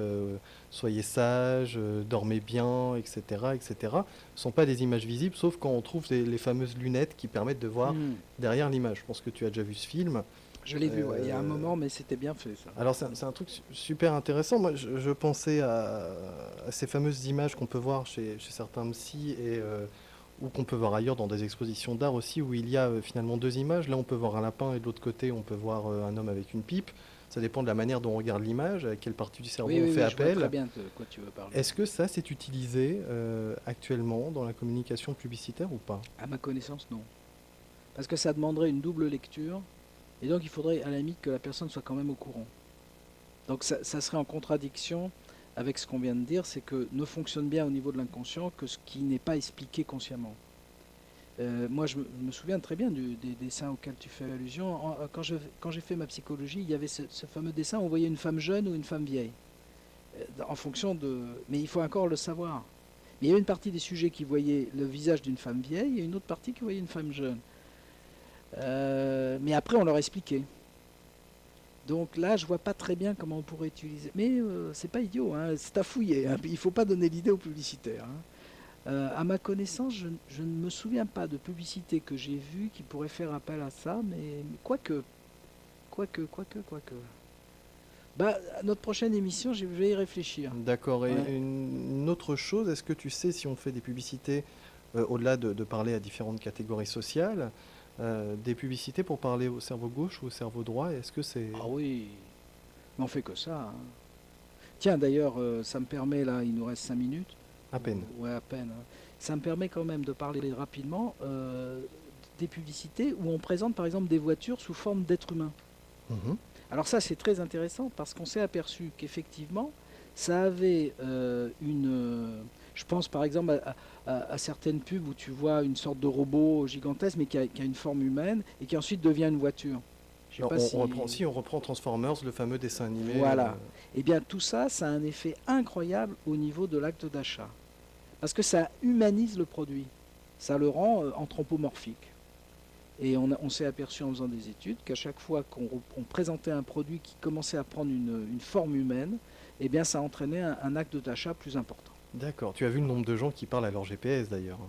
soyez sages, dormez bien, etc., etc. Ce ne sont pas des images visibles, sauf quand on trouve les fameuses lunettes qui permettent de voir derrière l'image. Je pense que tu as déjà vu ce film. Je l'ai vu, il y a un moment, mais c'était bien fait, ça. Alors, c'est un truc super intéressant. Moi, je pensais à ces fameuses images qu'on peut voir chez certains psys ou qu'on peut voir ailleurs dans des expositions d'art aussi, où il y a finalement deux images. Là, on peut voir un lapin et de l'autre côté, on peut voir un homme avec une pipe. Ça dépend de la manière dont on regarde l'image, à quelle partie du cerveau on fait appel. Je vois très bien de quoi tu veux parler. Est-ce que ça, c'est utilisé actuellement dans la communication publicitaire ou pas? À ma connaissance, non. Parce que ça demanderait une double lecture. Et donc, il faudrait à la limite que la personne soit quand même au courant. Donc, ça serait en contradiction avec ce qu'on vient de dire, c'est que ne fonctionne bien au niveau de l'inconscient que ce qui n'est pas expliqué consciemment. Moi, je me souviens très bien des dessins auxquels tu fais allusion. Quand j'ai fait ma psychologie, il y avait ce fameux dessin où on voyait une femme jeune ou une femme vieille. En fonction de... Mais il faut encore le savoir. Mais il y avait une partie des sujets qui voyaient le visage d'une femme vieille et une autre partie qui voyait une femme jeune. Mais après on leur expliquait. Donc là je vois pas très bien comment on pourrait utiliser. Mais c'est pas idiot, hein, c'est à fouiller. Hein. Il faut pas donner l'idée aux publicitaires. Hein. À ma connaissance, je ne me souviens pas de publicité que j'ai vue qui pourrait faire appel à ça, mais quoique. Bah, à notre prochaine émission, je vais y réfléchir. D'accord. Et une autre chose, est-ce que tu sais si on fait des publicités, au-delà de parler à différentes catégories sociales, des publicités pour parler au cerveau gauche ou au cerveau droit, est-ce que c'est... Ah oui, mais on fait que ça. Hein. Tiens, d'ailleurs, ça me permet, là, il nous reste 5 minutes. À peine. Ouais, à peine. Hein. Ça me permet quand même de parler rapidement des publicités où on présente, par exemple, des voitures sous forme d'êtres humains. Mmh. Alors ça, c'est très intéressant parce qu'on s'est aperçu qu'effectivement, ça avait je pense par exemple à certaines pubs où tu vois une sorte de robot gigantesque mais qui a une forme humaine et qui ensuite devient une voiture. On reprend Transformers, le fameux dessin animé. Voilà. Eh bien tout ça, ça a un effet incroyable au niveau de l'acte d'achat. Parce que ça humanise le produit. Ça le rend anthropomorphique. Et on s'est aperçu en faisant des études qu'à chaque fois qu'on présentait un produit qui commençait à prendre une forme humaine, eh bien ça entraînait un acte d'achat plus important. D'accord. Tu as vu le nombre de gens qui parlent à leur GPS d'ailleurs.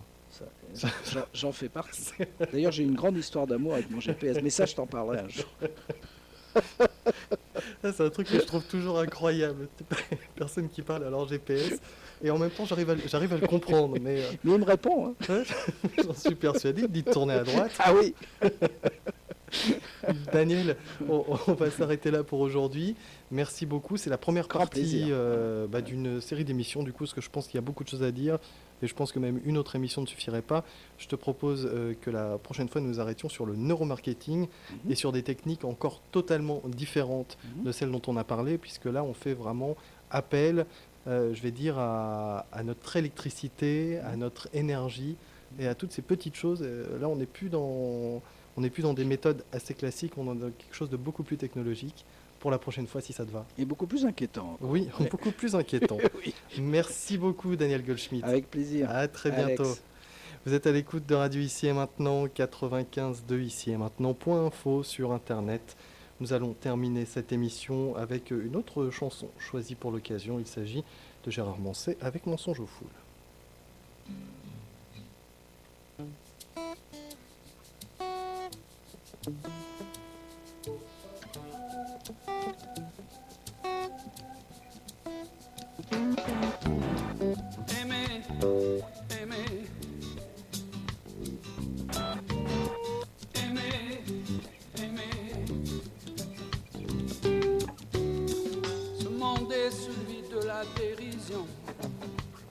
J'en fais partie. D'ailleurs, j'ai une grande histoire d'amour avec mon GPS, mais ça, je t'en parlerai un jour. C'est un truc que je trouve toujours incroyable. Personne qui parle à leur GPS. Et en même temps, j'arrive à le comprendre. Mais il me répond. Hein. J'en suis persuadé. Il me dit de tourner à droite. Ah oui. Daniel, on va s'arrêter là pour aujourd'hui. Merci beaucoup. C'est la première partie d'une série d'émissions. Du coup, parce que je pense qu'il y a beaucoup de choses à dire. Et je pense que même une autre émission ne suffirait pas. Je te propose que la prochaine fois, nous nous arrêtions sur le neuromarketing et sur des techniques encore totalement différentes de celles dont on a parlé, puisque là, on fait vraiment appel, je vais dire, à notre électricité, à notre énergie et à toutes ces petites choses. Là, on n'est plus dans des méthodes assez classiques, on est dans quelque chose de beaucoup plus technologique. Pour la prochaine fois, si ça te va. Et beaucoup plus inquiétant. Oui, beaucoup plus inquiétant. Oui. Merci beaucoup, Daniel Goldschmidt. Avec plaisir. À très bientôt. Alex. Vous êtes à l'écoute de Radio Ici et Maintenant, 95.2 Ici et Maintenant, .info sur Internet. Nous allons terminer cette émission avec une autre chanson choisie pour l'occasion. Il s'agit de Gérard Manset avec Mensonge aux foules. Aimer, aimer,